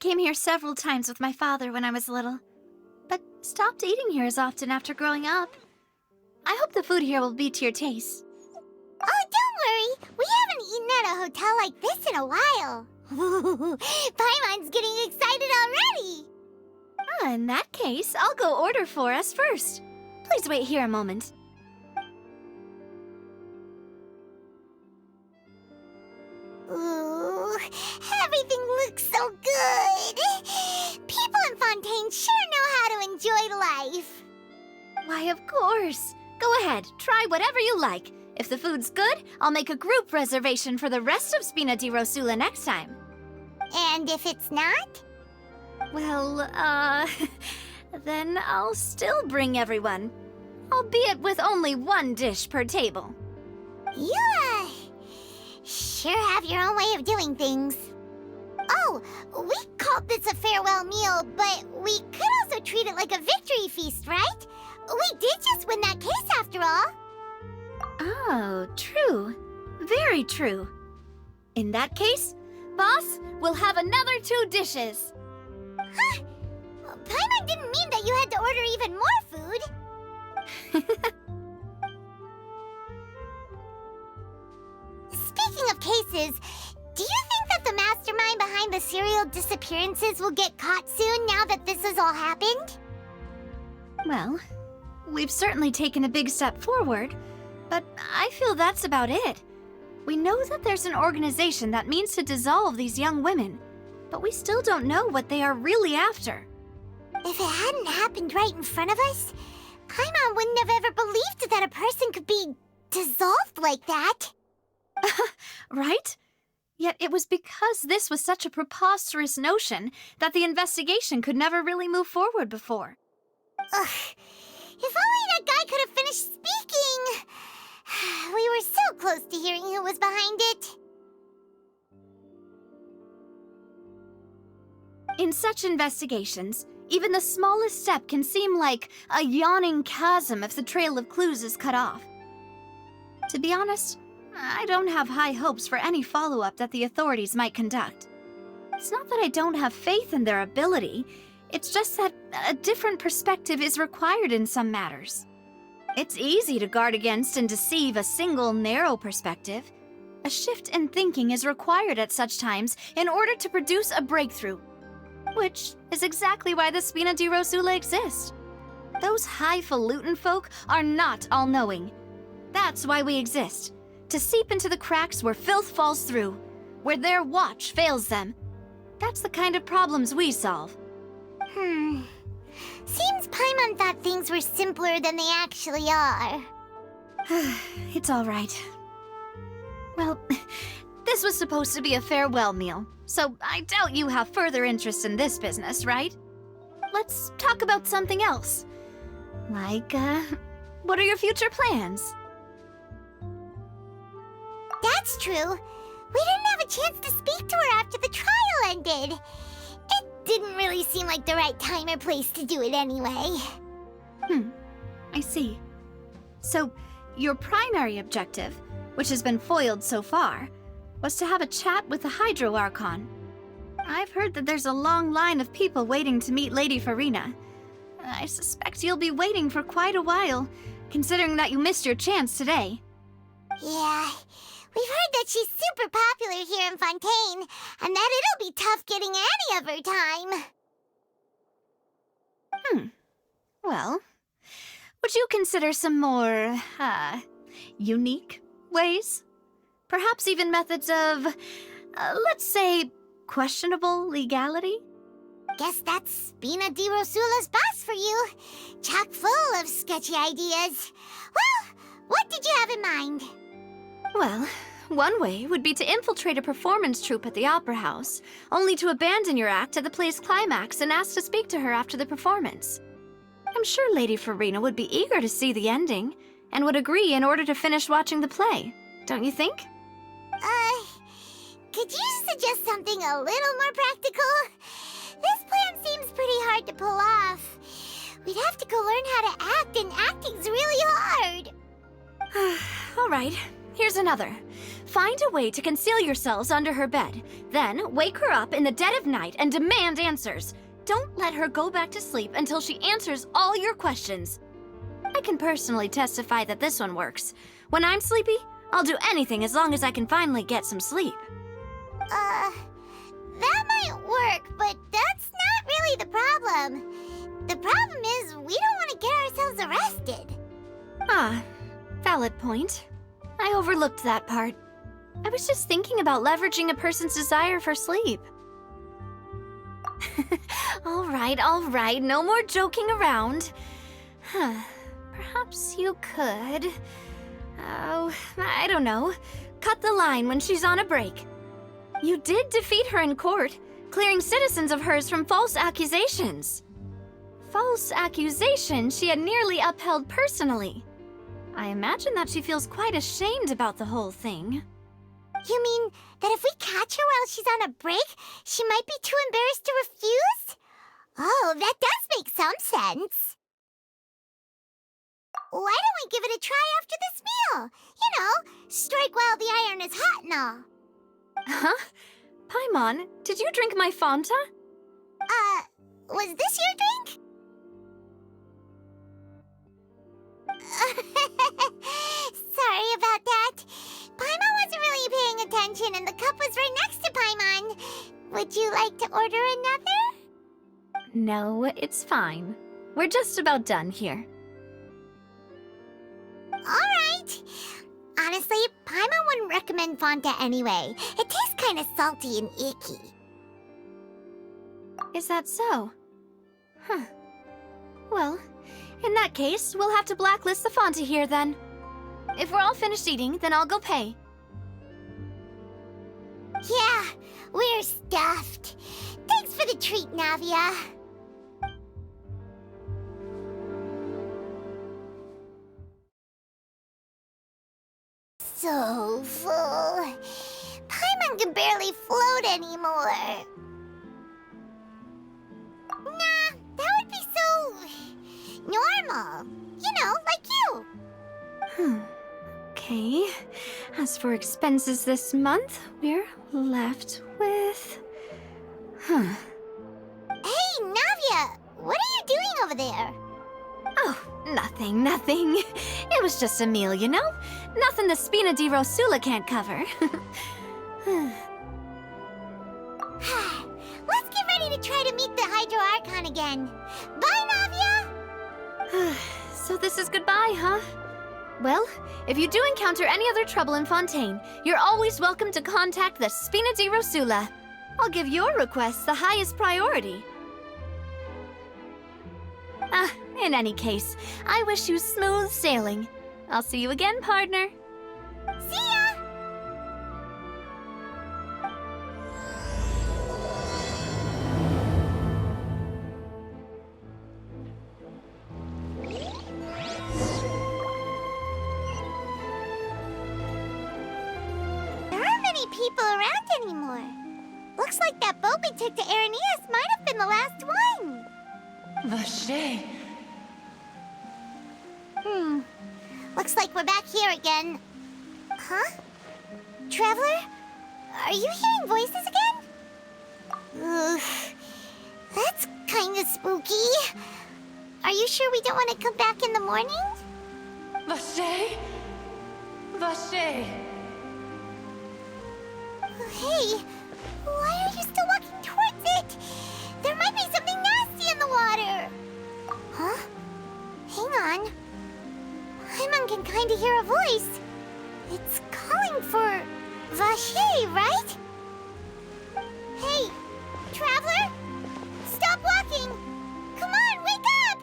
came here several times with my father when I was little, but stopped eating here as often after growing up. I hope the food here will be to your taste. Oh, don't worry. We haven't eaten at a hotel like this in a while. Paimon's getting excited already. In that case, I'll go order for us first. Please wait here a moment. Ooh, everything looks so good. People in Fontaine sure know how to enjoy life. Why, of course. Go ahead, try whatever you like. If the food's good, I'll make a group reservation for the rest of Spina Di Russel next time. And if it's not? Well, then I'll still bring everyone. Albeit with only one dish per table. You, sure have your own way of doing things. Oh, we called this a farewell meal, but we could also treat it like a victory feast, right? We did just win that case after all. Oh, true. Very true. In that case, boss, we'll have another 2 dishes. Huh? Paimon didn't mean that you had to order even more food. Speaking of cases, do you think that the mastermind behind the serial disappearances will get caught soon now that this has all happened? Well, we've certainly taken a big step forward, but I feel that's about it. We know that there's an organization that means to dissolve these young women, but we still don't know what they are really after. If it hadn't happened right in front of us, Paimon wouldn't have ever believed that a person could be dissolved like that. Right? Yet it was because this was such a preposterous notion that the investigation could never really move forward before. Ugh. If only that guy could have finished speaking! We were so close to hearing who was behind it. In such investigations, even the smallest step can seem like a yawning chasm if the trail of clues is cut off. To be honest, I don't have high hopes for any follow-up that the authorities might conduct. It's not that I don't have faith in their ability, it's just that a different perspective is required in some matters. It's easy to guard against and deceive a single narrow perspective. A shift in thinking is required at such times in order to produce a breakthrough. Which is exactly why the Spina Di Russel exists. Those highfalutin folk are not all-knowing. That's why we exist. To seep into the cracks where filth falls through, where their watch fails them. That's the kind of problems we solve. Seems Paimon thought things were simpler than they actually are. It's all right. Well, this was supposed to be a farewell meal, so I doubt you have further interest in this business, right? Let's talk about something else. Like, what are your future plans? That's true. We didn't have a chance to speak to her after the trial ended. It didn't really seem like the right time or place to do it anyway. I see. So, your primary objective, which has been foiled so far, was to have a chat with the Hydro Archon. I've heard that there's a long line of people waiting to meet Lady Farina. I suspect you'll be waiting for quite a while, considering that you missed your chance today. Yeah, we've heard that she's super popular here in Fontaine, and that it'll be tough getting any of her time. Well, would you consider some more, unique ways? Perhaps even methods of, let's say, questionable legality? Guess that's Spina Di Russel's boss for you. Chock full of sketchy ideas. Well, what did you have in mind? Well, one way would be to infiltrate a performance troupe at the Opera House, only to abandon your act at the play's climax and ask to speak to her after the performance. I'm sure Lady Farina would be eager to see the ending, and would agree in order to finish watching the play, don't you think? Could you suggest something a little more practical? This plan seems pretty hard to pull off. We'd have to go learn how to act, and acting's really hard. All right, here's another. Find a way to conceal yourselves under her bed, Then wake her up in the dead of night and demand answers. Don't let her go back to sleep until she answers all your questions. I can personally testify that this one works. When I'm sleepy, I'll do anything as long as I can finally get some sleep. That might work, but that's not really the problem. The problem is we don't want to get ourselves arrested. Ah, valid point. I overlooked that part. I was just thinking about leveraging a person's desire for sleep. All right, no more joking around. Perhaps you could... Oh, I don't know. Cut the line when she's on a break. You did defeat her in court, clearing citizens of hers from false accusations. False accusations she had nearly upheld personally. I imagine that she feels quite ashamed about the whole thing. You mean that if we catch her while she's on a break, she might be too embarrassed to refuse? Oh, that does make some sense. Why don't we give it a try after this meal? You know, strike while the iron is hot and all. Huh? Paimon, did you drink my Fanta? Was this your drink? Sorry about that. Paimon wasn't really paying attention and the cup was right next to Paimon. Would you like to order another? No, it's fine. We're just about done here. Alright. Honestly, Paimon wouldn't recommend Fanta anyway. It tastes kind of salty and icky. Is that so? Huh. Well, in that case, we'll have to blacklist the Fanta here then. If we're all finished eating, then I'll go pay. Yeah, we're stuffed. Thanks for the treat, Navia. So full. Paimon can barely float anymore. Nah, that would be so... normal. You know, like you. Okay. As for expenses this month, we're left with... Hey, Navia! What are you doing over there? Oh, nothing. It was just a meal, you know? Nothing the Spina Di Russel can't cover. Let's get ready to try to meet the Hydro Archon again. Bye, Navia! So this is goodbye, huh? Well, if you do encounter any other trouble in Fontaine, you're always welcome to contact the Spina Di Russel. I'll give your requests the highest priority. In any case, I wish you smooth sailing. I'll see you again, partner. See ya! There aren't many people around anymore. Looks like that boat we took to Araneus might have been the last one. Vache. Looks like we're back here again. Huh? Traveler? Are you hearing voices again? Ugh. That's kinda spooky. Are you sure we don't want to come back in the morning? Vache? Vache. Hey, why are you still walking towards it? There might be something nasty in the water. Huh? Hang on. Paimon can kinda hear a voice. It's calling for Vache, right? Hey, Traveler? Stop walking! Come on, wake up!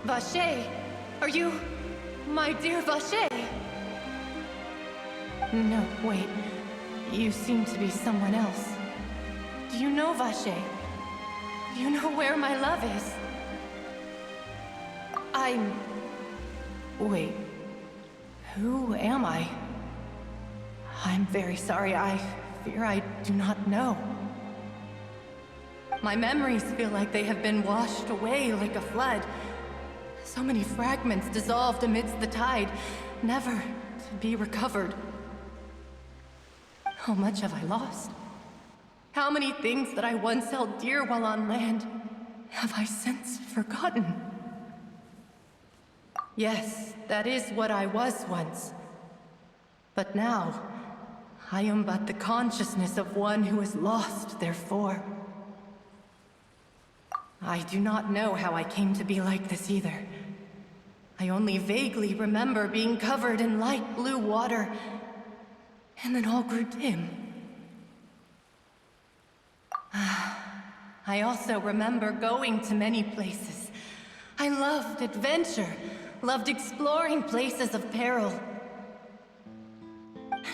Vache, are you my dear Vache? No, wait. You seem to be someone else. Do you know Vache? Do you know where my love is? Wait. Who am I? I'm very sorry. I fear I do not know. My memories feel like they have been washed away like a flood. So many fragments dissolved amidst the tide, never to be recovered. How much have I lost? How many things that I once held dear while on land have I since forgotten? Yes, that is what I was once. But now, I am but the consciousness of one who is lost their form. I do not know how I came to be like this either. I only vaguely remember being covered in light blue water, and then all grew dim. I also remember going to many places. I loved adventure, loved exploring places of peril.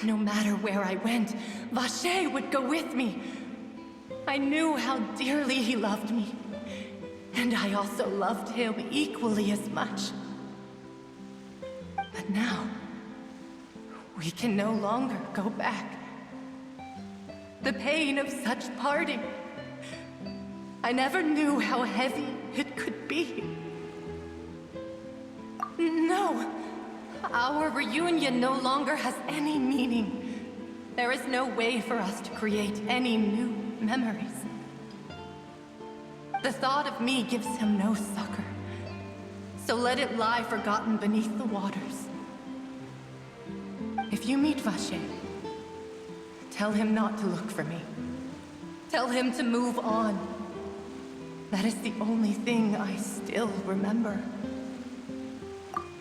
No matter where I went, Vacher would go with me. I knew how dearly he loved me, and I also loved him equally as much. But now, we can no longer go back. The pain of such parting, I never knew how heavy it could be. No, our reunion no longer has any meaning. There is no way for us to create any new memories. The thought of me gives him no succor, so let it lie forgotten beneath the waters. If you meet Vacher, tell him not to look for me. Tell him to move on. That is the only thing I still remember.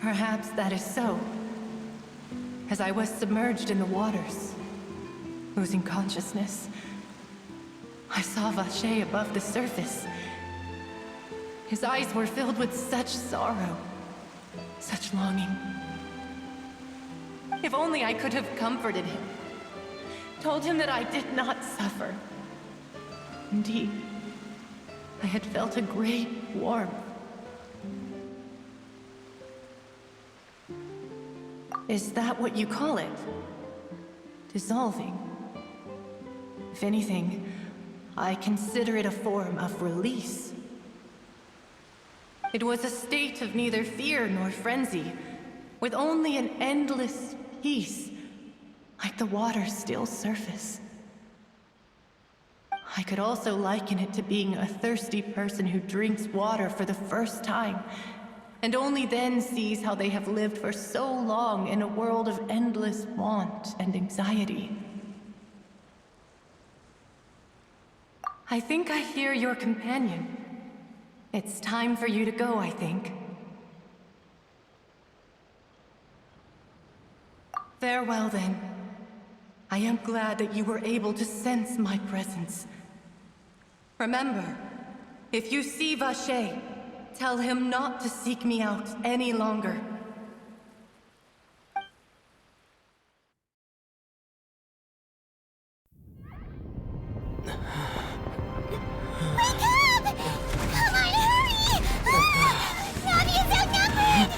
Perhaps that is so, as I was submerged in the waters, losing consciousness. I saw Vacher above the surface. His eyes were filled with such sorrow, such longing. If only I could have comforted him, told him that I did not suffer. Indeed, I had felt a great warmth. Is that what you call it? Dissolving? If anything, I consider it a form of release. It was a state of neither fear nor frenzy, with only an endless peace, like the water's still surface. I could also liken it to being a thirsty person who drinks water for the first time, and only then sees how they have lived for so long in a world of endless want and anxiety. I think I hear your companion. It's time for you to go, I think. Farewell, then. I am glad that you were able to sense my presence. Remember, if you see Vacher, tell him not to seek me out any longer. Wake up! Come on, hurry! Navia's outnumbered!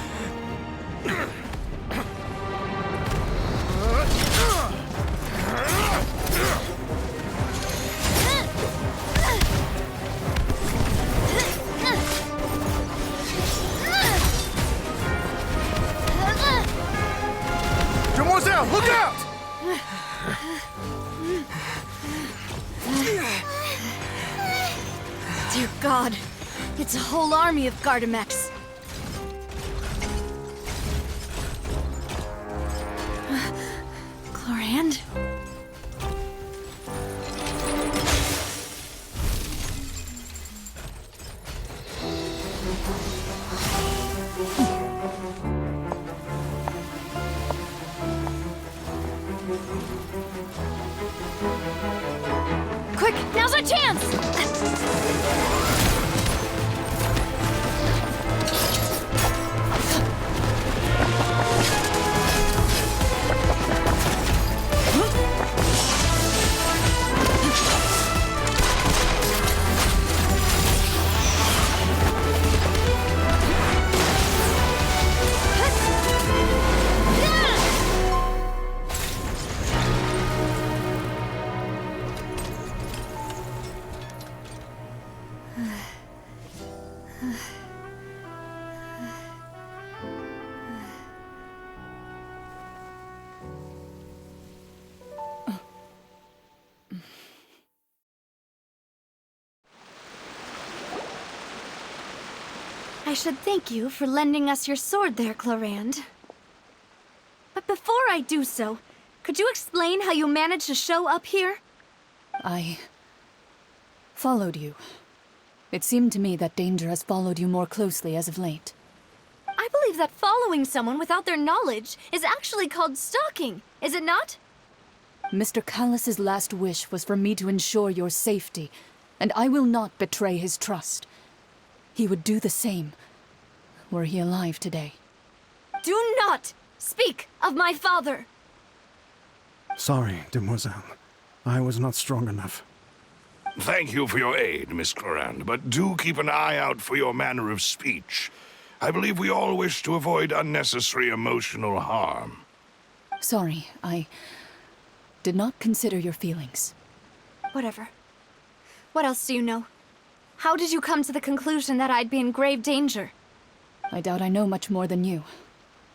Demoiselle, look out! Dear God, it's a whole army of Gardamex. Chlorand? Quick, now's our chance! should thank you for lending us your sword there, Clarand. But before I do so, could you explain how you managed to show up here? I followed you. It seemed to me that danger has followed you more closely as of late. I believe that following someone without their knowledge is actually called stalking, is it not? Mr. Callas's last wish was for me to ensure your safety, and I will not betray his trust. He would do the same, were he alive today. Do not speak of my father! Sorry, demoiselle. I was not strong enough. Thank you for your aid, Miss Clarand, but do keep an eye out for your manner of speech. I believe we all wish to avoid unnecessary emotional harm. Sorry, I did not consider your feelings. Whatever. What else do you know? How did you come to the conclusion that I'd be in grave danger? I doubt I know much more than you,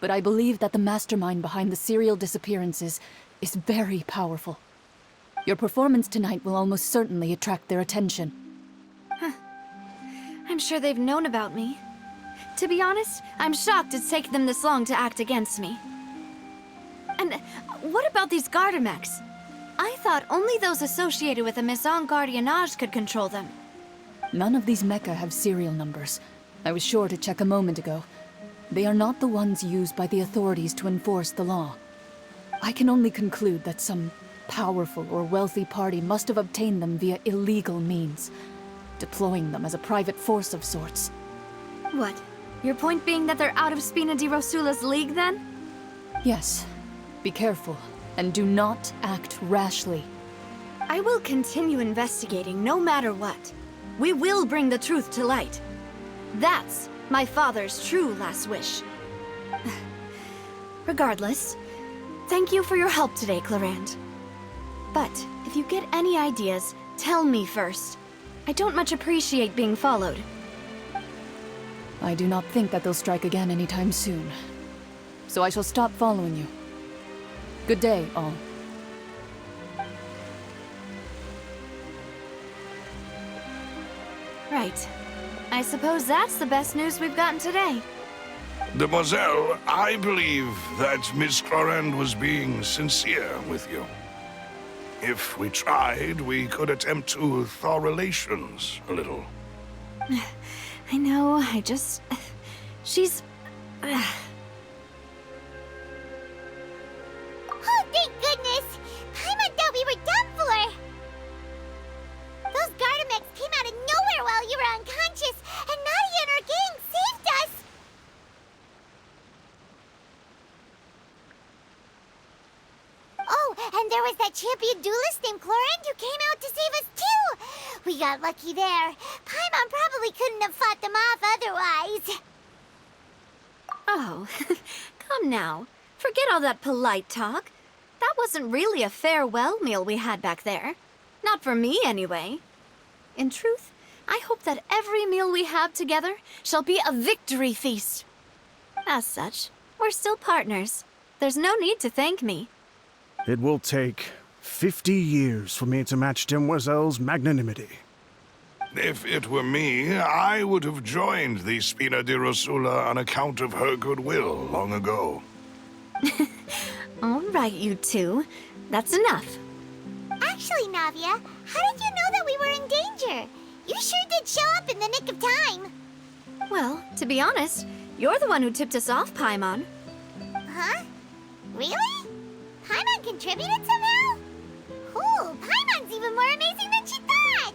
but I believe that the mastermind behind the serial disappearances is very powerful. Your performance tonight will almost certainly attract their attention. I'm sure they've known about me. To be honest, I'm shocked it's taken them this long to act against me. And what about these Gardamex? I thought only those associated with the Maison Gardiennage could control them. None of these mecha have serial numbers. I was sure to check a moment ago. They are not the ones used by the authorities to enforce the law. I can only conclude that some powerful or wealthy party must have obtained them via illegal means, deploying them as a private force of sorts. What? Your point being that they're out of Spina Du Russel's league, then? Yes. Be careful, and do not act rashly. I will continue investigating no matter what. We will bring the truth to light. That's my father's true last wish. Regardless, thank you for your help today, Clarand. But if you get any ideas, tell me first. I don't much appreciate being followed. I do not think that they'll strike again anytime soon. So I shall stop following you. Good day, all. Right. I suppose that's the best news we've gotten today. Demoiselle, I believe that Miss Clarand was being sincere with you. If we tried, we could attempt to thaw relations a little. I know, I just... She's... Oh, thank goodness! Paimon thought we were done for! Those Gardamex came out of nowhere while you were unconscious, and Navia and her gang saved us! Oh, and there was that champion duelist named Clarand who came out to save us too! We got lucky there. Paimon probably couldn't have fought them off otherwise. Oh, come now. Forget all that polite talk. That wasn't really a farewell meal we had back there. Not for me, anyway. In truth, I hope that every meal we have together shall be a victory feast. As such, we're still partners. There's no need to thank me. It will take 50 years for me to match Demoiselle's magnanimity. If it were me, I would have joined the Spina Du Russel on account of her goodwill long ago. All right, you two. That's enough. Actually, Navia, how did you know that we were in danger? You sure did show up in the nick of time. Well, to be honest, you're the one who tipped us off, Paimon. Huh? Really? Paimon contributed somehow? Cool, Paimon's even more amazing than she thought!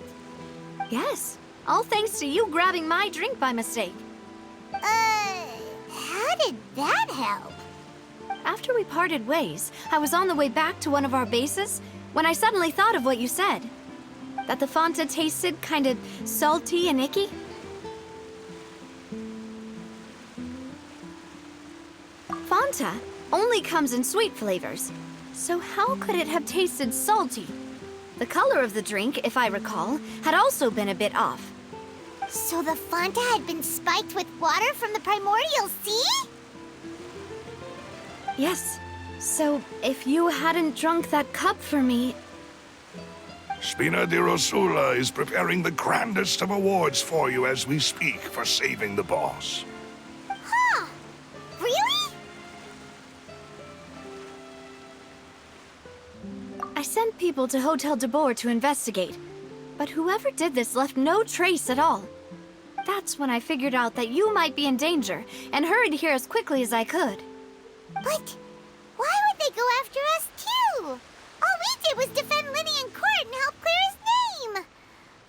Yes, all thanks to you grabbing my drink by mistake. How did that help? After we parted ways, I was on the way back to one of our bases when I suddenly thought of what you said. That the Fanta tasted kind of salty and icky. Fanta only comes in sweet flavors, so how could it have tasted salty? The color of the drink, if I recall, had also been a bit off. So the Fanta had been spiked with water from the Primordial Sea? Yes. So, if you hadn't drunk that cup for me... Spina Du Russel is preparing the grandest of awards for you as we speak for saving the boss. Huh. Really? I sent people to Hotel de Boer to investigate, but whoever did this left no trace at all. That's when I figured out that you might be in danger and hurried here as quickly as I could. But why would they go after us too? All we did was defend Linny in court and help clear his name.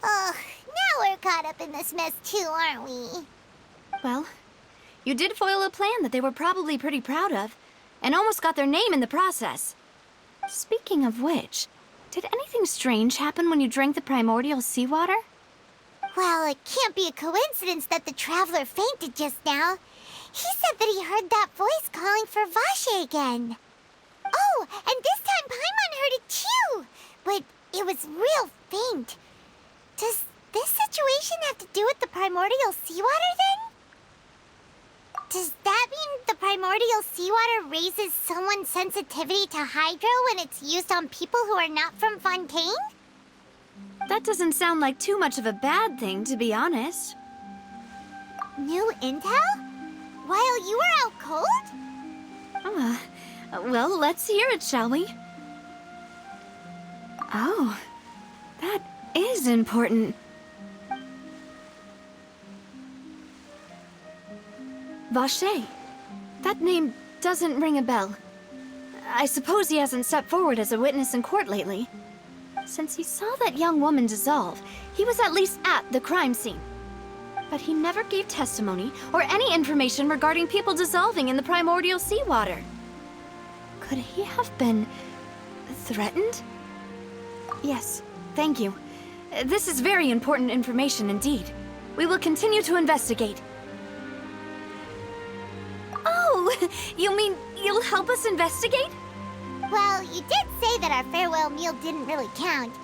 Ugh, now we're caught up in this mess too, aren't we? Well, you did foil a plan that they were probably pretty proud of, and almost got their name in the process. Speaking of which, did anything strange happen when you drank the primordial seawater? Well, it can't be a coincidence that the traveler fainted just now. He said that he heard that voice calling for Vache again. Oh, and this time Paimon heard it too, but it was real faint. Does this situation have to do with the primordial seawater then? Does that mean the primordial seawater raises someone's sensitivity to hydro when it's used on people who are not from Fontaine? That doesn't sound like too much of a bad thing, to be honest. New intel? While you were out cold? Well, let's hear it, shall we? Oh, that is important. Vache. That name doesn't ring a bell. I suppose he hasn't stepped forward as a witness in court lately. Since he saw that young woman dissolve, he was at least at the crime scene. But he never gave testimony or any information regarding people dissolving in the primordial seawater. Could he have been threatened? Yes, thank you. This is very important information indeed. We will continue to investigate. Oh, you mean you'll help us investigate? Well, you did say that our farewell meal didn't really count.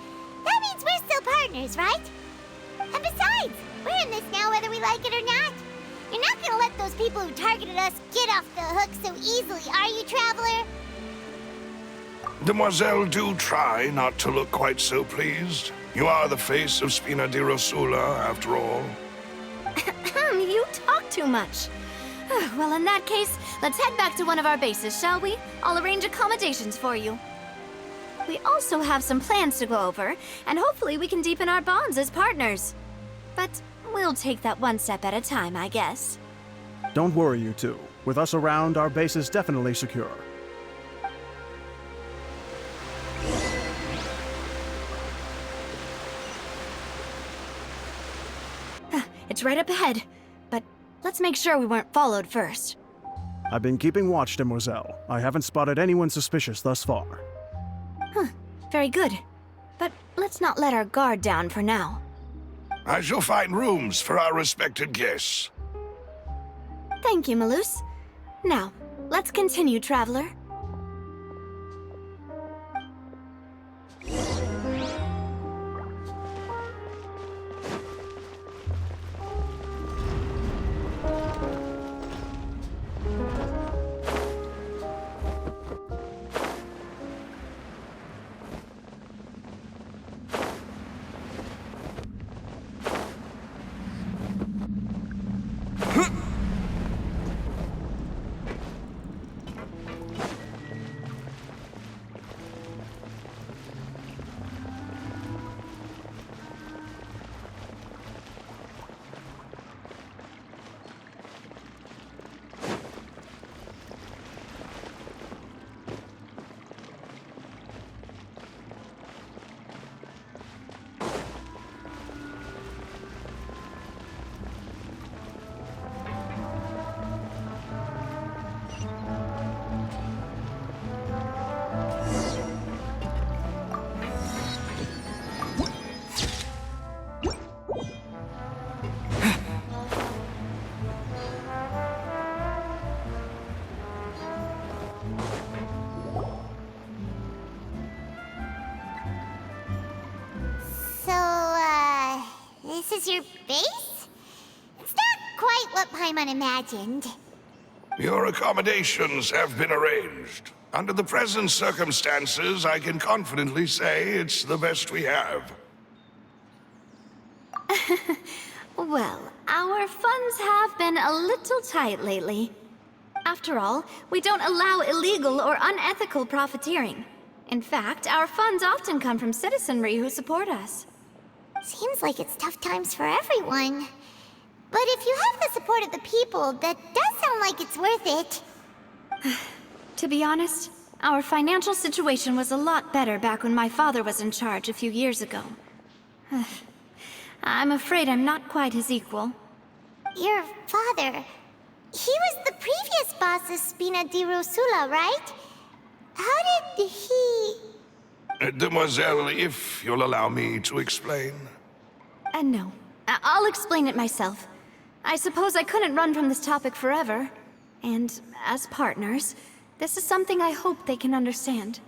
That means we're still partners, right? And besides, we're in this now whether we like it or not. You're not gonna let those people who targeted us get off the hook so easily, are you, Traveler? Demoiselle, do try not to look quite so pleased. You are the face of Spina Du Russel, after all. You talk too much. Well, in that case, let's head back to one of our bases, shall we? I'll arrange accommodations for you. We also have some plans to go over, and hopefully we can deepen our bonds as partners. But we'll take that one step at a time, I guess. Don't worry, you two. With us around, our base is definitely secure. It's right up ahead, but let's make sure we weren't followed first. I've been keeping watch, Demoiselle. I haven't spotted anyone suspicious thus far. Very good. But let's not let our guard down for now. I shall find rooms for our respected guests. Thank you, Mellus. Now, let's continue, Traveler. This is your base? It's not quite what Paimon imagined. Your accommodations have been arranged. Under the present circumstances, I can confidently say it's the best we have. Well, our funds have been a little tight lately. After all, we don't allow illegal or unethical profiteering. In fact, our funds often come from citizenry who support us. Seems like it's tough times for everyone. But if you have the support of the people, that does sound like it's worth it. To be honest, our financial situation was a lot better back when my father was in charge a few years ago. I'm afraid I'm not quite his equal. Your father... He was the previous boss of Spina Du Russel, right? How did he... Demoiselle, if you'll allow me to explain. No. I'll explain it myself. I suppose I couldn't run from this topic forever. And as partners, this is something I hope they can understand.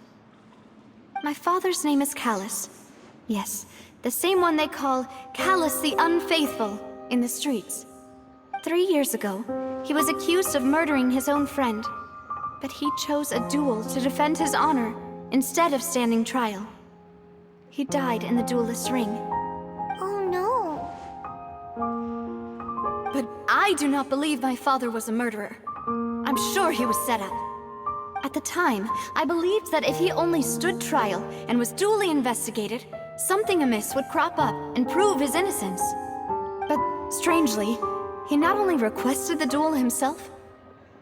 My father's name is Callas. Yes, the same one they call Callas the Unfaithful in the streets. 3 years ago, he was accused of murdering his own friend. But he chose a duel to defend his honor instead of standing trial. He died in the duelist's ring. Oh no. But I do not believe my father was a murderer. I'm sure he was set up. At the time, I believed that if he only stood trial and was duly investigated, something amiss would crop up and prove his innocence. But strangely, he not only requested the duel himself,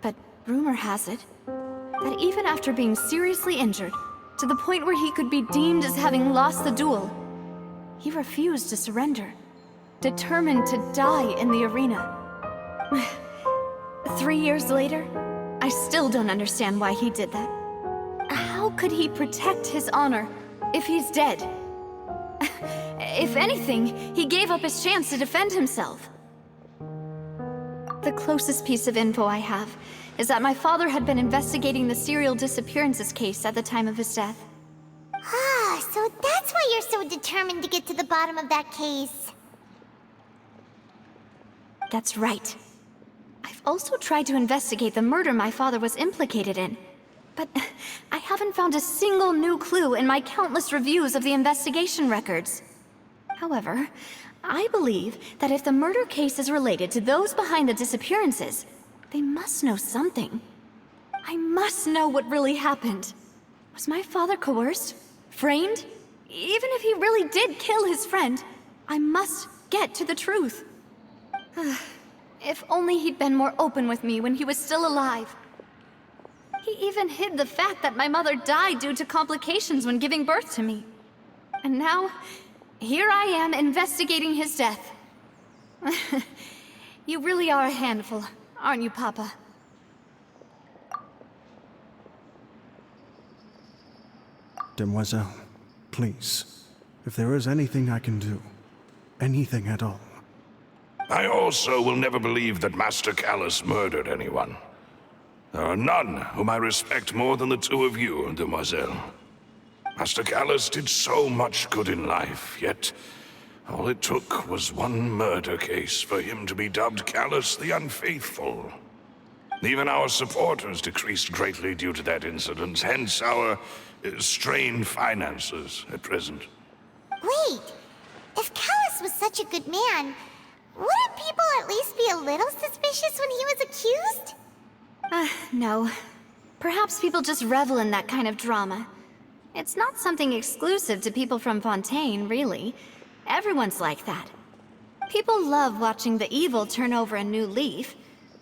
but rumor has it that even after being seriously injured, to the point where he could be deemed as having lost the duel, he refused to surrender, determined to die in the arena. 3 years later, I still don't understand why he did that. How could he protect his honor if he's dead? If anything, he gave up his chance to defend himself. The closest piece of info I have is that my father had been investigating the serial disappearances case at the time of his death. Ah, so that's why you're so determined to get to the bottom of that case. That's right. I've also tried to investigate the murder my father was implicated in, but I haven't found a single new clue in my countless reviews of the investigation records. However, I believe that if the murder case is related to those behind the disappearances, they must know something. I must know what really happened. Was my father coerced? Framed? Even if he really did kill his friend, I must get to the truth. If only he'd been more open with me when he was still alive. He even hid the fact that my mother died due to complications when giving birth to me. And now, here I am investigating his death. You really are a handful, aren't you, Papa? Demoiselle, please, if there is anything I can do, anything at all. I also will never believe that Master Callas murdered anyone. There are none whom I respect more than the two of you, Demoiselle. Master Callas did so much good in life, yet all it took was one murder case for him to be dubbed Callas the Unfaithful. Even our supporters decreased greatly due to that incident, hence our strained finances at present. Wait, if Callas was such a good man, wouldn't people at least be a little suspicious when he was accused? No. Perhaps people just revel in that kind of drama. It's not something exclusive to people from Fontaine, really. Everyone's like that. People love watching the evil turn over a new leaf,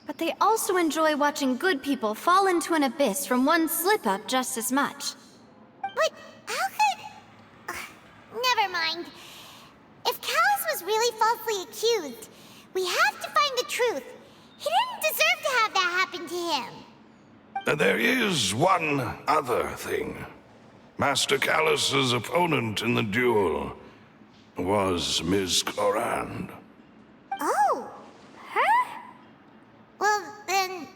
but they also enjoy watching good people fall into an abyss from one slip-up just as much. But how could... never mind. If Callas was really falsely accused, we have to find the truth. He didn't deserve to have that happen to him. There is one other thing. Master Callas's opponent in the duel was Ms. Clorand. Oh, her? Well, then,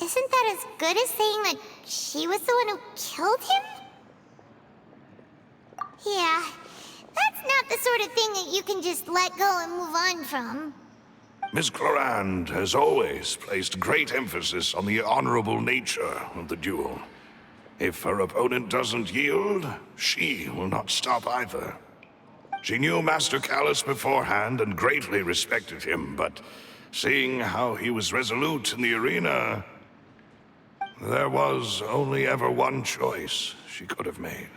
isn't that as good as saying that she was the one who killed him? Yeah, that's not the sort of thing that you can just let go and move on from. Ms. Clorand has always placed great emphasis on the honorable nature of the duel. If her opponent doesn't yield, she will not stop either. She knew Master Callas beforehand and greatly respected him, but seeing how he was resolute in the arena, there was only ever one choice she could have made.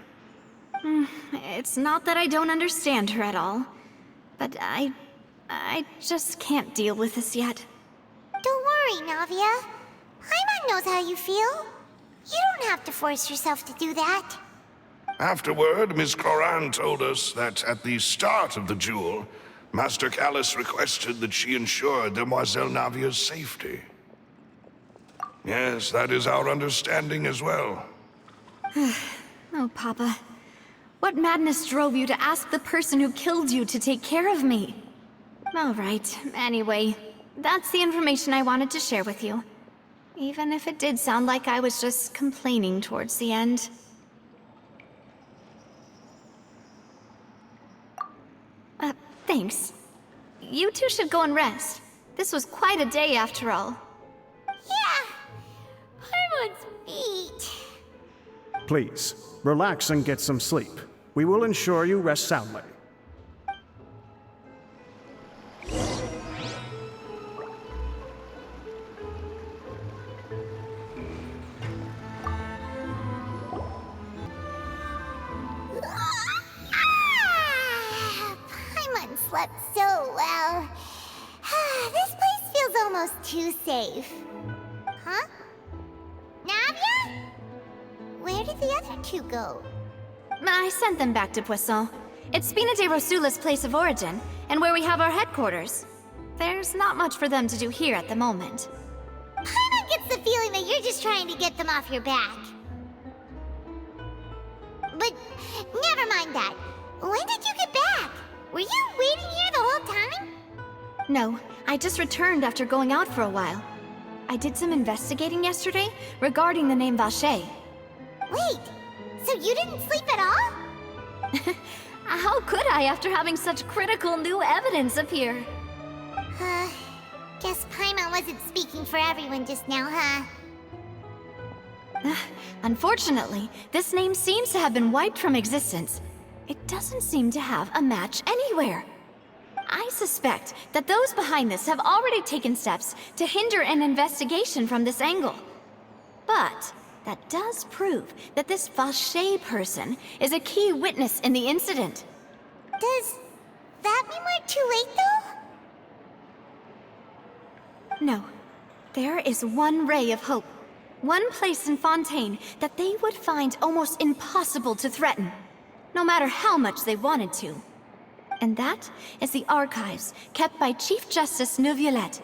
It's not that I don't understand her at all, but I just can't deal with this yet. Don't worry, Navia. Paimon knows how you feel. You don't have to force yourself to do that. Afterward, Miss Cloran told us that at the start of the duel, Master Callas requested that she ensure Demoiselle Navia's safety. Yes, that is our understanding as well. Oh, Papa. What madness drove you to ask the person who killed you to take care of me? All right, anyway, that's the information I wanted to share with you. Even if it did sound like I was just complaining towards the end. Thanks. You two should go and rest. This was quite a day after all. Yeah, Paimon's beat. Please, relax and get some sleep. We will ensure you rest soundly. Paimon slept so well. This place feels almost too safe. Huh? Navia? Where did the other two go? I sent them back to Poisson. It's Spina Du Russel's place of origin, and where we have our headquarters. There's not much for them to do here at the moment. Paimon gets the feeling that you're just trying to get them off your back. But never mind that. When did you get back? Were you waiting here the whole time? No, I just returned after going out for a while. I did some investigating yesterday regarding the name Vache. Wait, so you didn't sleep at all? How could I after having such critical new evidence appear? Guess Paimon wasn't speaking for everyone just now, huh? Unfortunately, this name seems to have been wiped from existence. It doesn't seem to have a match anywhere. I suspect that those behind this have already taken steps to hinder an investigation from this angle. But that does prove that this Vache person is a key witness in the incident. Does that mean we're too late, though? No. There is one ray of hope. One place in Fontaine that they would find almost impossible to threaten, no matter how much they wanted to. And that is the archives kept by Chief Justice Neuvillette,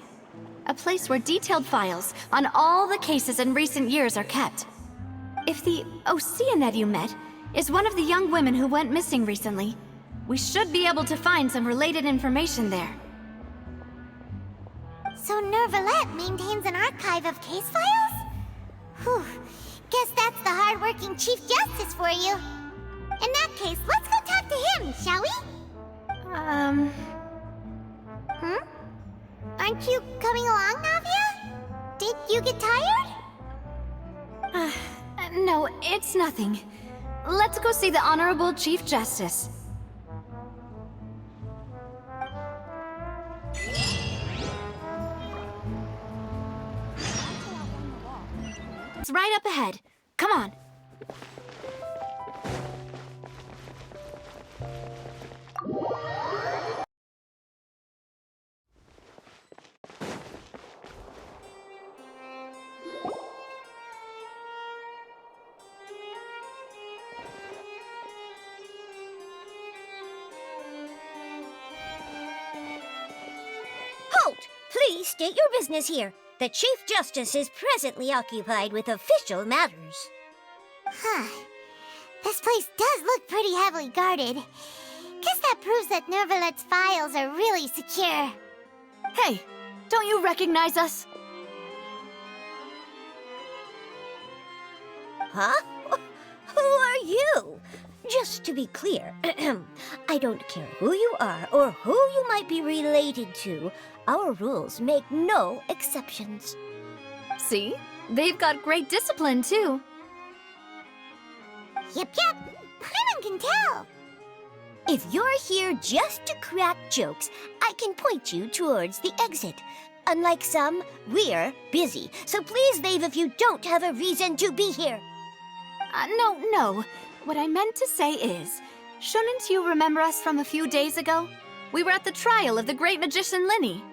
a place where detailed files on all the cases in recent years are kept. If the Oceanette you met is one of the young women who went missing recently, we should be able to find some related information there. So Neuvillette maintains an archive of case files? Whew. Guess that's the hard-working Chief Justice for you. In that case, let's go talk to him, shall we? Aren't you coming along, Navia? Did you get tired? No, it's nothing. Let's go see the Honorable Chief Justice. It's right up ahead. Come on. Halt! Please state your business here. The Chief Justice is presently occupied with official matters. Huh. This place does look pretty heavily guarded. Guess that proves that Neuvillette's files are really secure. Hey, don't you recognize us? Huh? Who are you? Just to be clear, I don't care who you are or who you might be related to. Our rules make no exceptions. See? They've got great discipline, too. Yep. Paimon can tell. If you're here just to crack jokes, I can point you towards the exit. Unlike some, we're busy, so please leave if you don't have a reason to be here. No. What I meant to say is, shouldn't you remember us from a few days ago? We were at the trial of the great magician Linny.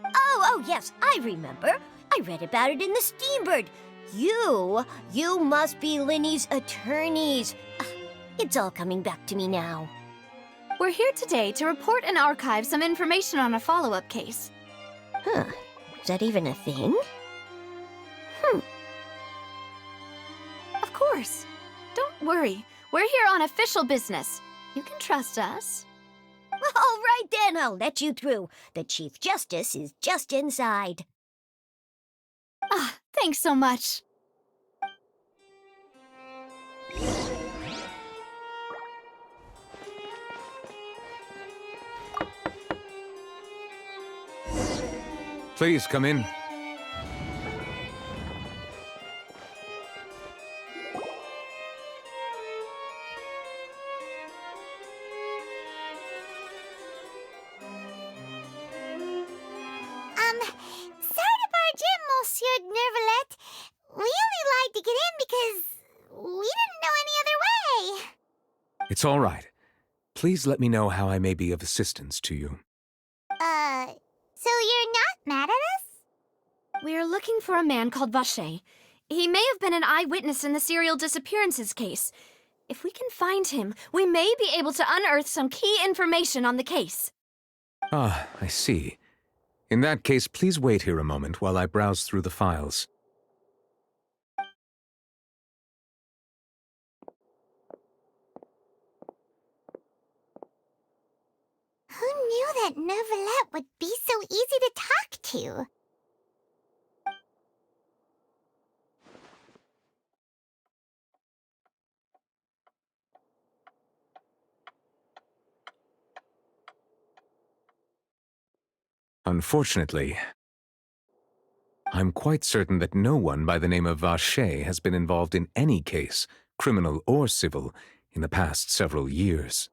Oh, yes, I remember. I read about it in the Steambird. You must be Linny's attorneys. It's all coming back to me now. We're here today to report and archive some information on a follow-up case. Huh, is that even a thing? Of course. Don't worry. We're here on official business. You can trust us. All right then, I'll let you through. The Chief Justice is just inside. Thanks so much. Please come in. Sorry to barge in, Monsieur Nervalet. We only lied to get in because we didn't know any other way. It's all right. Please let me know how I may be of assistance to you. So you're not mad at us? We're looking for a man called Vacher. He may have been an eyewitness in the serial disappearances case. If we can find him, we may be able to unearth some key information on the case. Ah, I see. In that case, please wait here a moment while I browse through the files. Who knew that Nervalet would be so easy to talk to? Unfortunately, I'm quite certain that no one by the name of Vacher has been involved in any case, criminal or civil, in the past several years.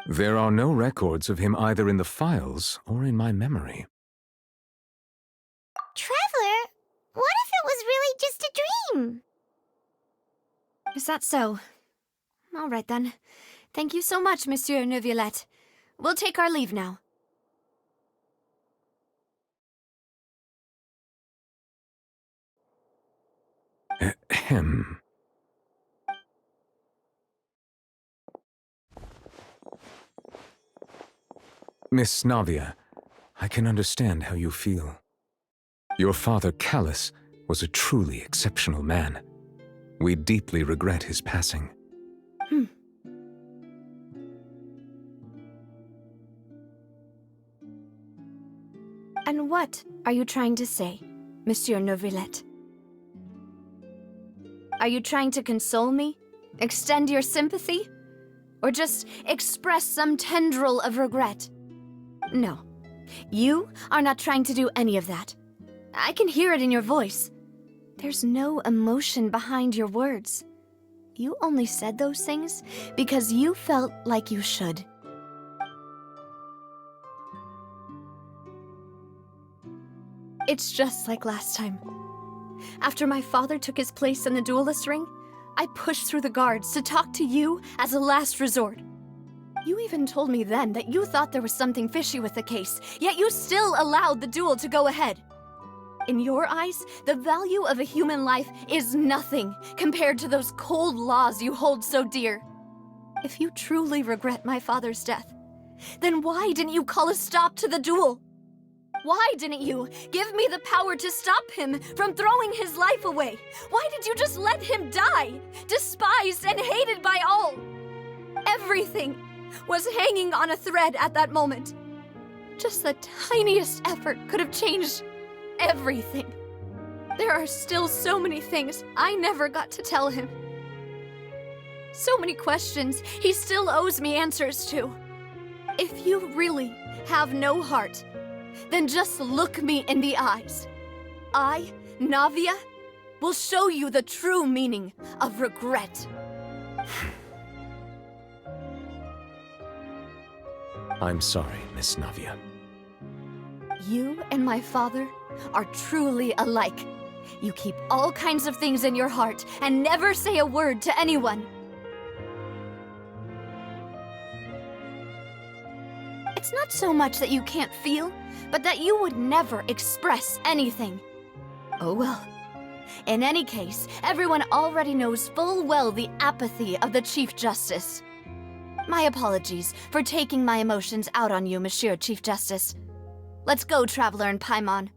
There are no records of him either in the files or in my memory. Traveler, what if it was really just a dream? Is that so? All right then. Thank you so much, Monsieur Neuvillette. We'll take our leave now. Ahem. Miss Navia, I can understand how you feel. Your father, Callas, was a truly exceptional man. We deeply regret his passing. And what are you trying to say, Monsieur Neuvillette? Are you trying to console me? Extend your sympathy? Or just express some tendril of regret? No. You are not trying to do any of that. I can hear it in your voice. There's no emotion behind your words. You only said those things because you felt like you should. It's just like last time. After my father took his place in the duelist ring, I pushed through the guards to talk to you as a last resort. You even told me then that you thought there was something fishy with the case, yet you still allowed the duel to go ahead. In your eyes, the value of a human life is nothing compared to those cold laws you hold so dear. If you truly regret my father's death, then why didn't you call a stop to the duel? Why didn't you give me the power to stop him from throwing his life away? Why did you just let him die, despised and hated by all? Everything was hanging on a thread at that moment. Just the tiniest effort could have changed everything. There are still so many things I never got to tell him. So many questions he still owes me answers to. If you really have no heart, then just look me in the eyes. I, Navia, will show you the true meaning of regret. I'm sorry, Miss Navia. You and my father are truly alike. You keep all kinds of things in your heart and never say a word to anyone. It's not so much that you can't feel, but that you would never express anything. Oh well. In any case, everyone already knows full well the apathy of the Chief Justice. My apologies for taking my emotions out on you, Monsieur Chief Justice. Let's go, Traveler and Paimon.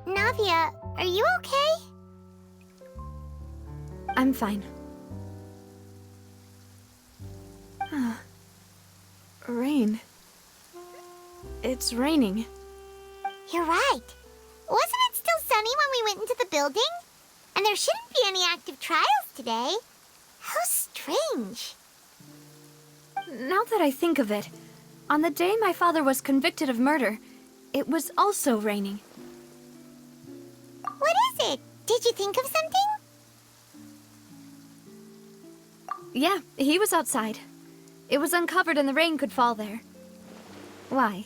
Navia, are you okay? I'm fine. Rain. It's raining. You're right. Wasn't it still sunny when we went into the building? And there shouldn't be any active trials today. How strange. Now that I think of it, on the day my father was convicted of murder, it was also raining. What is it? Did you think of something? Yeah, he was outside. It was uncovered and the rain could fall there. Why?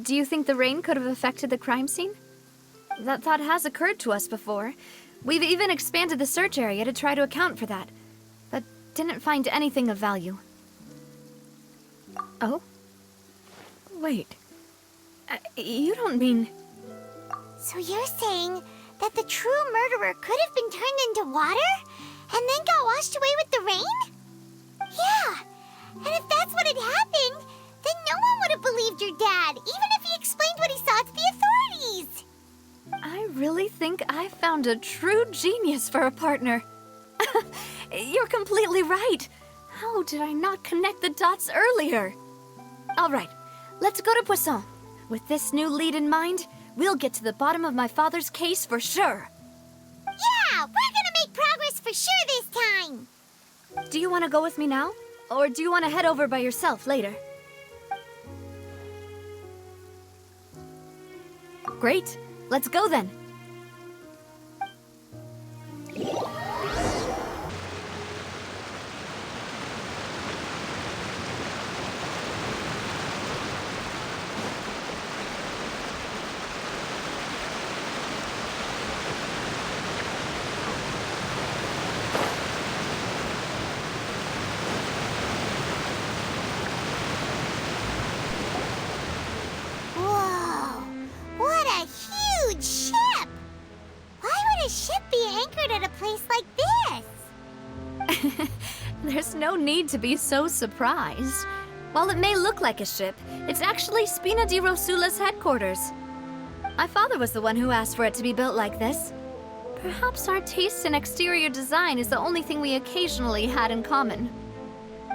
Do you think the rain could have affected the crime scene? That thought has occurred to us before. We've even expanded the search area to try to account for that, but didn't find anything of value. Oh? Wait. You don't mean... So you're saying that the true murderer could have been turned into water and then got washed away with the rain? Yeah, and if that's what had happened, then no one would have believed your dad, even if he explained what he saw to the authorities. I really think I found a true genius for a partner. You're completely right. How did I not connect the dots earlier? All right, let's go to Poisson. With this new lead in mind, we'll get to the bottom of my father's case for sure. Yeah, we're gonna make progress for sure this time. Do you want to go with me now? Or do you want to head over by yourself later? Great. Let's go then. Whoa, what a huge ship! Why would a ship be anchored at a place like this? There's no need to be so surprised. While it may look like a ship, it's actually Spina Di Russula's headquarters. My father was the one who asked for it to be built like this. Perhaps our taste in exterior design is the only thing we occasionally had in common.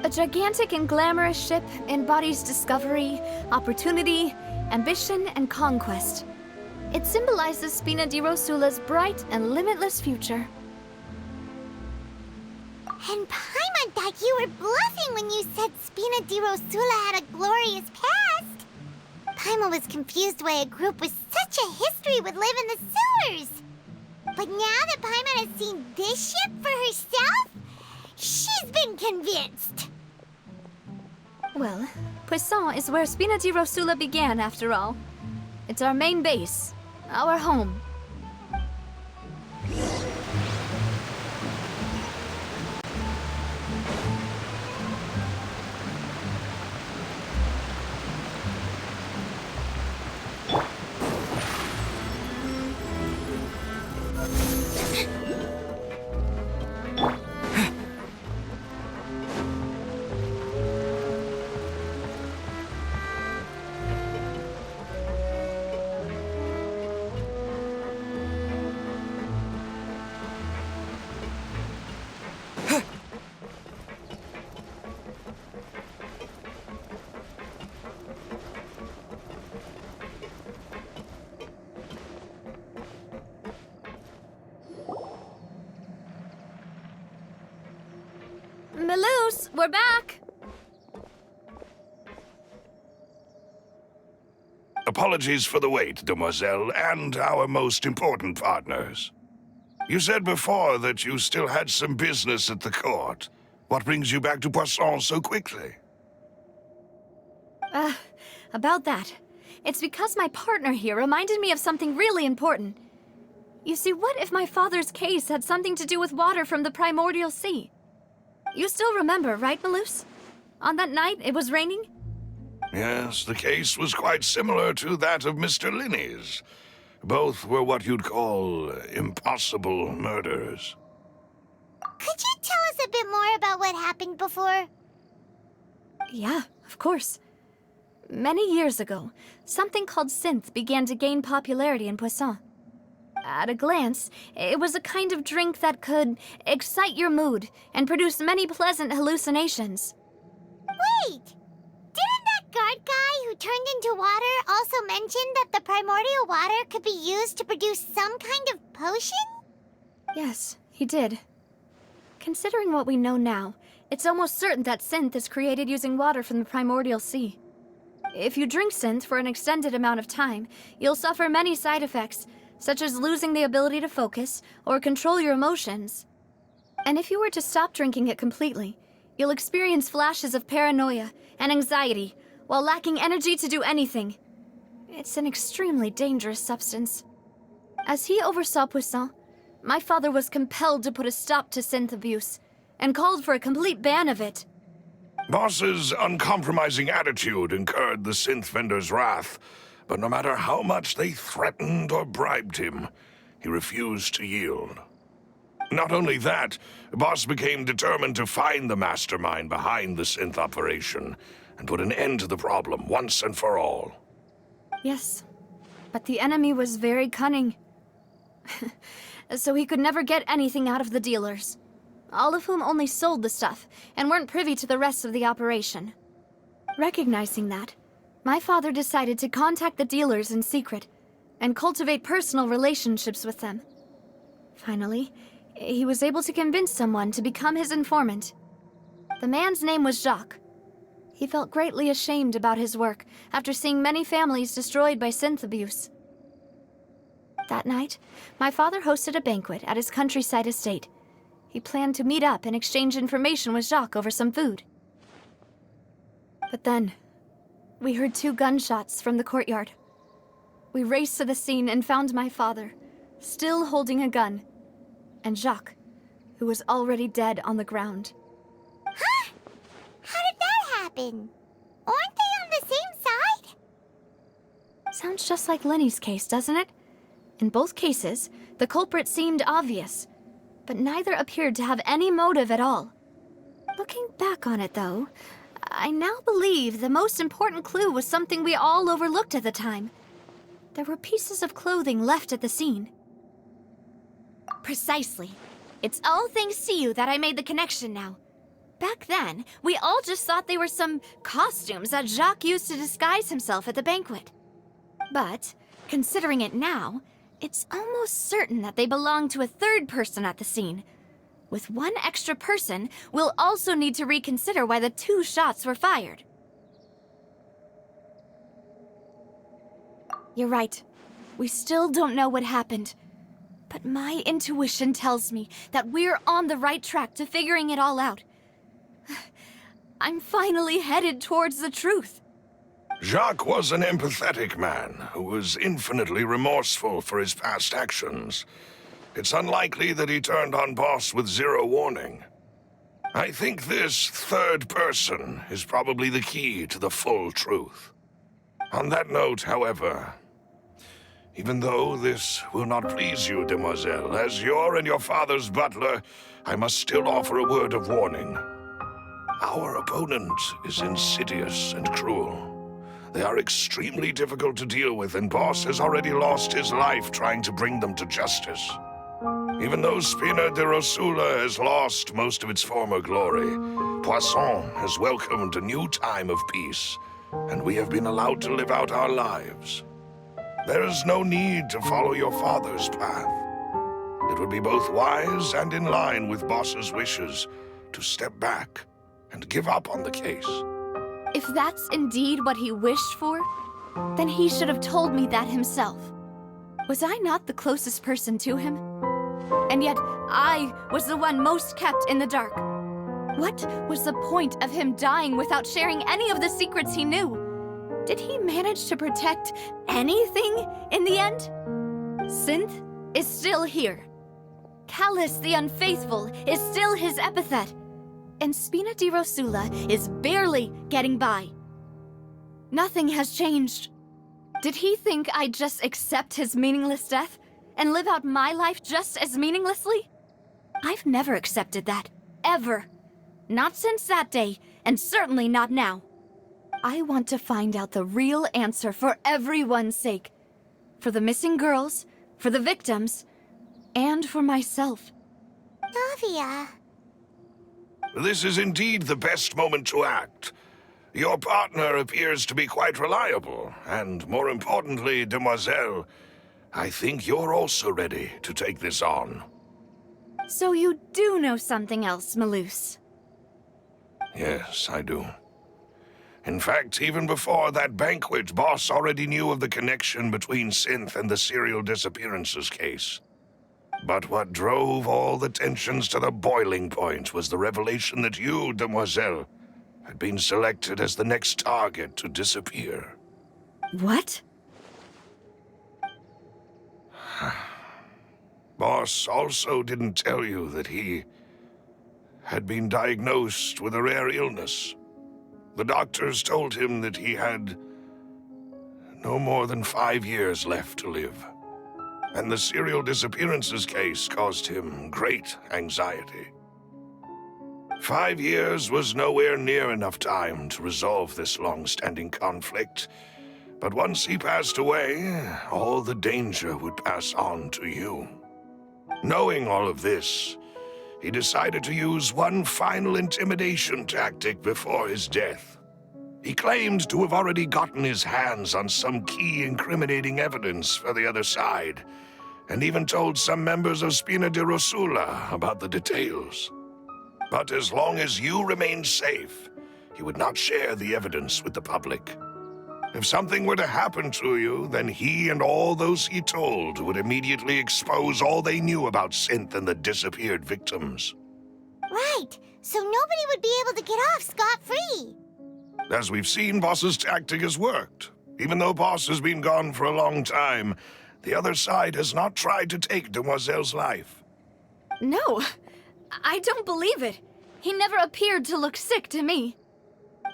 A gigantic and glamorous ship embodies discovery, opportunity, ambition, and conquest. It symbolizes Spina Di Russula's bright and limitless future. And Paimon thought you were bluffing when you said Spina Di Russula had a glorious past. Paimon was confused why a group with such a history would live in the sewers. But now that Paimon has seen this ship for herself, she's been convinced. Well, Poisson is where Spina Di Russula began, after all. It's our main base, our home. Mellus, we're back! Apologies for the wait, demoiselle, and our most important partners. You said before that you still had some business at the court. What brings you back to Poisson so quickly? About that. It's because my partner here reminded me of something really important. You see, what if my father's case had something to do with water from the Primordial Sea? You still remember, right, Mellus? On that night, it was raining? Yes, the case was quite similar to that of Mr. Linney's. Both were what you'd call impossible murders. Could you tell us a bit more about what happened before? Yeah, of course. Many years ago, something called synth began to gain popularity in Poisson. At a glance, it was a kind of drink that could excite your mood and produce many pleasant hallucinations. Wait! Didn't that guard guy who turned into water also mention that the primordial water could be used to produce some kind of potion? Yes, he did. Considering what we know now, it's almost certain that synth is created using water from the Primordial Sea. If you drink synth for an extended amount of time, you'll suffer many side effects, such as losing the ability to focus or control your emotions. And if you were to stop drinking it completely, you'll experience flashes of paranoia and anxiety while lacking energy to do anything. It's an extremely dangerous substance. As he oversaw Poisson, my father was compelled to put a stop to synth abuse and called for a complete ban of it. Boss's uncompromising attitude incurred the synth vendor's wrath, but no matter how much they threatened or bribed him, he refused to yield. Not only that, Boss became determined to find the mastermind behind the synth operation and put an end to the problem once and for all. Yes, but the enemy was very cunning. So he could never get anything out of the dealers, all of whom only sold the stuff and weren't privy to the rest of the operation. Recognizing that, my father decided to contact the dealers in secret and cultivate personal relationships with them. Finally, he was able to convince someone to become his informant. The man's name was Jacques. He felt greatly ashamed about his work after seeing many families destroyed by synth abuse. That night, my father hosted a banquet at his countryside estate. He planned to meet up and exchange information with Jacques over some food. But then, we heard 2 gunshots from the courtyard. We raced to the scene and found my father, still holding a gun, and Jacques, who was already dead on the ground. Huh? How did that happen? Aren't they on the same side? Sounds just like Lenny's case, doesn't it? In both cases, the culprit seemed obvious, but neither appeared to have any motive at all. Looking back on it, though, I now believe the most important clue was something we all overlooked at the time. There were pieces of clothing left at the scene. Precisely. It's all thanks to you that I made the connection now. Back then, we all just thought they were some costumes that Jacques used to disguise himself at the banquet. But, considering it now, it's almost certain that they belong to a third person at the scene. With one extra person, we'll also need to reconsider why the 2 shots were fired. You're right. We still don't know what happened. But my intuition tells me that we're on the right track to figuring it all out. I'm finally headed towards the truth. Jacques was an empathetic man who was infinitely remorseful for his past actions. It's unlikely that he turned on Boss with 0 warning. I think this third person is probably the key to the full truth. On that note, however, even though this will not please you, demoiselle, as your and your father's butler, I must still offer a word of warning. Our opponent is insidious and cruel. They are extremely difficult to deal with, and Boss has already lost his life trying to bring them to justice. Even though Spina Du Russel has lost most of its former glory, Poisson has welcomed a new time of peace, and we have been allowed to live out our lives. There is no need to follow your father's path. It would be both wise and in line with Boss's wishes to step back and give up on the case. If that's indeed what he wished for, then he should have told me that himself. Was I not the closest person to him? And yet, I was the one most kept in the dark. What was the point of him dying without sharing any of the secrets he knew? Did he manage to protect anything in the end? Synth is still here. Callas the Unfaithful is still his epithet. And Spina Du Russel is barely getting by. Nothing has changed. Did he think I'd just accept his meaningless death and live out my life just as meaninglessly? I've never accepted that. Ever. Not since that day, and certainly not now. I want to find out the real answer for everyone's sake. For the missing girls, for the victims, and for myself. Navia. This is indeed the best moment to act. Your partner appears to be quite reliable, and more importantly, Demoiselle, I think you're also ready to take this on. So you do know something else, Mellus? Yes, I do. In fact, even before that banquet, Boss already knew of the connection between Synth and the serial disappearances case. But what drove all the tensions to the boiling point was the revelation that you, Demoiselle, had been selected as the next target to disappear. What? Boss also didn't tell you that he had been diagnosed with a rare illness. The doctors told him that he had no more than 5 years left to live. And the serial disappearances case caused him great anxiety. 5 years was nowhere near enough time to resolve this long-standing conflict. But once he passed away, all the danger would pass on to you. Knowing all of this, he decided to use one final intimidation tactic before his death. He claimed to have already gotten his hands on some key incriminating evidence for the other side, and even told some members of Spina Du Russel about the details. But as long as you remained safe, he would not share the evidence with the public. If something were to happen to you, then he and all those he told would immediately expose all they knew about Synth and the disappeared victims. Right, so nobody would be able to get off scot-free. As we've seen, Boss's tactic has worked. Even though Boss has been gone for a long time, the other side has not tried to take Demoiselle's life. No, I don't believe it. He never appeared to look sick to me.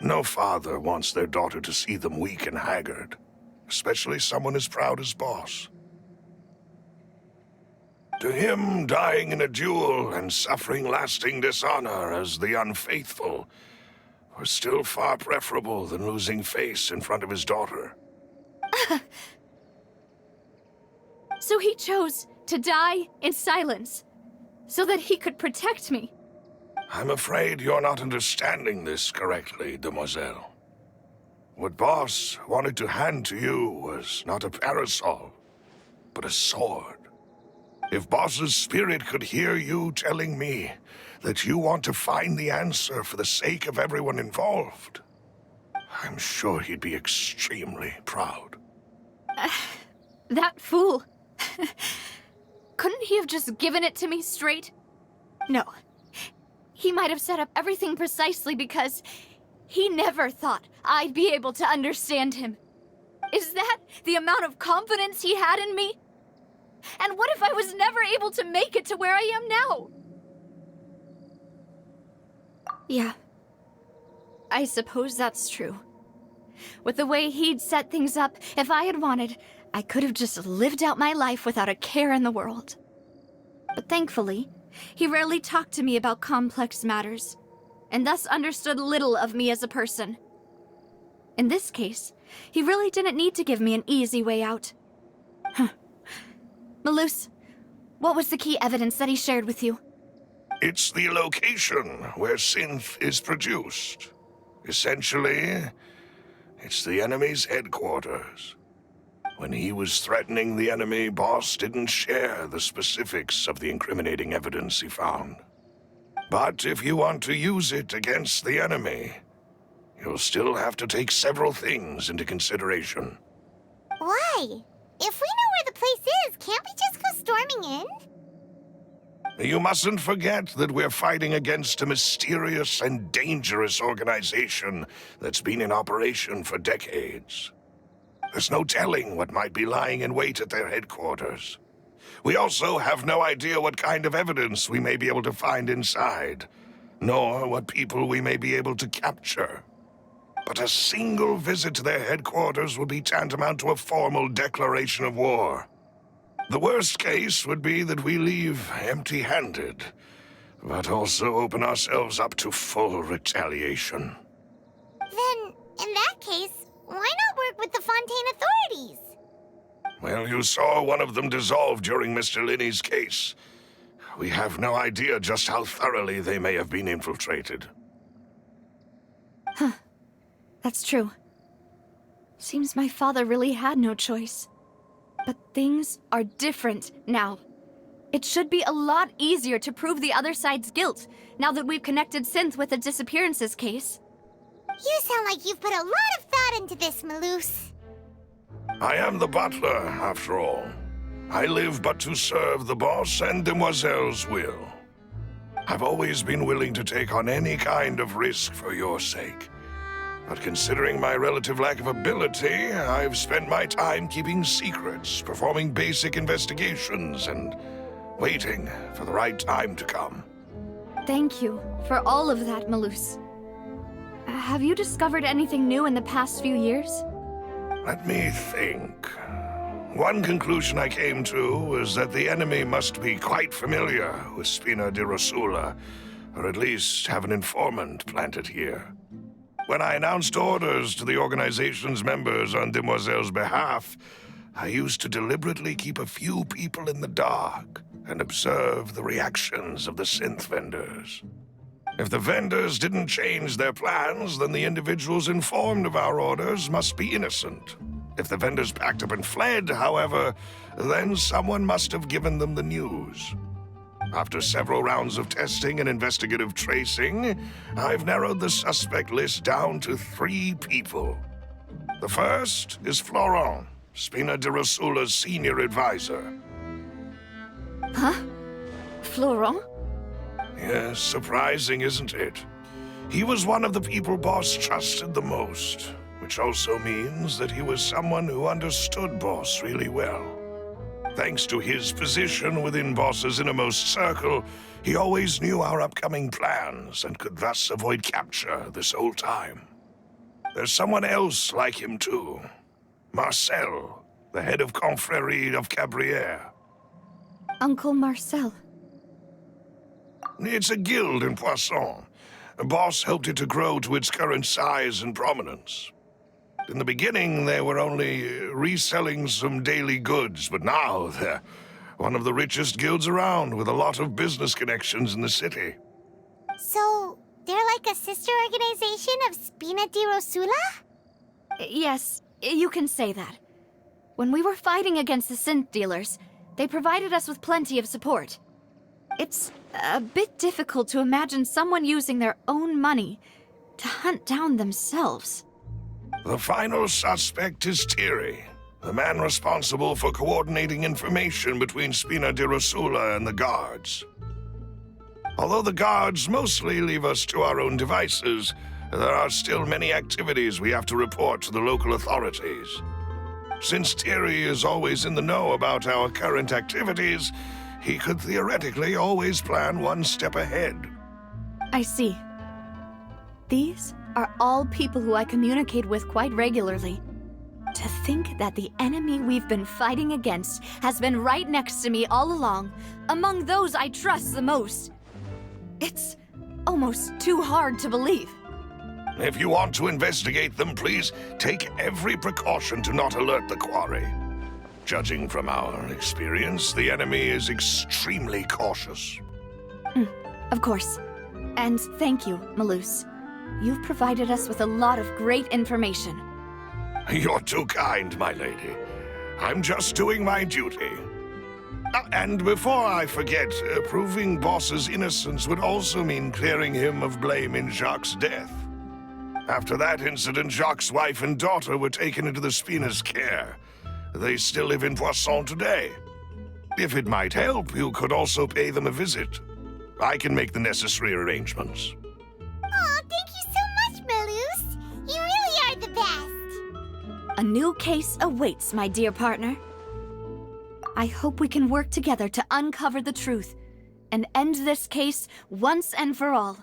No father wants their daughter to see them weak and haggard, especially someone as proud as Boss. To him, dying in a duel and suffering lasting dishonor as the unfaithful were still far preferable than losing face in front of his daughter. So he chose to die in silence, so that he could protect me. I'm afraid you're not understanding this correctly, Demoiselle. What Boss wanted to hand to you was not a parasol, but a sword. If Boss's spirit could hear you telling me that you want to find the answer for the sake of everyone involved, I'm sure he'd be extremely proud. That fool. Couldn't he have just given it to me straight? No. He might have set up everything precisely because he never thought I'd be able to understand him. Is that the amount of confidence he had in me? And what if I was never able to make it to where I am now? Yeah. I suppose that's true. With the way he'd set things up, if I had wanted, I could have just lived out my life without a care in the world. But thankfully, he rarely talked to me about complex matters, and thus understood little of me as a person. In this case, he really didn't need to give me an easy way out. Mellus, what was the key evidence that he shared with you? It's the location where Synth is produced. Essentially, it's the enemy's headquarters. When he was threatening the enemy, Boss didn't share the specifics of the incriminating evidence he found. But if you want to use it against the enemy, you'll still have to take several things into consideration. Why? If we know where the place is, can't we just go storming in? You mustn't forget that we're fighting against a mysterious and dangerous organization that's been in operation for decades. There's no telling what might be lying in wait at their headquarters. We also have no idea what kind of evidence we may be able to find inside, nor what people we may be able to capture. But a single visit to their headquarters would be tantamount to a formal declaration of war. The worst case would be that we leave empty-handed, but also open ourselves up to full retaliation. Then, in that case, why not work with the Fontaine authorities? Well, you saw one of them dissolve during Mr. Linney's case. We have no idea just how thoroughly they may have been infiltrated. That's true. Seems my father really had no choice. But things are different now. It should be a lot easier to prove the other side's guilt, now that we've connected Synth with the disappearances case. You sound like you've put a lot of thought into this, Mellus. I am the butler, after all. I live but to serve the boss and Demoiselle's will. I've always been willing to take on any kind of risk for your sake. But considering my relative lack of ability, I've spent my time keeping secrets, performing basic investigations, and waiting for the right time to come. Thank you for all of that, Mellus. Have you discovered anything new in the past few years? Let me think. One conclusion I came to was that the enemy must be quite familiar with Spina Du Russel, or at least have an informant planted here. When I announced orders to the organization's members on Demoiselle's behalf, I used to deliberately keep a few people in the dark and observe the reactions of the synth vendors. If the vendors didn't change their plans, then the individuals informed of our orders must be innocent. If the vendors packed up and fled, however, then someone must have given them the news. After several rounds of testing and investigative tracing, I've narrowed the suspect list down to 3 people. The first is Florent, Spina Du Russel's senior advisor. Huh? Florent? Yes, surprising, isn't it? He was one of the people Boss trusted the most, which also means that he was someone who understood Boss really well. Thanks to his position within Boss's innermost circle, he always knew our upcoming plans and could thus avoid capture this whole time. There's someone else like him too. Marcel, the head of Confrérie of Cabrières. Uncle Marcel. It's a guild in Poisson. Boss helped it to grow to its current size and prominence. In the beginning, they were only reselling some daily goods, but now they're one of the richest guilds around, with a lot of business connections in the city. So, they're like a sister organization of Spina Du Russel? Yes, you can say that. When we were fighting against the synth dealers, they provided us with plenty of support. It's a bit difficult to imagine someone using their own money to hunt down themselves. The final suspect is Thierry, the man responsible for coordinating information between Spina Du Russel and the guards. Although the guards mostly leave us to our own devices, there are still many activities we have to report to the local authorities. Since Thierry is always in the know about our current activities, he could theoretically always plan one step ahead. I see. These are all people who I communicate with quite regularly. To think that the enemy we've been fighting against has been right next to me all along, among those I trust the most. It's almost too hard to believe. If you want to investigate them, please take every precaution to not alert the quarry. Judging from our experience, the enemy is extremely cautious. Of course. And thank you, Mellus. You've provided us with a lot of great information. You're too kind, my lady. I'm just doing my duty. And before I forget, proving Boss's innocence would also mean clearing him of blame in Jacques' death. After that incident, Jacques' wife and daughter were taken into the Spina's care. They still live in Poisson today. If it might help, you could also pay them a visit. I can make the necessary arrangements. Oh, thank you so much, Mellus. You really are the best. A new case awaits, my dear partner. I hope we can work together to uncover the truth and end this case once and for all.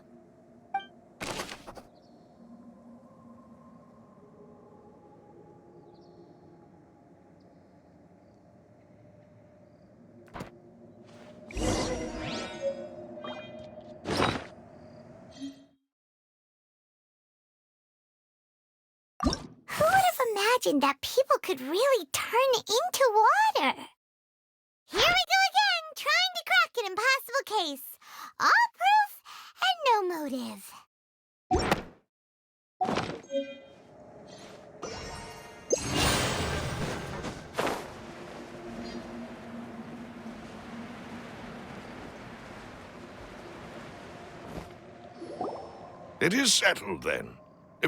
Who would have imagined that people could really turn into water? Here we go again, trying to crack an impossible case. All proof and no motive. It is settled, then.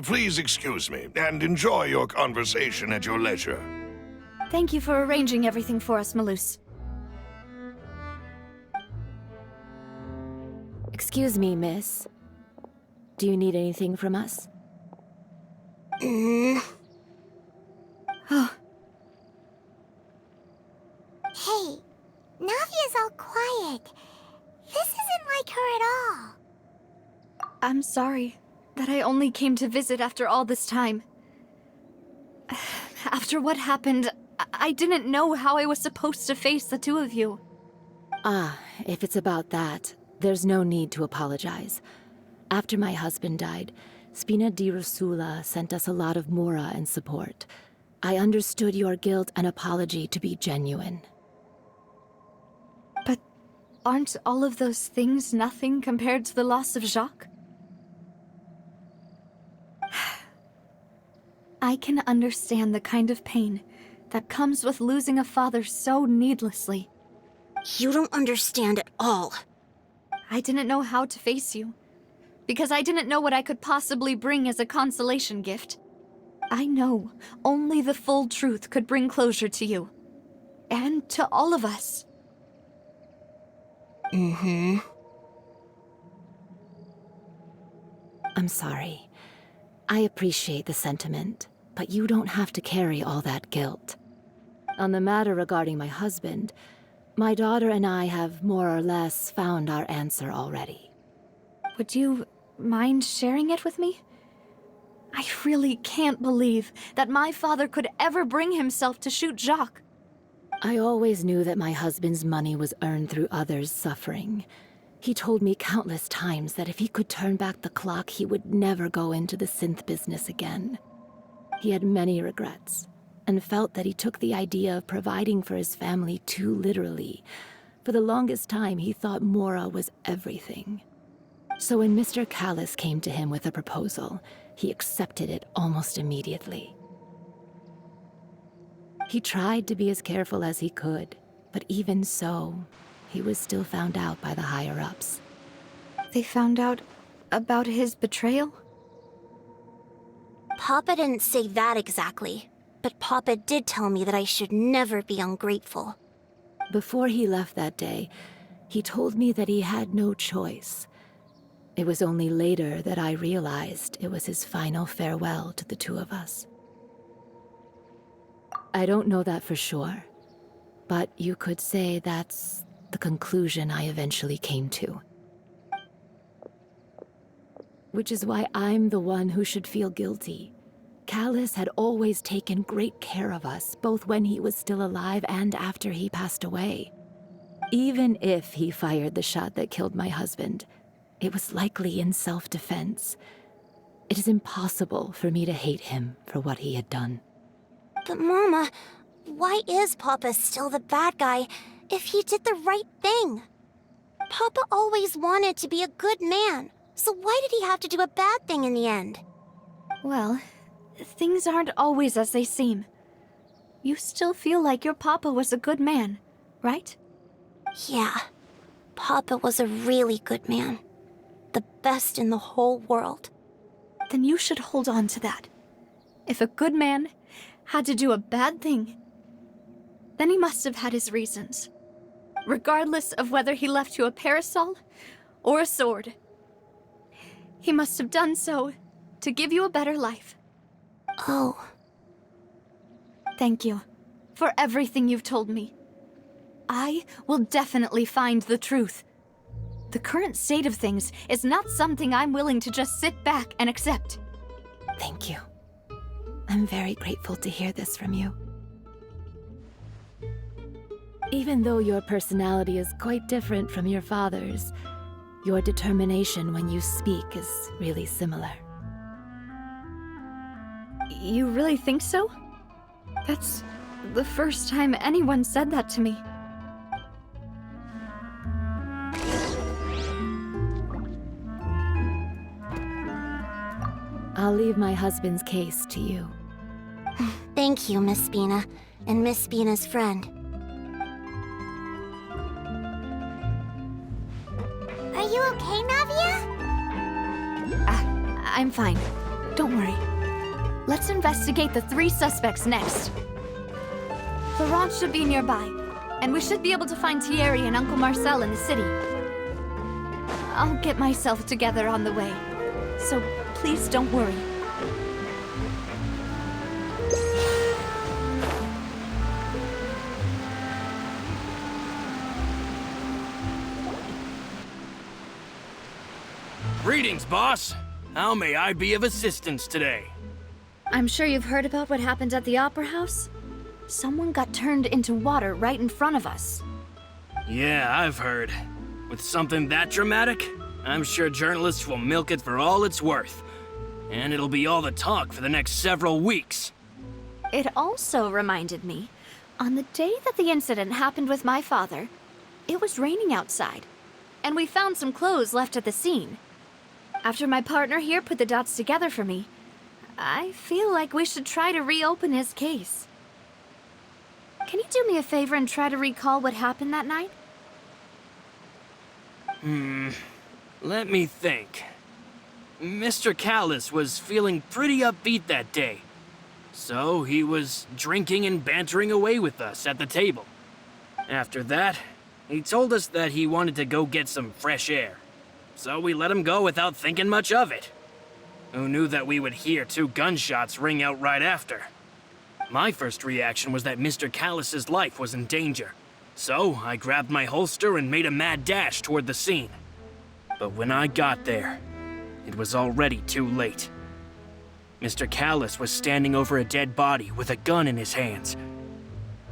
Please excuse me, and enjoy your conversation at your leisure. Thank you for arranging everything for us, Mellus. Excuse me, miss. Do you need anything from us? Oh, Hey, Navia's all quiet. This isn't like her at all. I'm sorry that I only came to visit after all this time. After what happened, I didn't know how I was supposed to face the two of you. Ah, if it's about that, there's no need to apologize. After my husband died, Spina Du Russel sent us a lot of mora and support. I understood your guilt and apology to be genuine. But aren't all of those things nothing compared to the loss of Jacques? I can understand the kind of pain that comes with losing a father so needlessly. You don't understand at all. I didn't know how to face you, because I didn't know what I could possibly bring as a consolation gift. I know only the full truth could bring closure to you, and to all of us. I'm sorry. I appreciate the sentiment, but you don't have to carry all that guilt. On the matter regarding my husband, my daughter and I have more or less found our answer already. Would you mind sharing it with me? I really can't believe that my father could ever bring himself to shoot Jacques. I always knew that my husband's money was earned through others' suffering. He told me countless times that if he could turn back the clock, he would never go into the synth business again. He had many regrets, and felt that he took the idea of providing for his family too literally. For the longest time, he thought mora was everything. So when Mr. Callas came to him with a proposal, he accepted it almost immediately. He tried to be as careful as he could, but even so, he was still found out by the higher-ups. They found out about his betrayal? Papa didn't say that exactly, but Papa did tell me that I should never be ungrateful. Before he left that day, he told me that he had no choice. It was only later that I realized it was his final farewell to the two of us. I don't know that for sure, but you could say that's the conclusion I eventually came to. Which is why I'm the one who should feel guilty. Callas had always taken great care of us, both when he was still alive and after he passed away. Even if he fired the shot that killed my husband, it was likely in self-defense. It is impossible for me to hate him for what he had done. But Mama, why is Papa still the bad guy if he did the right thing? Papa always wanted to be a good man, so why did he have to do a bad thing in the end? Well, things aren't always as they seem. You still feel like your papa was a good man, right? Yeah, Papa was a really good man. The best in the whole world. Then you should hold on to that. If a good man had to do a bad thing, then he must have had his reasons. Regardless of whether he left you a parasol or a sword. He must have done so to give you a better life. Oh. Thank you for everything you've told me. I will definitely find the truth. The current state of things is not something I'm willing to just sit back and accept. Thank you. I'm very grateful to hear this from you. Even though your personality is quite different from your father's, your determination when you speak is really similar. You really think so? That's the first time anyone said that to me. I'll leave my husband's case to you. Thank you, Miss Spina, and Miss Spina's friend. Are you okay, Navia? I'm fine. Don't worry. Let's investigate the 3 suspects next. Florent should be nearby, and we should be able to find Thierry and Uncle Marcel in the city. I'll get myself together on the way, so please don't worry. Greetings, boss. How may I be of assistance today? I'm sure you've heard about what happened at the Opera House. Someone got turned into water right in front of us. Yeah, I've heard. With something that dramatic, I'm sure journalists will milk it for all it's worth. And it'll be all the talk for the next several weeks. It also reminded me, on the day that the incident happened with my father, it was raining outside, and we found some clothes left at the scene. After my partner here put the dots together for me, I feel like we should try to reopen his case. Can you do me a favor and try to recall what happened that night? Let me think. Mr. Callas was feeling pretty upbeat that day. So he was drinking and bantering away with us at the table. After that, he told us that he wanted to go get some fresh air. So we let him go without thinking much of it. Who knew that we would hear 2 gunshots ring out right after? My first reaction was that Mr. Callas's life was in danger. So I grabbed my holster and made a mad dash toward the scene. But when I got there, it was already too late. Mr. Callas was standing over a dead body with a gun in his hands.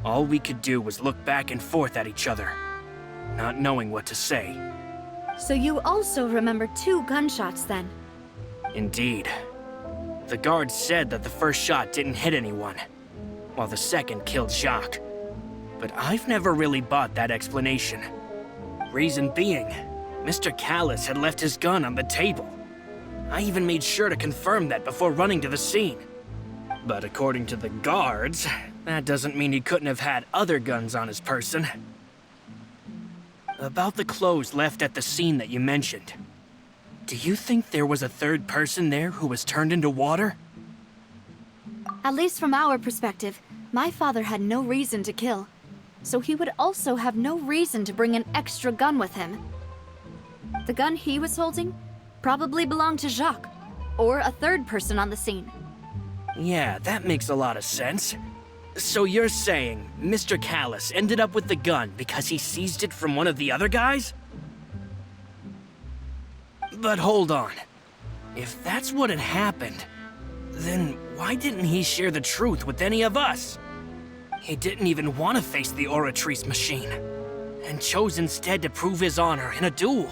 All we could do was look back and forth at each other, not knowing what to say. So you also remember 2 gunshots then? Indeed. The guard said that the first shot didn't hit anyone, while the second killed Jacques. But I've never really bought that explanation. Reason being, Mr. Callas had left his gun on the table. I even made sure to confirm that before running to the scene. But according to the guards, that doesn't mean he couldn't have had other guns on his person. About the clothes left at the scene that you mentioned, do you think there was a 3rd person there who was turned into water? At least from our perspective, my father had no reason to kill. So he would also have no reason to bring an extra gun with him. The gun he was holding probably belonged to Jacques, or a 3rd person on the scene. Yeah, that makes a lot of sense. So you're saying Mr. Callas ended up with the gun because he seized it from one of the other guys? But hold on. If that's what had happened, then why didn't he share the truth with any of us? He didn't even want to face the Oratrice machine, and chose instead to prove his honor in a duel.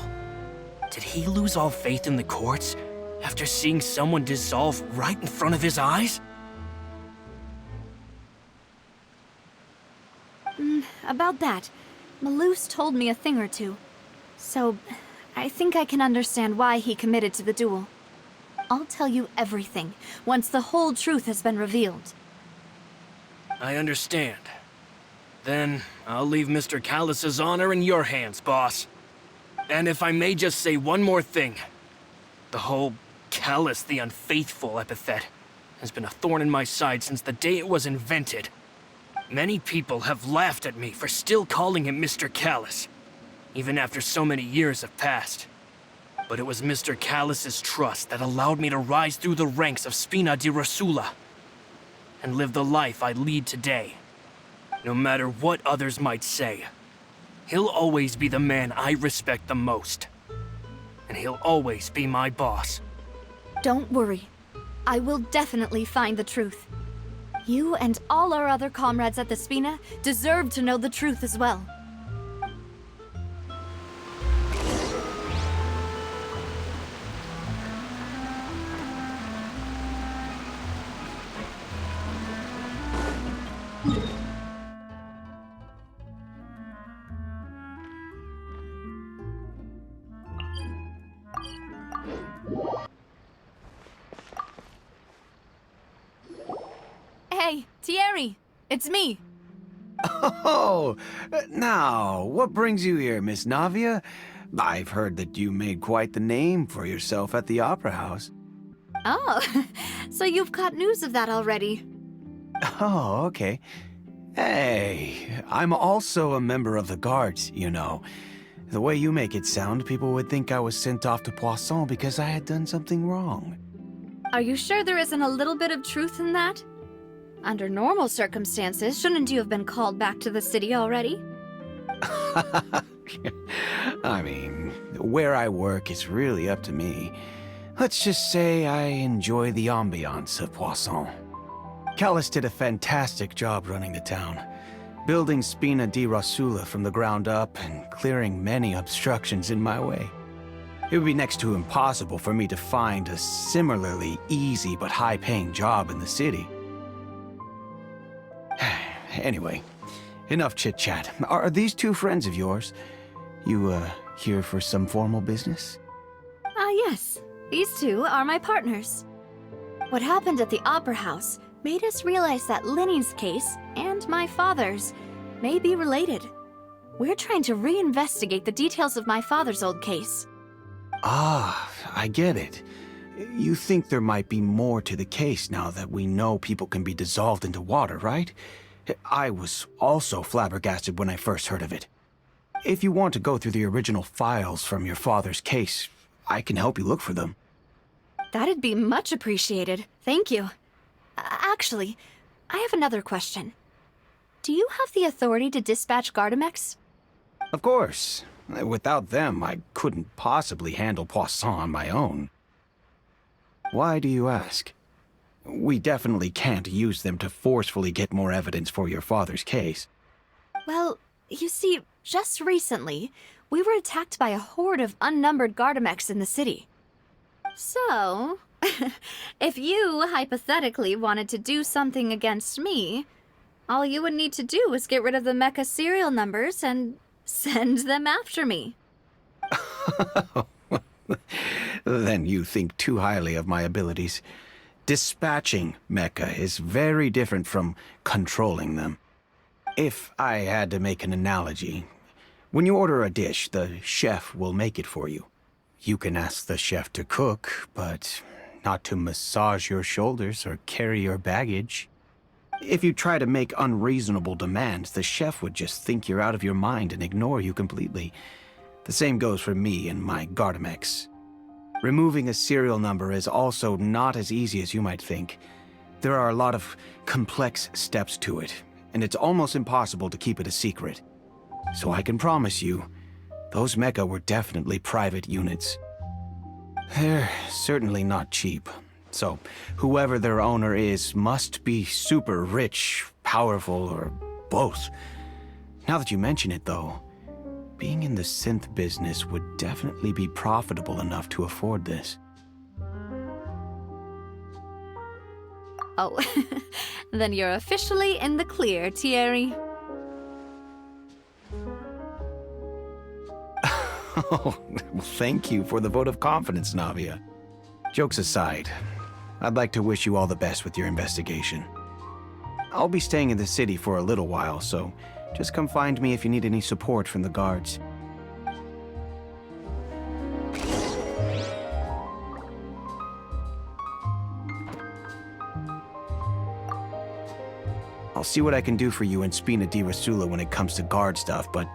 Did he lose all faith in the courts after seeing someone dissolve right in front of his eyes? About that, Mellus told me a thing or two. So, I think I can understand why he committed to the duel. I'll tell you everything once the whole truth has been revealed. I understand. Then I'll leave Mr. Callas's honor in your hands, boss. And if I may just say one more thing. The whole Callas the Unfaithful epithet has been a thorn in my side since the day it was invented. Many people have laughed at me for still calling him Mr. Callas, even after so many years have passed. But it was Mr. Callas's trust that allowed me to rise through the ranks of Spina Du Russel and live the life I lead today. No matter what others might say, he'll always be the man I respect the most. And he'll always be my boss. Don't worry. I will definitely find the truth. You and all our other comrades at the Spina deserve to know the truth as well. Hey, Thierry, it's me. Oh, now, what brings you here, Miss Navia? I've heard that you made quite the name for yourself at the Opera House. Oh, so you've caught news of that already. Oh, okay. Hey, I'm also a member of the Guards, you know. The way you make it sound, people would think I was sent off to Poisson because I had done something wrong. Are you sure there isn't a little bit of truth in that? Under normal circumstances, shouldn't you have been called back to the city already? I mean, where I work is really up to me. Let's just say I enjoy the ambiance of Poisson. Callas did a fantastic job running the town, building Spina Du Russel from the ground up and clearing many obstructions in my way. It would be next to impossible for me to find a similarly easy but high-paying job in the city. Anyway, enough chit-chat. Are these two friends of yours? You, here for some formal business? Yes. These two are my partners. What happened at the Opera House made us realize that Linny's case and my father's may be related. We're trying to reinvestigate the details of my father's old case. Ah, I get it. You think there might be more to the case now that we know people can be dissolved into water, right? I was also flabbergasted when I first heard of it. If you want to go through the original files from your father's case, I can help you look for them. That'd be much appreciated. Thank you. Actually, I have another question. Do you have the authority to dispatch Gardamex? Of course. Without them, I couldn't possibly handle Poisson on my own. Why do you ask? We definitely can't use them to forcefully get more evidence for your father's case. Well, you see, just recently, we were attacked by a horde of unnumbered Gardamex in the city. So, if you hypothetically wanted to do something against me, all you would need to do is get rid of the mecha serial numbers and send them after me. Then you think too highly of my abilities. Dispatching mecha is very different from controlling them. If I had to make an analogy, when you order a dish, the chef will make it for you. You can ask the chef to cook, but not to massage your shoulders or carry your baggage. If you try to make unreasonable demands, the chef would just think you're out of your mind and ignore you completely. The same goes for me and my Gardamex. Removing a serial number is also not as easy as you might think. There are a lot of complex steps to it, and it's almost impossible to keep it a secret. So I can promise you, those mecha were definitely private units. They're certainly not cheap. So, whoever their owner is must be super rich, powerful, or both. Now that you mention it, though, being in the synth business would definitely be profitable enough to afford this. Oh, then you're officially in the clear, Thierry. Oh, well, thank you for the vote of confidence, Navia. Jokes aside, I'd like to wish you all the best with your investigation. I'll be staying in the city for a little while, so just come find me if you need any support from the guards. I'll see what I can do for you in Spina Di Russel when it comes to guard stuff, but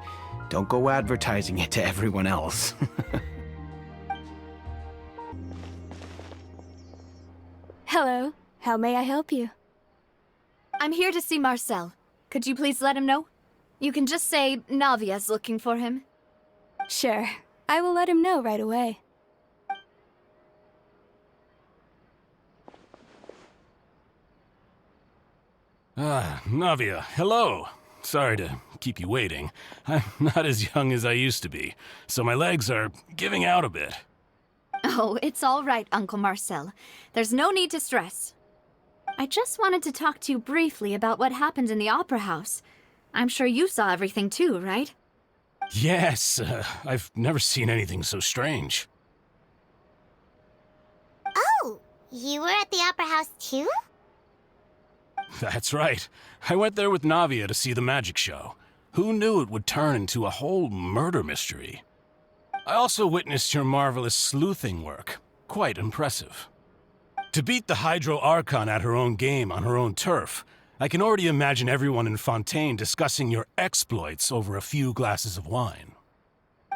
don't go advertising it to everyone else. Hello. How may I help you? I'm here to see Marcel. Could you please let him know? You can just say Navia's looking for him. Sure. I will let him know right away. Navia, hello. Sorry to keep you waiting. I'm not as young as I used to be, so my legs are giving out a bit. Oh, it's all right, Uncle Marcel. There's no need to stress. I just wanted to talk to you briefly about what happened in the Opera House. I'm sure you saw everything too, right? Yes, I've never seen anything so strange. Oh, you were at the Opera House too? That's right. I went there with Navia to see the magic show. Who knew it would turn into a whole murder mystery? I also witnessed your marvelous sleuthing work. Quite impressive. To beat the Hydro Archon at her own game on her own turf, I can already imagine everyone in Fontaine discussing your exploits over a few glasses of wine.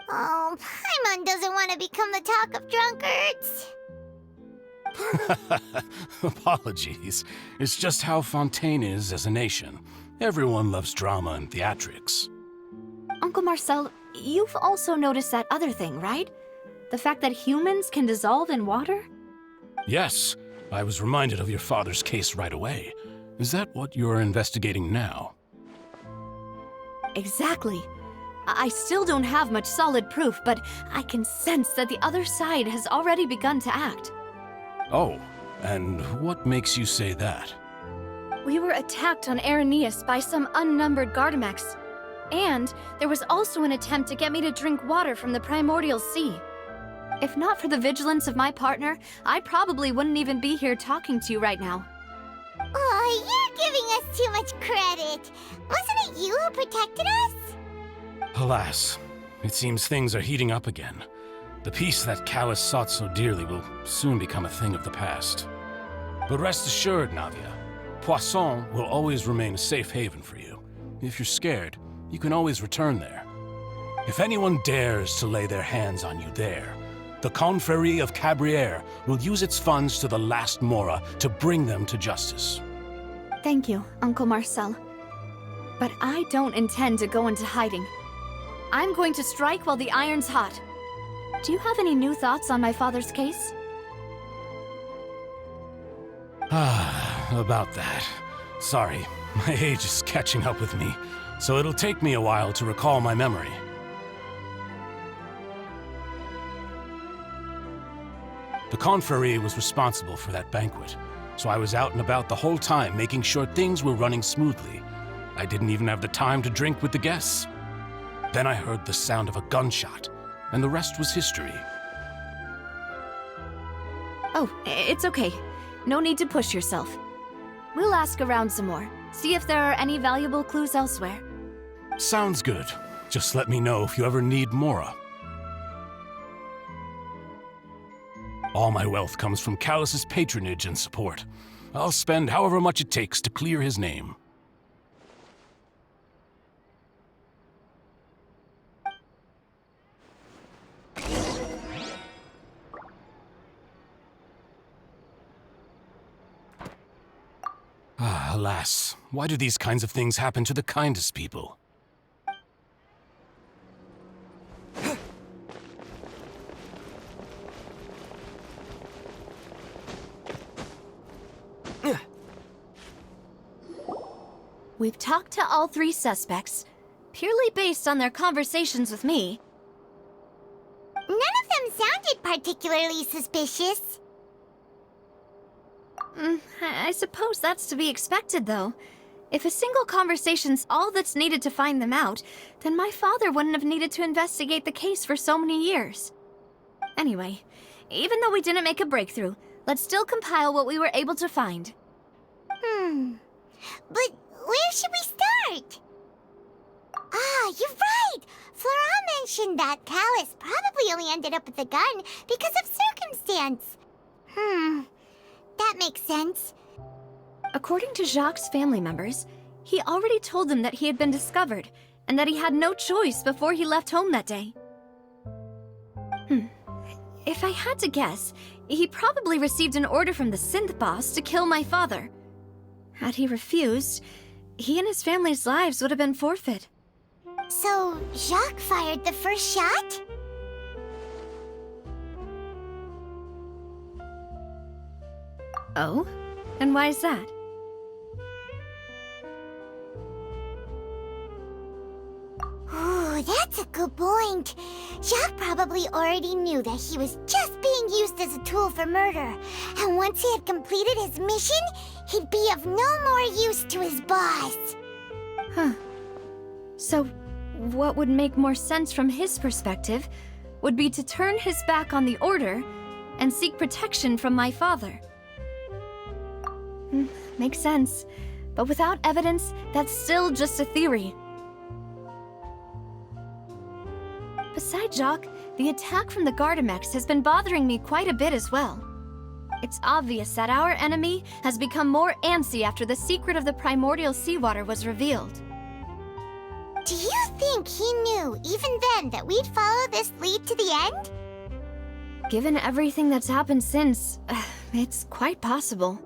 Oh, Paimon doesn't want to become the talk of drunkards. Apologies. It's just how Fontaine is as a nation. Everyone loves drama and theatrics. Uncle Marcel, you've also noticed that other thing, right? The fact that humans can dissolve in water? Yes, I was reminded of your father's case right away. Is that what you're investigating now? Exactly. I still don't have much solid proof, but I can sense that the other side has already begun to act. Oh, and what makes you say that? We were attacked on Araneus by some unnumbered Gardamex. And there was also an attempt to get me to drink water from the Primordial Sea. If not for the vigilance of my partner, I probably wouldn't even be here talking to you right now. Oh, you're giving us too much credit. Wasn't it you who protected us? Alas, it seems things are heating up again. The peace that Callas sought so dearly will soon become a thing of the past. But rest assured, Navia, Poisson will always remain a safe haven for you. If you're scared, you can always return there. If anyone dares to lay their hands on you there, the Confrérie of Cabrières will use its funds to the last Mora to bring them to justice. Thank you, Uncle Marcel. But I don't intend to go into hiding. I'm going to strike while the iron's hot. Do you have any new thoughts on my father's case? About that. Sorry, my age is catching up with me, so it'll take me a while to recall my memory. The Confrérie was responsible for that banquet, so I was out and about the whole time making sure things were running smoothly. I didn't even have the time to drink with the guests. Then I heard the sound of a gunshot, and the rest was history. Oh, it's okay. No need to push yourself. We'll ask around some more, see if there are any valuable clues elsewhere. Sounds good. Just let me know if you ever need Mora. All my wealth comes from Callas' patronage and support. I'll spend however much it takes to clear his name. Alas, why do these kinds of things happen to the kindest people? We've talked to all three suspects, purely based on their conversations with me. None of them sounded particularly suspicious. I suppose that's to be expected, though. If a single conversation's all that's needed to find them out, then my father wouldn't have needed to investigate the case for so many years. Anyway, even though we didn't make a breakthrough, let's still compile what we were able to find. But that Callas probably only ended up with the gun because of circumstance. That makes sense. According to Jacques' family members, he already told them that he had been discovered, and that he had no choice before he left home that day. If I had to guess, he probably received an order from the synth boss to kill my father. Had he refused, he and his family's lives would have been forfeit. So, Jacques fired the first shot? Oh? And why is that? Ooh, that's a good point. Jacques probably already knew that he was just being used as a tool for murder. And once he had completed his mission, he'd be of no more use to his boss. So, what would make more sense from his perspective would be to turn his back on the Order and seek protection from my father. Makes sense. But without evidence, that's still just a theory. Besides Jacques, the attack from the Gardamex has been bothering me quite a bit as well. It's obvious that our enemy has become more antsy after the secret of the primordial seawater was revealed. Do you think he knew, even then, that we'd follow this lead to the end? Given everything that's happened since, it's quite possible.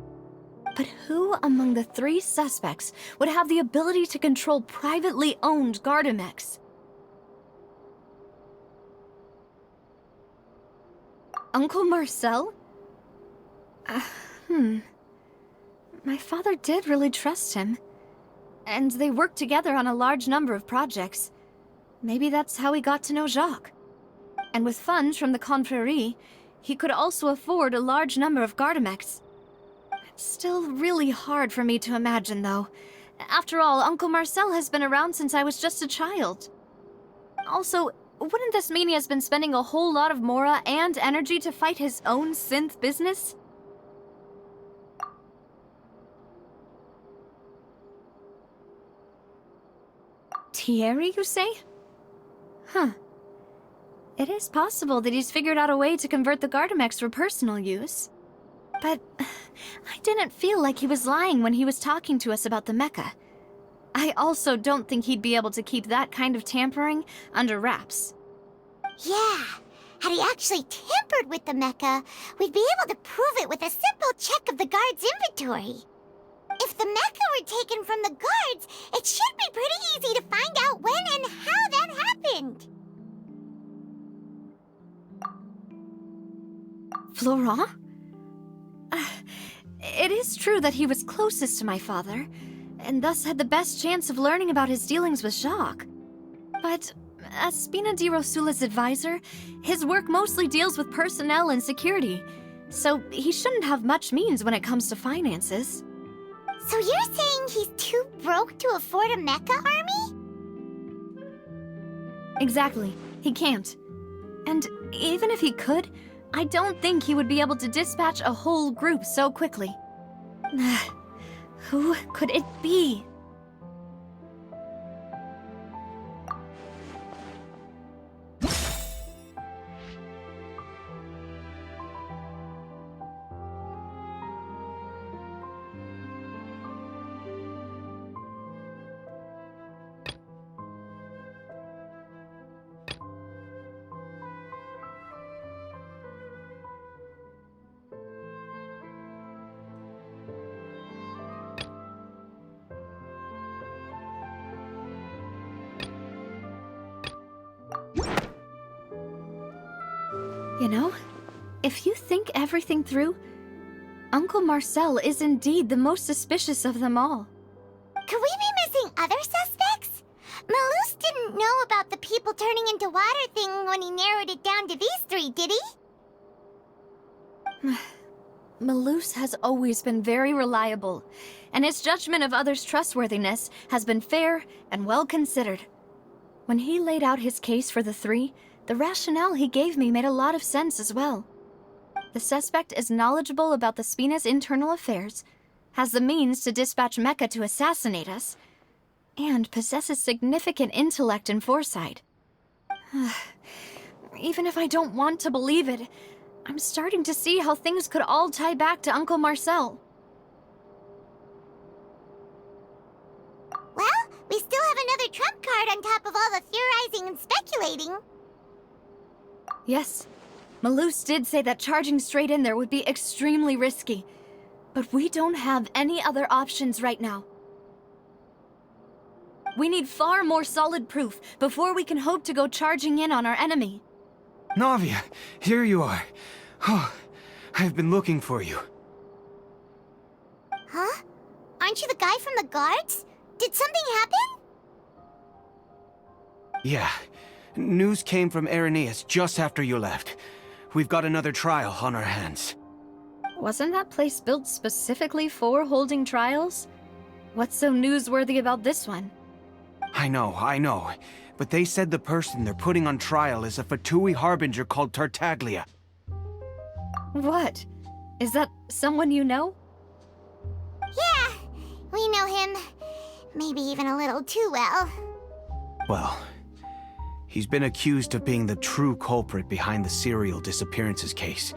But who among the 3 suspects would have the ability to control privately owned Gardamex? Uncle Marcel? My father did really trust him. And they worked together on a large number of projects. Maybe that's how he got to know Jacques. And with funds from the Confrérie, he could also afford a large number of Gardamex. It's still really hard for me to imagine, though. After all, Uncle Marcel has been around since I was just a child. Also, wouldn't this mean he has been spending a whole lot of mora and energy to fight his own synth business? Thierry, you say? It is possible that he's figured out a way to convert the Gardamex for personal use. But I didn't feel like he was lying when he was talking to us about the mecha. I also don't think he'd be able to keep that kind of tampering under wraps. Yeah, had he actually tampered with the mecha, we'd be able to prove it with a simple check of the guard's inventory. If the mecha were taken from the guards, it should be pretty easy to find out when and how that happened. Florent? It is true that he was closest to my father, and thus had the best chance of learning about his dealings with Jacques. But as Spina Du Russel's advisor, his work mostly deals with personnel and security, so he shouldn't have much means when it comes to finances. So you're saying he's too broke to afford a mecha army? Exactly. He can't. And even if he could, I don't think he would be able to dispatch a whole group so quickly. Who could it be? You know, if you think everything through, Uncle Marcel is indeed the most suspicious of them all. Could we be missing other suspects? Mellus didn't know about the people turning into water thing when he narrowed it down to these 3, did he? Mellus has always been very reliable, and his judgment of others' trustworthiness has been fair and well considered. When he laid out his case for the 3, the rationale he gave me made a lot of sense as well. The suspect is knowledgeable about the Spina's internal affairs, has the means to dispatch Mecha to assassinate us, and possesses significant intellect and foresight. Even if I don't want to believe it, I'm starting to see how things could all tie back to Uncle Marcel. Well, we still have another trump card on top of all the theorizing and speculating. Yes, Mellus did say that charging straight in there would be extremely risky. But we don't have any other options right now. We need far more solid proof before we can hope to go charging in on our enemy. Navia, here you are. Oh, I've been looking for you. Huh? Aren't you the guy from the guards? Did something happen? Yeah. News came from Irenaeus just after you left. We've got another trial on our hands. Wasn't that place built specifically for holding trials? What's so newsworthy about this one? I know. But they said the person they're putting on trial is a Fatui harbinger called Tartaglia. What? Is that someone you know? Yeah, we know him. Maybe even a little too well. Well, he's been accused of being the true culprit behind the serial disappearances case.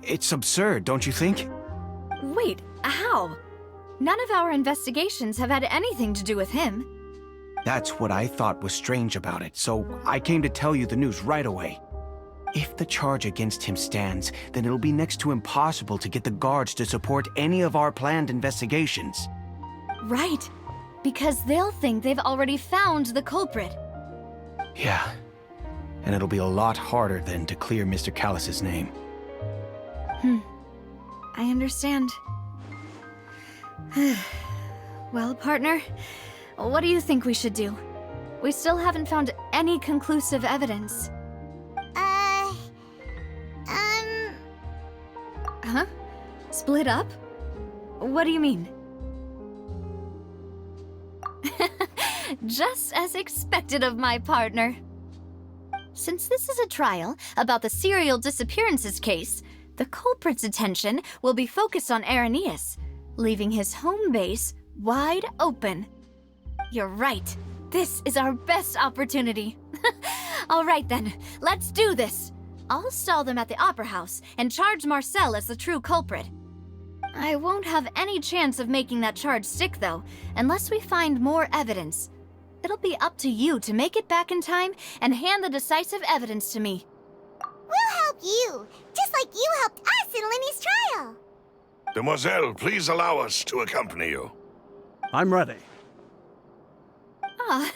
It's absurd, don't you think? Wait, how? None of our investigations have had anything to do with him. That's what I thought was strange about it, so I came to tell you the news right away. If the charge against him stands, then it'll be next to impossible to get the guards to support any of our planned investigations. Right, because they'll think they've already found the culprit. Yeah, and it'll be a lot harder then to clear Mr. Callas's name. I understand. Well, partner, what do you think we should do? We still haven't found any conclusive evidence. Huh? Split up? What do you mean? Just as expected of my partner. Since this is a trial about the serial disappearances case, the culprit's attention will be focused on Irenaeus, leaving his home base wide open. You're right. This is our best opportunity. All right then, let's do this. I'll stall them at the Opera House and charge Marcel as the true culprit. I won't have any chance of making that charge stick, though, unless we find more evidence. It'll be up to you to make it back in time and hand the decisive evidence to me. We'll help you, just like you helped us in Linny's trial. Demoiselle, please allow us to accompany you. I'm ready. Ah,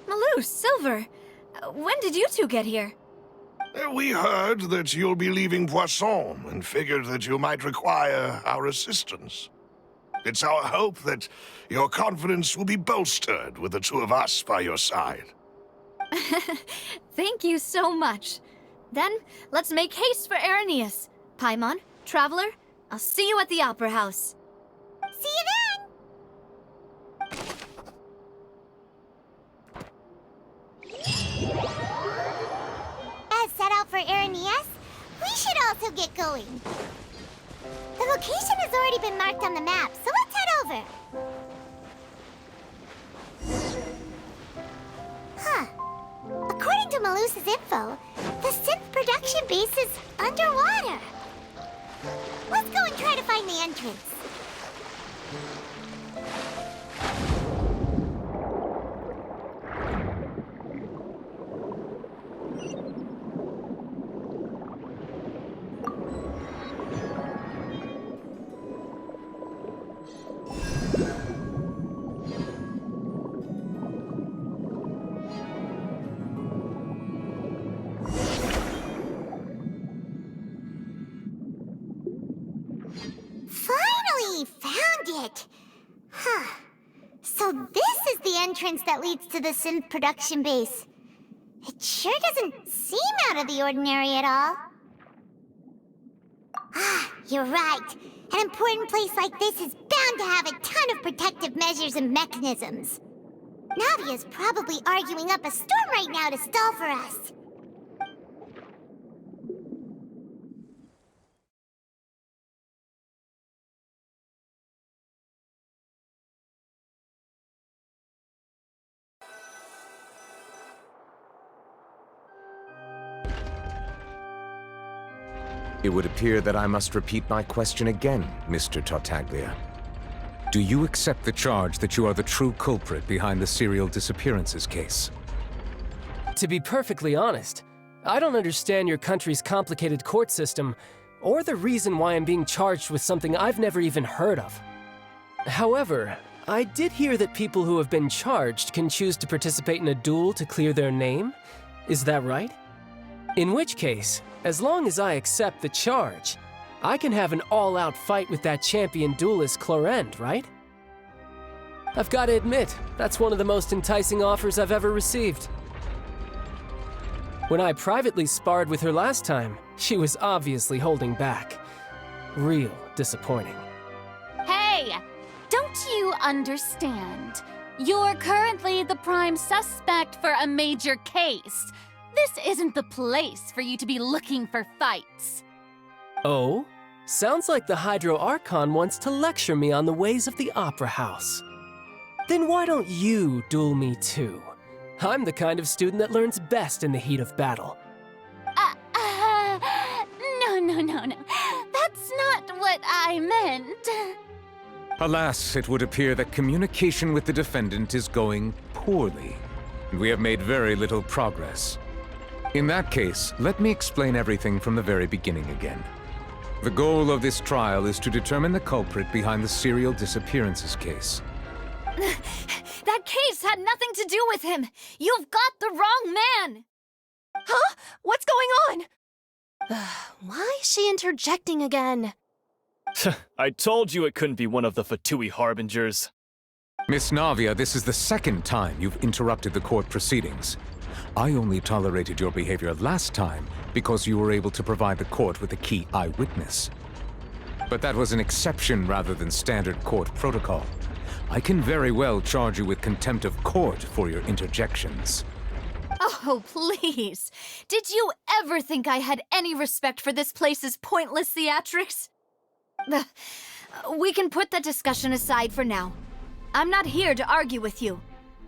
Mellus, Silver. When did you two get here? We heard that you'll be leaving Poisson and figured that you might require our assistance. It's our hope that your confidence will be bolstered with the two of us by your side. Thank you so much. Then, let's make haste for Irenaeus. Paimon, Traveler, I'll see you at the Opera House. See you then! As set out for Irenaeus, we should also get going. The location has already been marked on the map, so let's head over. Huh. According to Melus's info, the synth production base is underwater. Let's go and try to find the entrance. Finally found it! Huh. So this is the entrance that leads to the synth production base. It sure doesn't seem out of the ordinary at all. Ah, you're right. An important place like this is bound to have a ton of protective measures and mechanisms. Navia's probably arguing up a storm right now to stall for us. It would appear that I must repeat my question again, Mr. Tartaglia. Do you accept the charge that you are the true culprit behind the serial disappearances case? To be perfectly honest, I don't understand your country's complicated court system, or the reason why I'm being charged with something I've never even heard of. However, I did hear that people who have been charged can choose to participate in a duel to clear their name. Is that right? In which case, as long as I accept the charge, I can have an all-out fight with that champion duelist Clorend, right? I've got to admit, that's one of the most enticing offers I've ever received. When I privately sparred with her last time, she was obviously holding back. Real disappointing. Hey! Don't you understand? You're currently the prime suspect for a major case. This isn't the place for you to be looking for fights. Oh? Sounds like the Hydro Archon wants to lecture me on the ways of the Opera House. Then why don't you duel me too? I'm the kind of student that learns best in the heat of battle. No. That's not what I meant. Alas, it would appear that communication with the defendant is going poorly, and we have made very little progress. In that case, let me explain everything from the very beginning again. The goal of this trial is to determine the culprit behind the serial disappearances case. That case had nothing to do with him. You've got the wrong man. Huh? What's going on? Why is she interjecting again? I told you it couldn't be one of the Fatui Harbingers. Miss Navia, this is the second time you've interrupted the court proceedings. I only tolerated your behavior last time because you were able to provide the court with a key eyewitness. But that was an exception rather than standard court protocol. I can very well charge you with contempt of court for your interjections. Oh, please. Did you ever think I had any respect for this place's pointless theatrics? We can put that discussion aside for now. I'm not here to argue with you.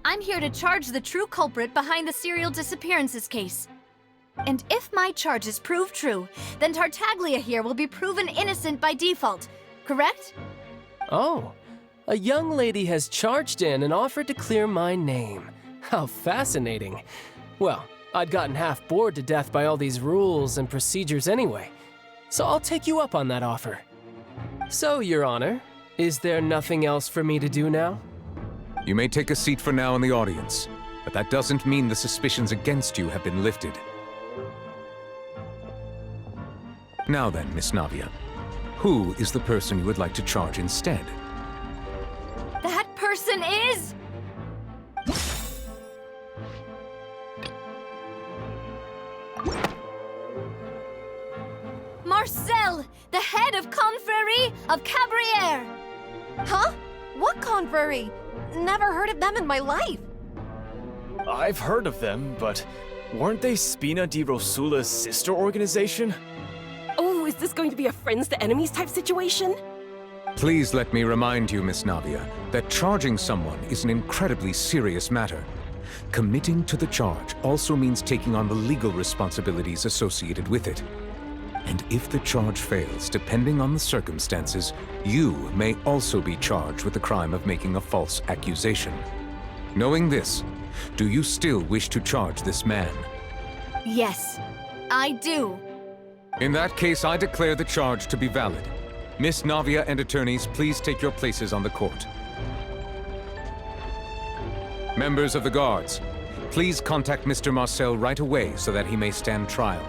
I'm here to charge the true culprit behind the serial disappearances case. And if my charges prove true, then Tartaglia here will be proven innocent by default, correct? Oh, a young lady has charged in and offered to clear my name. How fascinating. Well, I'd gotten half bored to death by all these rules and procedures anyway, so I'll take you up on that offer. So, Your Honor, is there nothing else for me to do now? You may take a seat for now in the audience, but that doesn't mean the suspicions against you have been lifted. Now then, Miss Navia, who is the person you would like to charge instead? That person is... Marcel, the head of Confrérie of Cabrières! Huh? What confrérie? Never heard of them in my life. I've heard of them, but weren't they Spina Di Russela's sister organization? Oh, is this going to be a friends to enemies type situation? Please let me remind you, Miss Navia, that charging someone is an incredibly serious matter. Committing to the charge also means taking on the legal responsibilities associated with it. And if the charge fails, depending on the circumstances, you may also be charged with the crime of making a false accusation. Knowing this, do you still wish to charge this man? Yes, I do. In that case, I declare the charge to be valid. Miss Navia and attorneys, please take your places on the court. Members of the guards, please contact Mr. Marcel right away so that he may stand trial.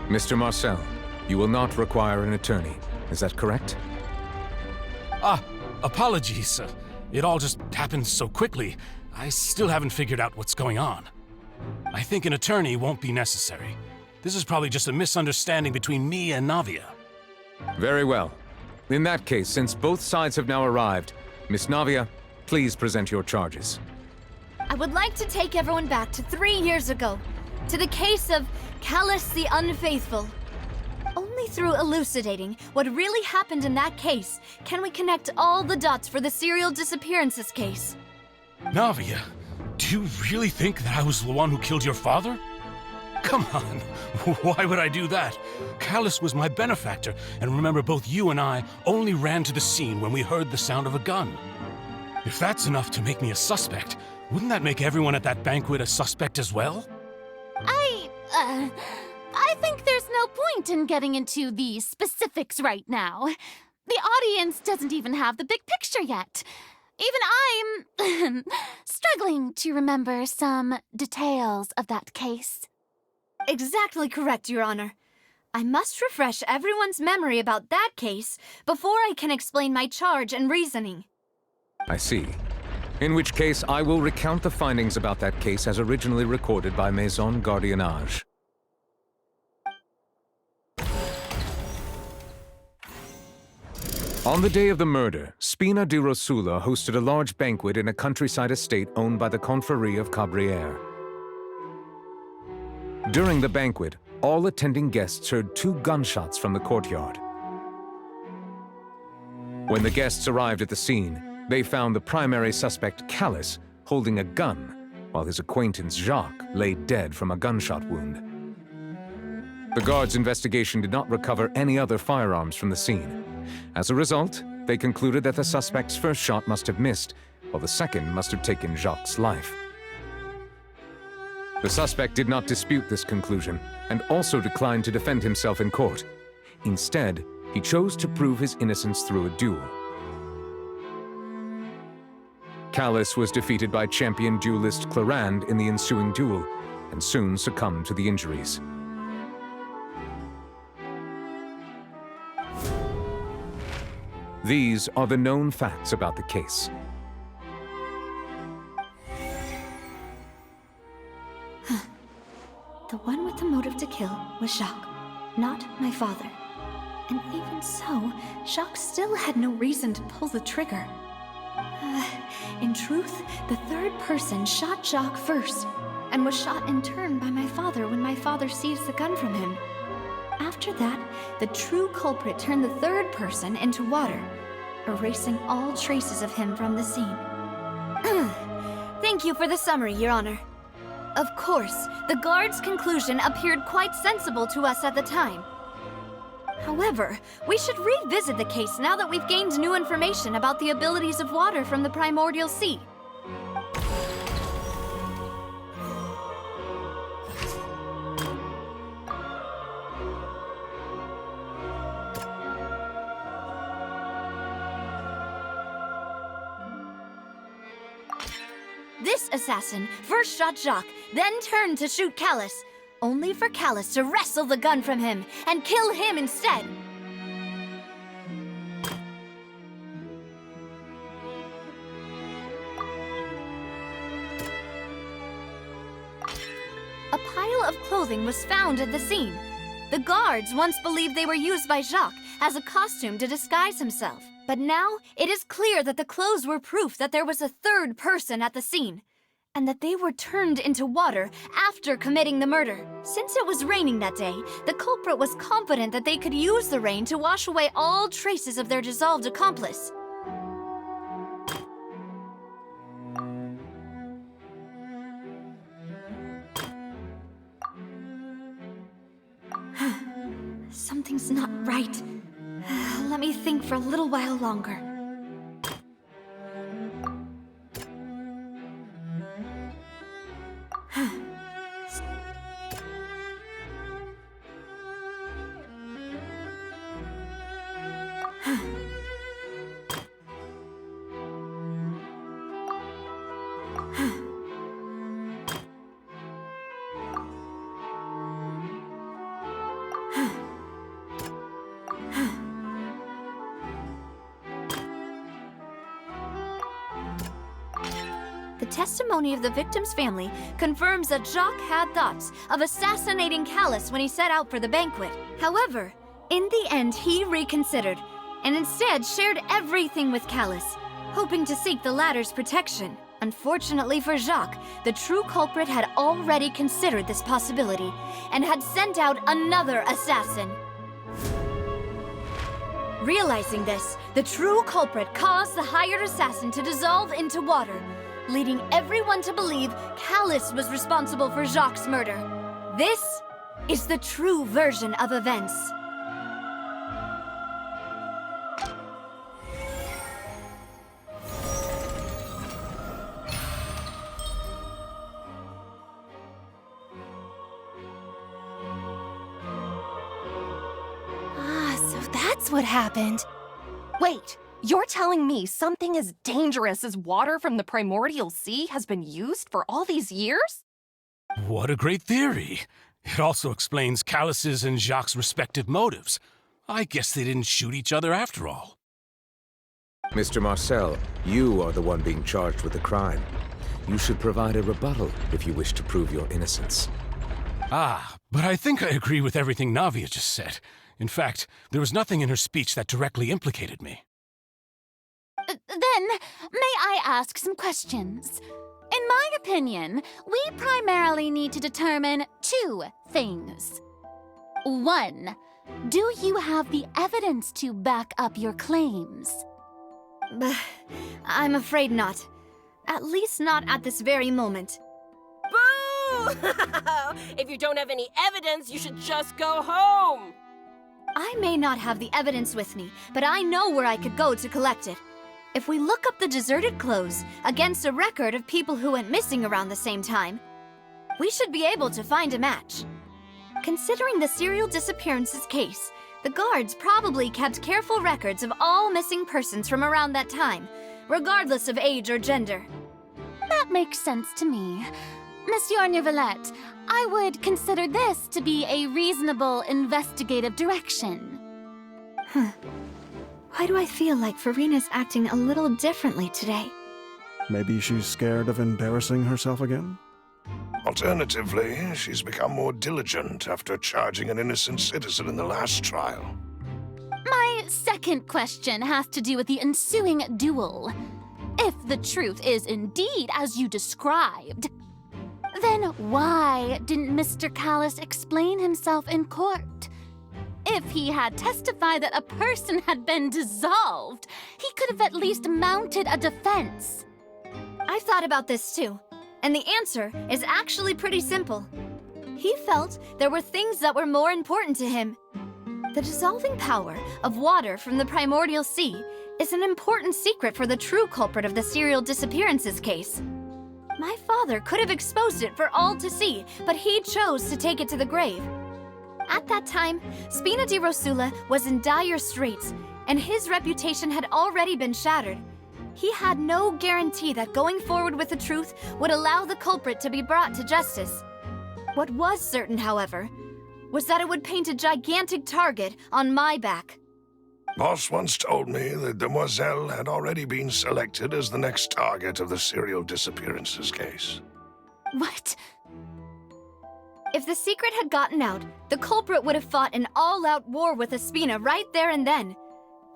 Mr. Marcel, you will not require an attorney. Is that correct? Apologies. It all just happened so quickly. I still haven't figured out what's going on. I think an attorney won't be necessary. This is probably just a misunderstanding between me and Navia. Very well. In that case, since both sides have now arrived, Miss Navia, please present your charges. I would like to take everyone back to 3 years ago, to the case of Callas the Unfaithful. Only through elucidating what really happened in that case can we connect all the dots for the serial disappearances case. Navia, Do you really think that I was the one who killed your father? Come on, why would I do that? Callas was my benefactor, and remember, both you and I only ran to the scene when we heard the sound of a gun. If that's enough to make me a suspect, wouldn't that make everyone at that banquet a suspect as well? I think there's no point in getting into the specifics right now. The audience doesn't even have the big picture yet. Even I'm struggling to remember some details of that case. Exactly correct, Your Honor. I must refresh everyone's memory about that case before I can explain my charge and reasoning. I see. In which case, I will recount the findings about that case as originally recorded by Maison Gardiennage. On the day of the murder, Spina Du Russel hosted a large banquet in a countryside estate owned by the Confrérie of Cabrières. During the banquet, all attending guests heard 2 gunshots from the courtyard. When the guests arrived at the scene, they found the primary suspect, Callas, holding a gun, while his acquaintance, Jacques, lay dead from a gunshot wound. The guards' investigation did not recover any other firearms from the scene. As a result, they concluded that the suspect's first shot must have missed, while the second must have taken Jacques' life. The suspect did not dispute this conclusion, and also declined to defend himself in court. Instead, he chose to prove his innocence through a duel. Callas was defeated by champion duelist Clarand in the ensuing duel, and soon succumbed to the injuries. These are the known facts about the case. The one with the motive to kill was Jacques, not my father. And even so, Jacques still had no reason to pull the trigger. In truth, the third person shot Jacques first, and was shot in turn by my father when my father seized the gun from him. After that, the true culprit turned the third person into water, erasing all traces of him from the scene. Thank you for the summary, Your Honor. Of course, the guard's conclusion appeared quite sensible to us at the time. However, we should revisit the case now that we've gained new information about the abilities of water from the Primordial Sea. This assassin first shot Jacques, then turned to shoot Callas, only for Callas to wrestle the gun from him and kill him instead. A pile of clothing was found at the scene. The guards once believed they were used by Jacques as a costume to disguise himself. But now, it is clear that the clothes were proof that there was a third person at the scene, and that they were turned into water after committing the murder. Since it was raining that day, the culprit was confident that they could use the rain to wash away all traces of their dissolved accomplice. Something's not right. Let me think for a little while longer. The testimony of the victim's family confirms that Jacques had thoughts of assassinating Callas when he set out for the banquet. However, in the end, he reconsidered, and instead shared everything with Callas, hoping to seek the latter's protection. Unfortunately for Jacques, the true culprit had already considered this possibility, and had sent out another assassin. Realizing this, the true culprit caused the hired assassin to dissolve into water, leading everyone to believe Callas was responsible for Jacques' murder. This is the true version of events. That's what happened. Wait, you're telling me something as dangerous as water from the Primordial Sea has been used for all these years? What a great theory. It also explains Callas's and Jacques' respective motives. I guess they didn't shoot each other after all. Mr. Marcel, you are the one being charged with the crime. You should provide a rebuttal if you wish to prove your innocence. Ah, but I think I agree with everything Navia just said. In fact, there was nothing in her speech that directly implicated me. Then, may I ask some questions? In my opinion, we primarily need to determine two things. One, do you have the evidence to back up your claims? I'm afraid not. At least not at this very moment. Boo! If you don't have any evidence, you should just go home! I may not have the evidence with me, but I know where I could go to collect it. If we look up the deserted clothes against a record of people who went missing around the same time, we should be able to find a match. Considering the serial disappearances case, the guards probably kept careful records of all missing persons from around that time, regardless of age or gender. That makes sense to me. Monsieur Neuvillette, I would consider this to be a reasonable investigative direction. Why do I feel like Farina's acting a little differently today? Maybe she's scared of embarrassing herself again? Alternatively, she's become more diligent after charging an innocent citizen in the last trial. My second question has to do with the ensuing duel. If the truth is indeed as you described, then why didn't Mr. Callas explain himself in court? If he had testified that a person had been dissolved, he could have at least mounted a defense. I've thought about this too, and the answer is actually pretty simple. He felt there were things that were more important to him. The dissolving power of water from the Primordial Sea is an important secret for the true culprit of the serial disappearances case. My father could have exposed it for all to see, but he chose to take it to the grave. At that time, Spina Du Russel was in dire straits, and his reputation had already been shattered. He had no guarantee that going forward with the truth would allow the culprit to be brought to justice. What was certain, however, was that it would paint a gigantic target on my back. Boss once told me that Demoiselle had already been selected as the next target of the serial disappearances case. What? If the secret had gotten out, the culprit would have fought an all-out war with Espina right there and then.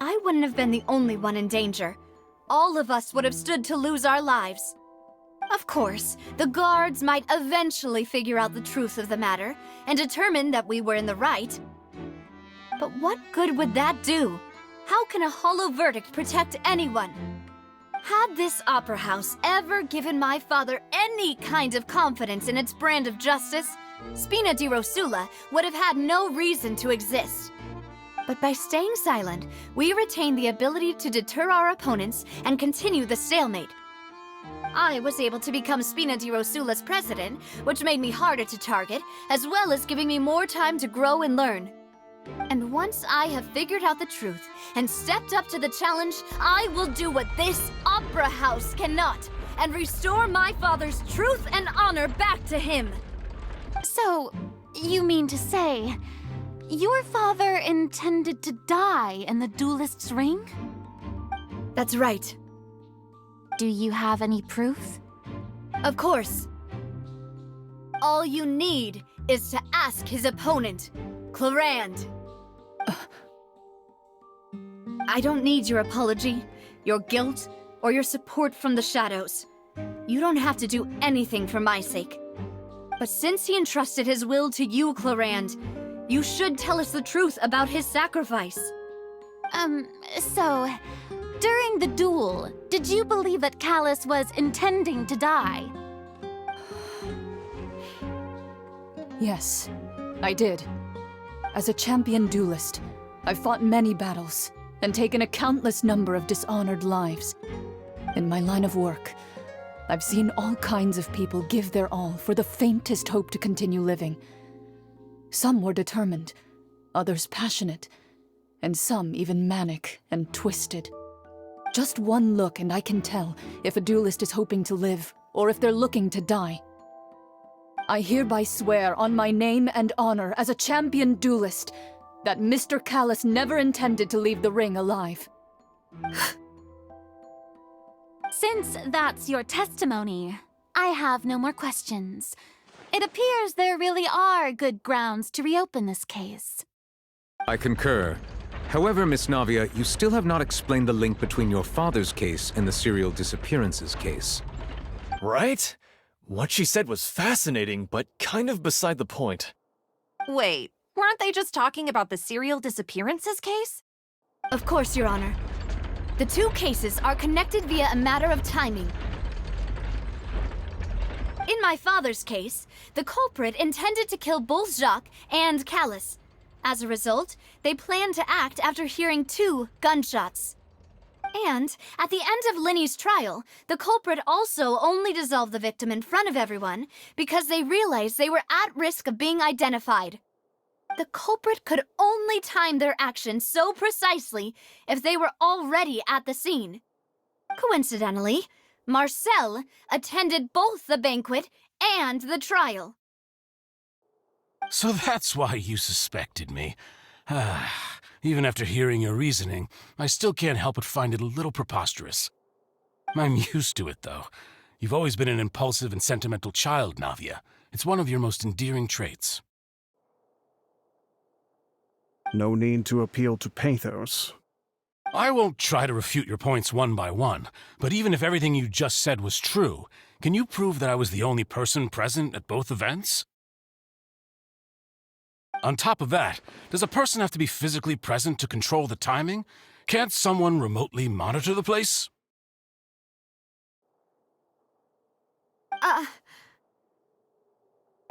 I wouldn't have been the only one in danger. All of us would have stood to lose our lives. Of course, the guards might eventually figure out the truth of the matter and determine that we were in the right. But what good would that do? How can a hollow verdict protect anyone? Had this opera house ever given my father any kind of confidence in its brand of justice, Spina Du Russel would have had no reason to exist. But by staying silent, we retain the ability to deter our opponents and continue the stalemate. I was able to become Spina Du Russel's president, which made me harder to target, as well as giving me more time to grow and learn. And once I have figured out the truth and stepped up to the challenge, I will do what this opera house cannot, and restore my father's truth and honor back to him. So, you mean to say, your father intended to die in the duelist's ring? That's right. Do you have any proof? Of course. All you need is to ask his opponent, Clarand. I don't need your apology, your guilt, or your support from the shadows. You don't have to do anything for my sake. But since he entrusted his will to you, Clarand, you should tell us the truth about his sacrifice. So, During the duel, did you believe that Callas was intending to die? Yes, I did. As a champion duelist, I've fought many battles and taken a countless number of dishonored lives. In my line of work, I've seen all kinds of people give their all for the faintest hope to continue living. Some were determined, others passionate, and some even manic and twisted. Just one look and I can tell if a duelist is hoping to live or if they're looking to die. I hereby swear on my name and honor as a champion duelist that Mr. Callas never intended to leave the ring alive. Since that's your testimony, I have no more questions. It appears there really are good grounds to reopen this case. I concur. However, Miss Navia, you still have not explained the link between your father's case and the serial disappearances case. Right? What she said was fascinating, but kind of beside the point. Wait, weren't they just talking about the serial disappearances case? Of course, Your Honor. The two cases are connected via a matter of timing. In my father's case, the culprit intended to kill both Jacques and Callas. As a result, they planned to act after hearing 2 gunshots. And at the end of Linny's trial, the culprit also only dissolved the victim in front of everyone because they realized they were at risk of being identified. The culprit could only time their actions so precisely if they were already at the scene. Coincidentally, Marcel attended both the banquet and the trial. So that's why you suspected me. Even after hearing your reasoning, I still can't help but find it a little preposterous. I'm used to it, though. You've always been an impulsive and sentimental child, Navia. It's one of your most endearing traits. No need to appeal to pathos. I won't try to refute your points one by one, but even if everything you just said was true, can you prove that I was the only person present at both events? On top of that, does a person have to be physically present to control the timing? Can't someone remotely monitor the place?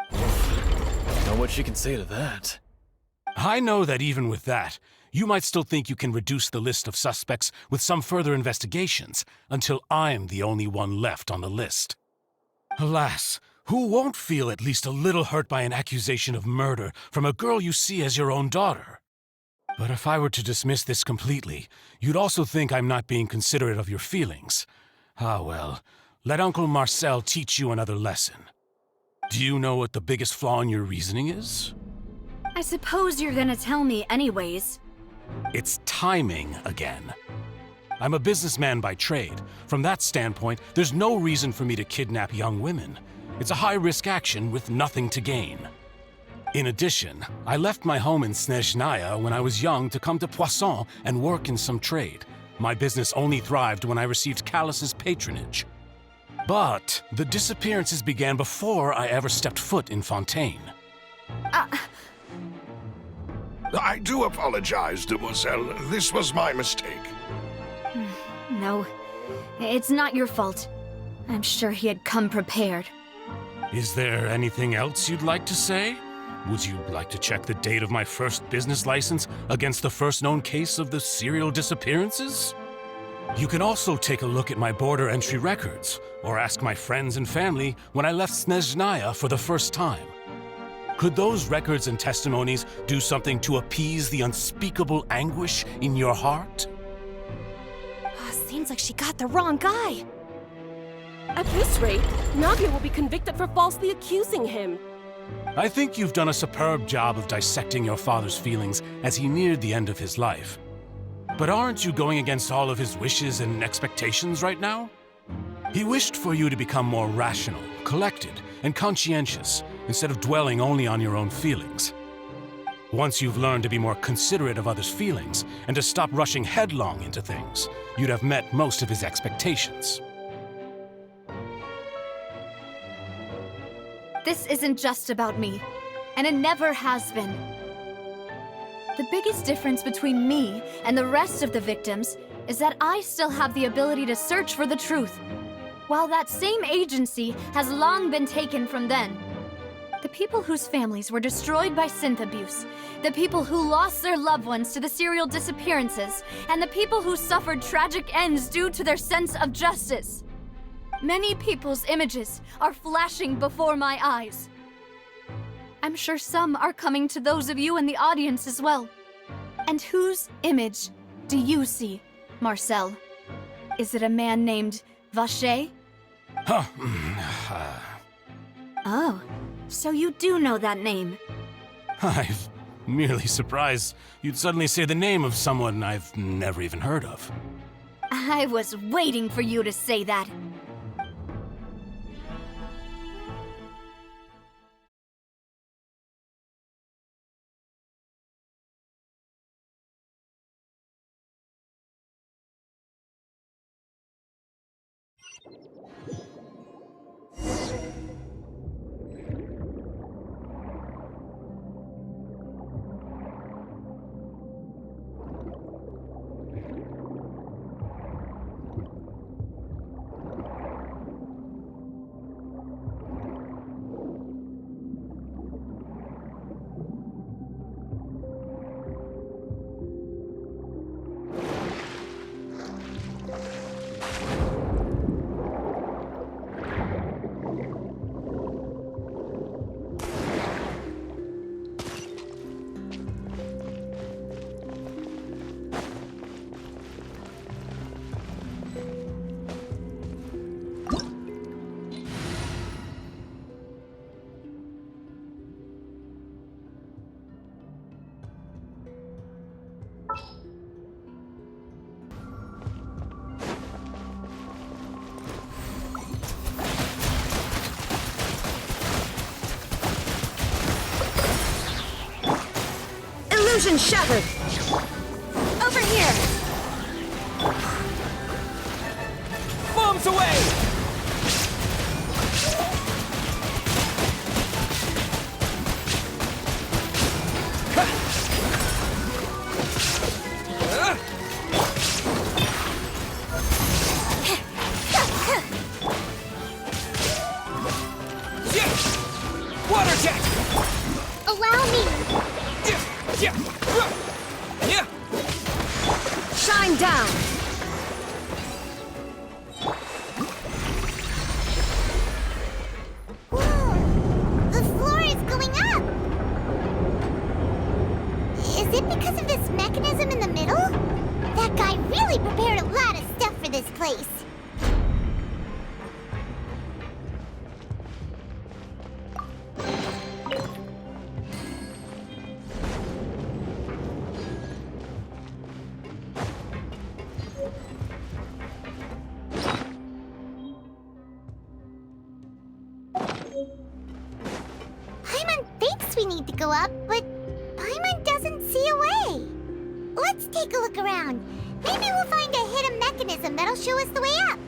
Know what she can say to that. I know that even with that, you might still think you can reduce the list of suspects with some further investigations until I'm the only one left on the list. Alas, who won't feel at least a little hurt by an accusation of murder from a girl you see as your own daughter? But if I were to dismiss this completely, you'd also think I'm not being considerate of your feelings. Ah well, let Uncle Marcel teach you another lesson. Do you know what the biggest flaw in your reasoning is? I suppose you're gonna tell me anyways. It's timing again. I'm a businessman by trade. From that standpoint, there's no reason for me to kidnap young women. It's a high-risk action with nothing to gain. In addition, I left my home in Snezhnaya when I was young to come to Poisson and work in some trade. My business only thrived when I received Callas's patronage. But the disappearances began before I ever stepped foot in Fontaine. I do apologize, demoiselle. This was my mistake. No, it's not your fault. I'm sure he had come prepared. Is there anything else you'd like to say? Would you like to check the date of my first business license against the first known case of the serial disappearances? You can also take a look at my border entry records, or ask my friends and family when I left Snezhnaya for the first time. Could those records and testimonies do something to appease the unspeakable anguish in your heart? Seems like she got the wrong guy. At this rate, Navia will be convicted for falsely accusing him. I think you've done a superb job of dissecting your father's feelings as he neared the end of his life. But aren't you going against all of his wishes and expectations right now? He wished for you to become more rational, collected, and conscientious, instead of dwelling only on your own feelings. Once you've learned to be more considerate of others' feelings, and to stop rushing headlong into things, you'd have met most of his expectations. This isn't just about me, and it never has been. The biggest difference between me and the rest of the victims is that I still have the ability to search for the truth, while that same agency has long been taken from them. The people whose families were destroyed by synth abuse, the people who lost their loved ones to the serial disappearances, and the people who suffered tragic ends due to their sense of justice. Many people's images are flashing before my eyes. I'm sure some are coming to those of you in the audience as well. And whose image do you see, Marcel? Is it a man named Vacher? Huh. Oh, so you do know that name. I'm merely surprised you'd suddenly say the name of someone I've never even heard of. I was waiting for you to say that. Illusion shattered! Over here! Bombs away! Water jet! Allow me! Shine down! Whoa! The floor is going up! Is it because of this mechanism in the middle? That guy really prepared a lot of stuff for this place. Paimon thinks we need to go up, but Paimon doesn't see a way. Let's take a look around. Maybe we'll find a hidden mechanism that'll show us the way up.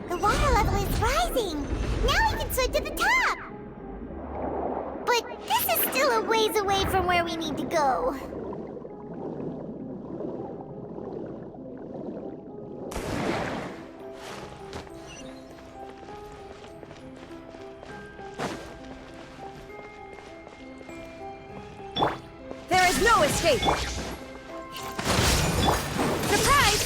The water level is rising. Now we can swim to the top. But this is still a ways away from where we need to go. escape! Surprise!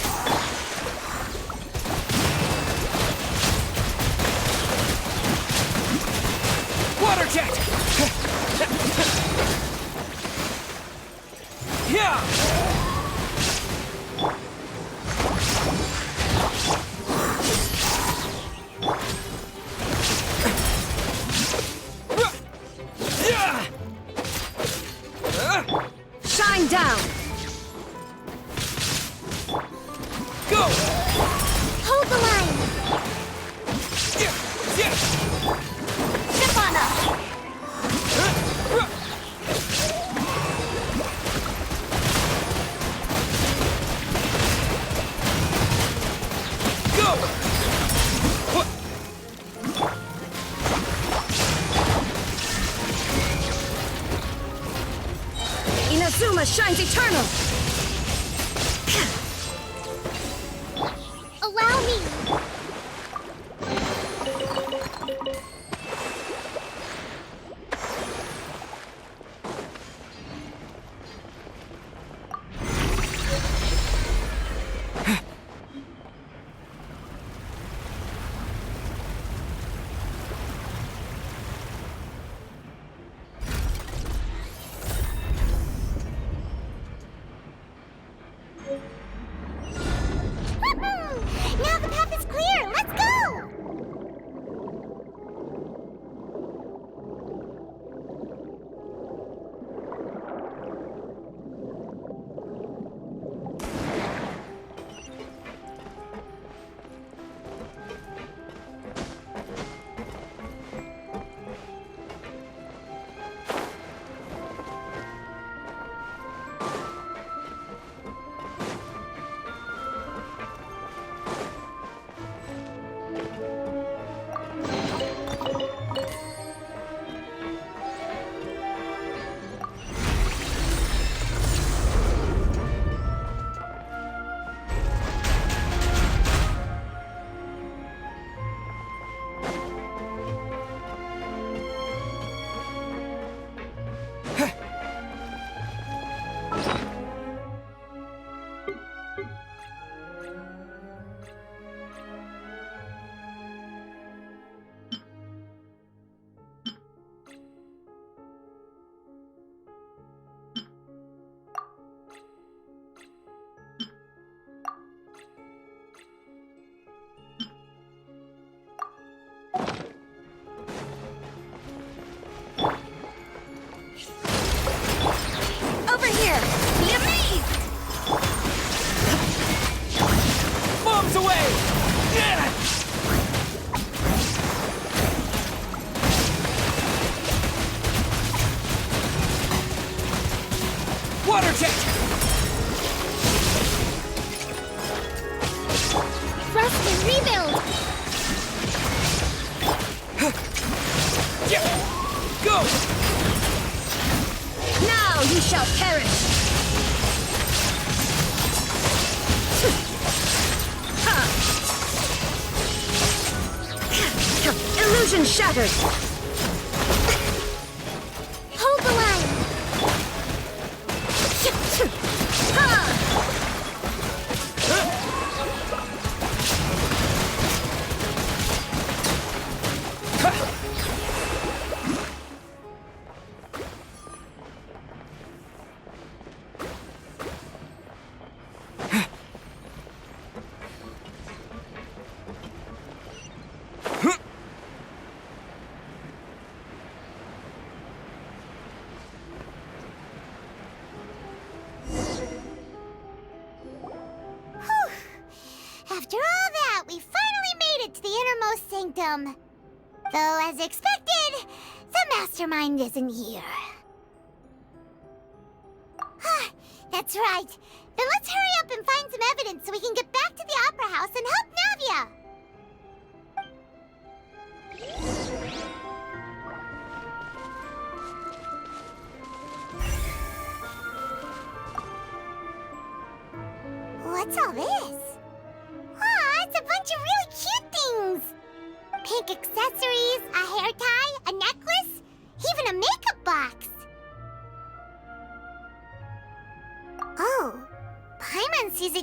Water jet! Yeah! Shine down! Go! Hold the line! Step on up! Inazuma shines eternal! Allow me! Now the path is clear! Let's go! Over here! Be amazed! Bombs away! Yeah! Water jet! Thrust and rebuild! Yeah! Go! Now you shall perish! Illusion shattered! Hold the line! After all that, we finally made it to the innermost sanctum. Though, as expected, the mastermind isn't here. That's right. Then let's hurry up and find some evidence so we can get back to the Opera House and help Navia. What's all this? Aw, it's a bunch of really cute things! Pink accessories, a hair tie, a necklace, even a makeup box.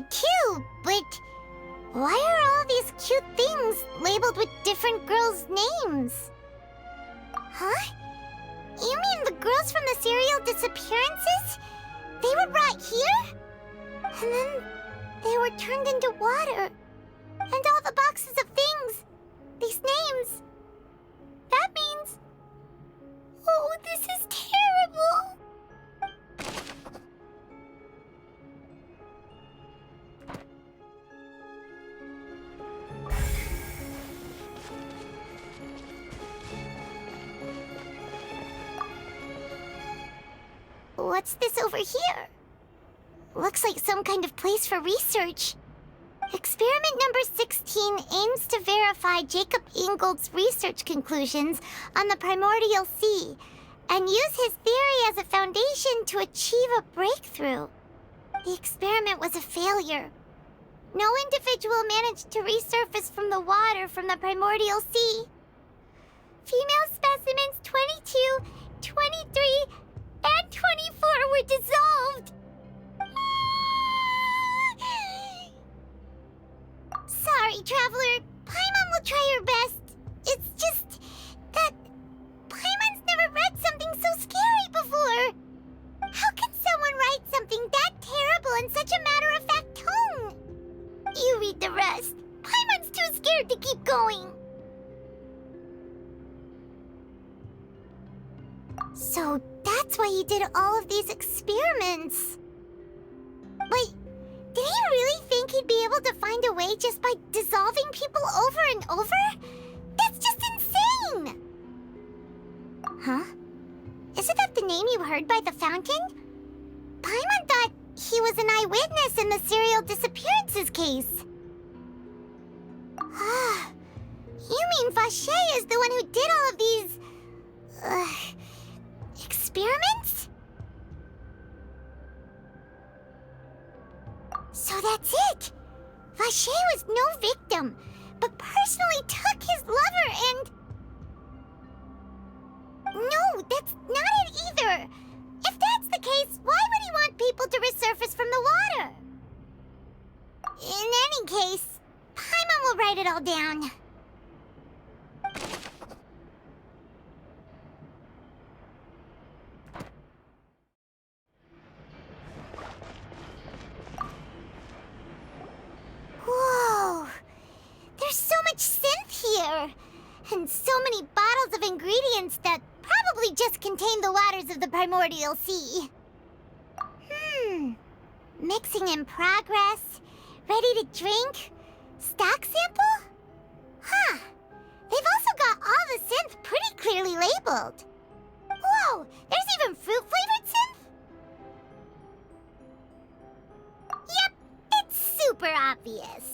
interested too, but why are all these cute things labeled with different girls' names? Huh? You mean the girls from the serial disappearances? They were brought here? And then they were turned into water. And all the boxes of things, these names. That means... Oh, this is terrible! What's this over here? Looks like some kind of place for research. Experiment number 16 aims to verify Jacob Ingold's research conclusions on the Primordial Sea and use his theory as a foundation to achieve a breakthrough. The experiment was a failure. No individual managed to resurface from the water from the Primordial Sea. Female specimens 22, 23, and 24 were dissolved. Sorry, Traveler. Paimon will try her best. It's just that Paimon's never read something so scary before. How can someone write something that terrible in such a matter-of-fact tone? You read the rest. Paimon's too scared to keep going. So that's why he did all of these experiments. But did he really think he'd be able to find a way just by dissolving people over and over? That's just insane! Huh? Isn't that the name you heard by the fountain? Paimon thought he was an eyewitness in the serial disappearances case. You mean Vache is the one who did all of these... experiments? So that's it! Vache was no victim, but personally took his lover and... No, that's not it either! If that's the case, why would he want people to resurface from the water? In any case, Paimon will write it all down. Whoa! There's so much synth here! And so many bottles of ingredients that probably just contain the waters of the Primordial Sea. Mixing in progress? Ready to drink? Stock sample? Huh. They've also got all the synth pretty clearly labeled. Whoa! There's even fruit-flavored synth? Yep, it's super obvious.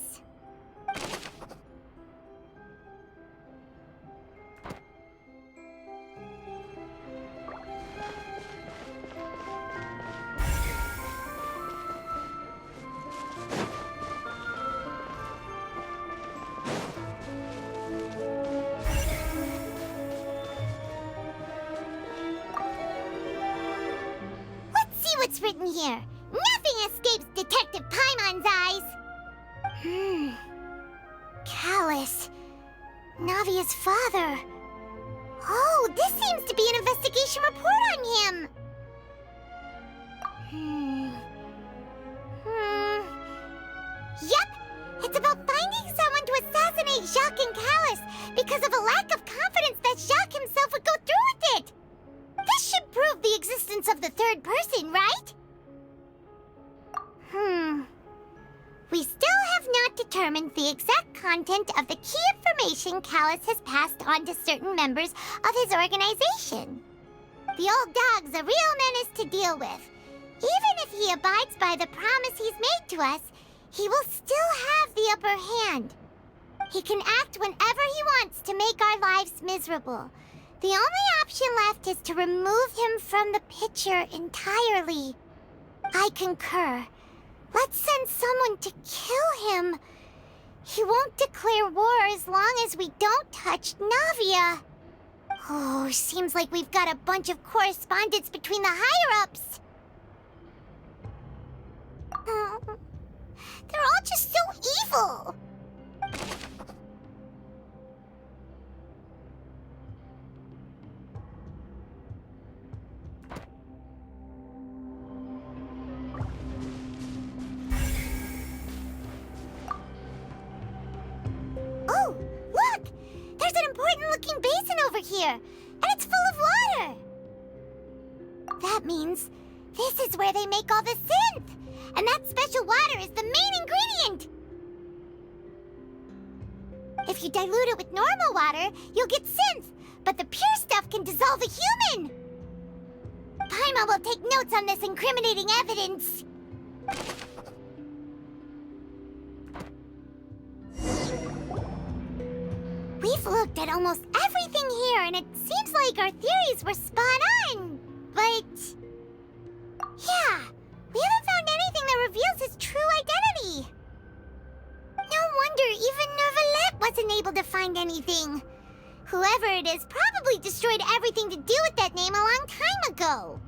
What's written here? Nothing escapes Detective Paimon's eyes! Callas. Navia's father. Oh, this seems to be an investigation report on him! Yep! It's about finding someone to assassinate Jacques and Callas because of a lack of confidence that Jacques himself would go through with it! This should prove the existence of the third person, right? We still have not determined the exact content of the key information Callas has passed on to certain members of his organization. The old dog's a real menace to deal with. Even if he abides by the promise he's made to us, he will still have the upper hand. He can act whenever he wants to make our lives miserable. The only option left is to remove him from the picture entirely. I concur. Let's send someone to kill him. He won't declare war as long as we don't touch Navia. Oh, seems like we've got a bunch of correspondence between the higher-ups. awful! Oh, look! There's an important-looking basin over here, and it's full of water! That means this is where they make all the synth! And that special water is the main ingredient! If you dilute it with normal water, you'll get synth, but the pure stuff can dissolve a human! Paimon will take notes on this incriminating evidence. We've looked at almost everything here, and it seems like our theories were spot on, but... yeah, we haven't found anything that reveals his true identity. No wonder even Neuvillette wasn't able to find anything. Whoever it is probably destroyed everything to do with that name a long time ago.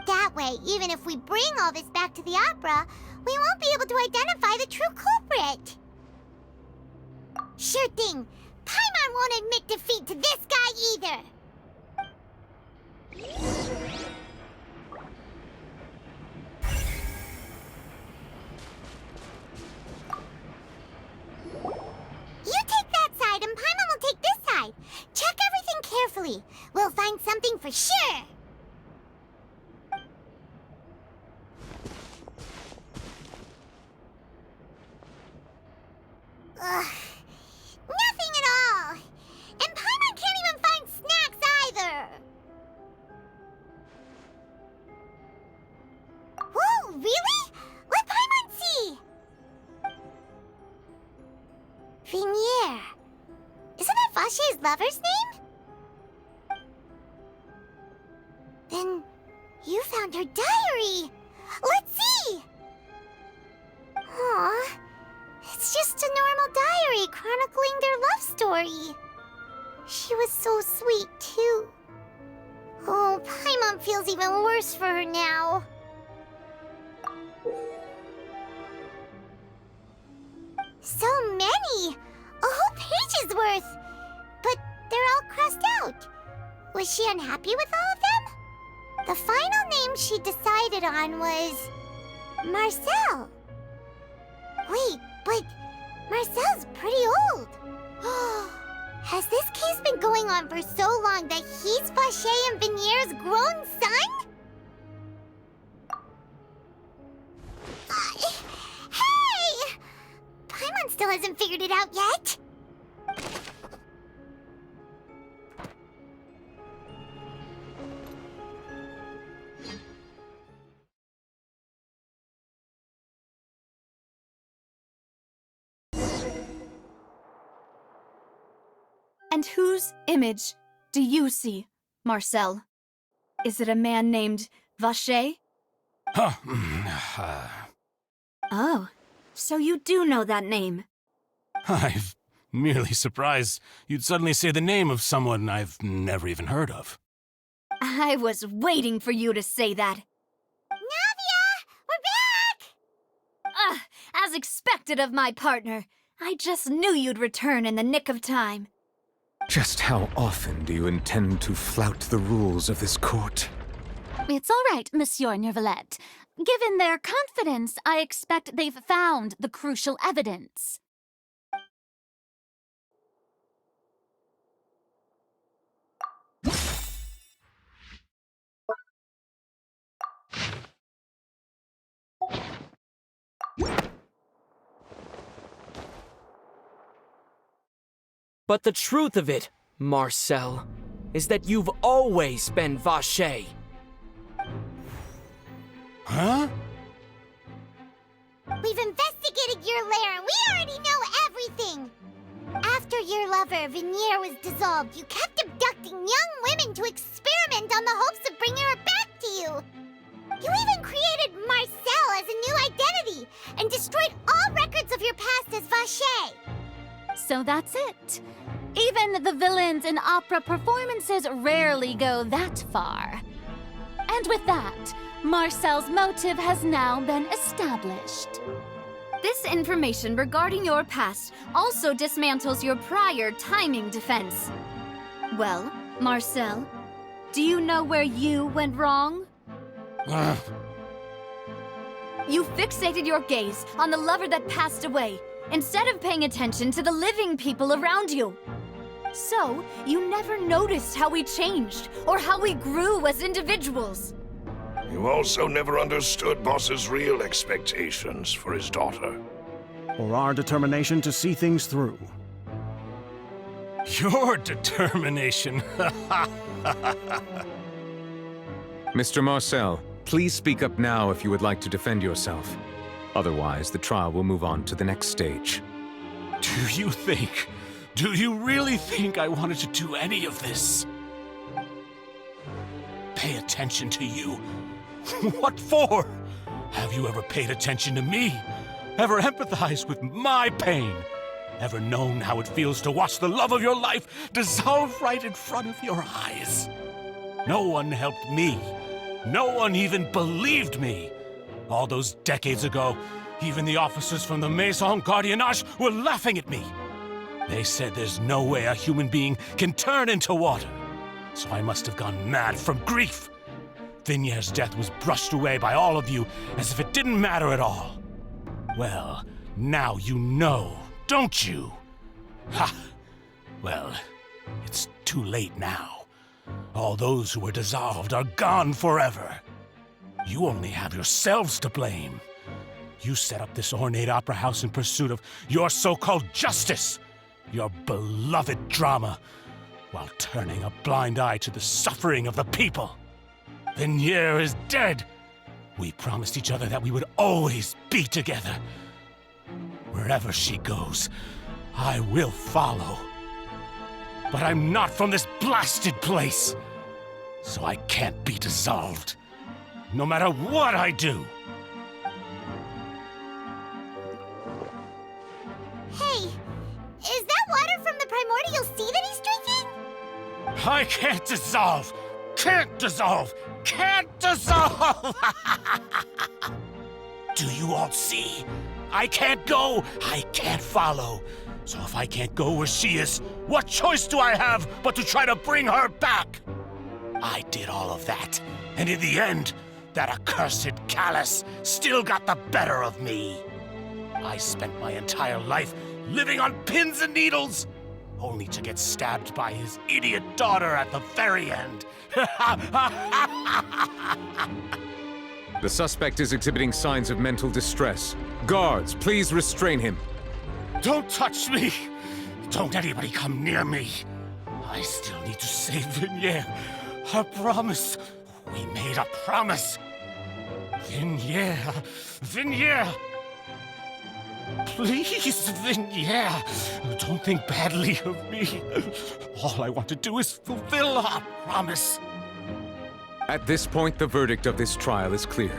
That way, even if we bring all this back to the opera, we won't be able to identify the true culprit. Sure thing. Paimon won't admit defeat to this guy either. You take that side and Paimon will take this side. Check everything carefully. We'll find something for sure. Ugh. Nothing at all! And Paimon can't even find snacks either! Whoa, really? Let Paimon see! Vignier. Isn't that Vache's lover's name? Then you found her diary! Let's see! Aww. It's just a normal diary chronicling their love story. She was so sweet, too. Oh, Paimon feels even worse for her now. So many! A whole page's worth! But they're all crossed out. Was she unhappy with all of them? The final name she decided on was... Marcel. Wait, but Marcel's pretty old. Has this case been going on for so long that he's Vache and Vignier's grown son? Hey! Paimon still hasn't figured it out yet. And whose image do you see, Marcel? Is it a man named Vache? Oh, so you do know that name. I'm merely surprised you'd suddenly say the name of someone I've never even heard of. I was waiting for you to say that. Navia! We're back! As expected of my partner. I just knew you'd return in the nick of time. Just how often do you intend to flout the rules of this court? It's all right, Monsieur Neuvillette. Given their confidence, I expect they've found the crucial evidence. But the truth of it, Marcel, is that you've always been Vache. Huh? We've investigated your lair and we already know everything! After your lover, Vignier, was dissolved, you kept abducting young women to experiment on the hopes of bringing her back to you! You even created Marcel as a new identity and destroyed all records of your past as Vache! So that's it. Even the villains in opera performances rarely go that far. And with that, Marcel's motive has now been established. This information regarding your past also dismantles your prior timing defense. Well, Marcel, do you know where you went wrong? You fixated your gaze on the lover that passed away, instead of paying attention to the living people around you. So, you never noticed how we changed, or how we grew as individuals. You also never understood Boss's real expectations for his daughter. Or our determination to see things through. Your determination. Mr. Marcel, please speak up now if you would like to defend yourself. Otherwise, the trial will move on to the next stage. Do you really think I wanted to do any of this? Pay attention to you? What for? Have you ever paid attention to me? Ever empathized with my pain? Ever known how it feels to watch the love of your life dissolve right in front of your eyes? No one helped me. No one even believed me. All those decades ago, even the officers from the Maison Gardiennage were laughing at me. They said there's no way a human being can turn into water. So I must have gone mad from grief. Vigniere's death was brushed away by all of you as if it didn't matter at all. Well, now you know, don't you? Ha! Well, it's too late now. All those who were dissolved are gone forever. You only have yourselves to blame. You set up this ornate opera house in pursuit of your so-called justice, your beloved drama, while turning a blind eye to the suffering of the people. Vigniere is dead. We promised each other that we would always be together. Wherever she goes, I will follow. But I'm not from this blasted place, so I can't be dissolved, no matter what I do. Hey, is that water from the Primordial Sea that he's drinking? I can't dissolve! Can't dissolve! Can't dissolve! Do you all see? I can't go! I can't follow! So if I can't go where she is, what choice do I have but to try to bring her back? I did all of that, and in the end, that accursed Callas still got the better of me. I spent my entire life living on pins and needles, only to get stabbed by his idiot daughter at the very end. The suspect is exhibiting signs of mental distress. Guards, please restrain him. Don't touch me! Don't anybody come near me! I still need to save Vigniere. A promise. We made a promise. Vigniere. Vigniere! Please, Vigniere, don't think badly of me. All I want to do is fulfill our promise. At this point, the verdict of this trial is clear.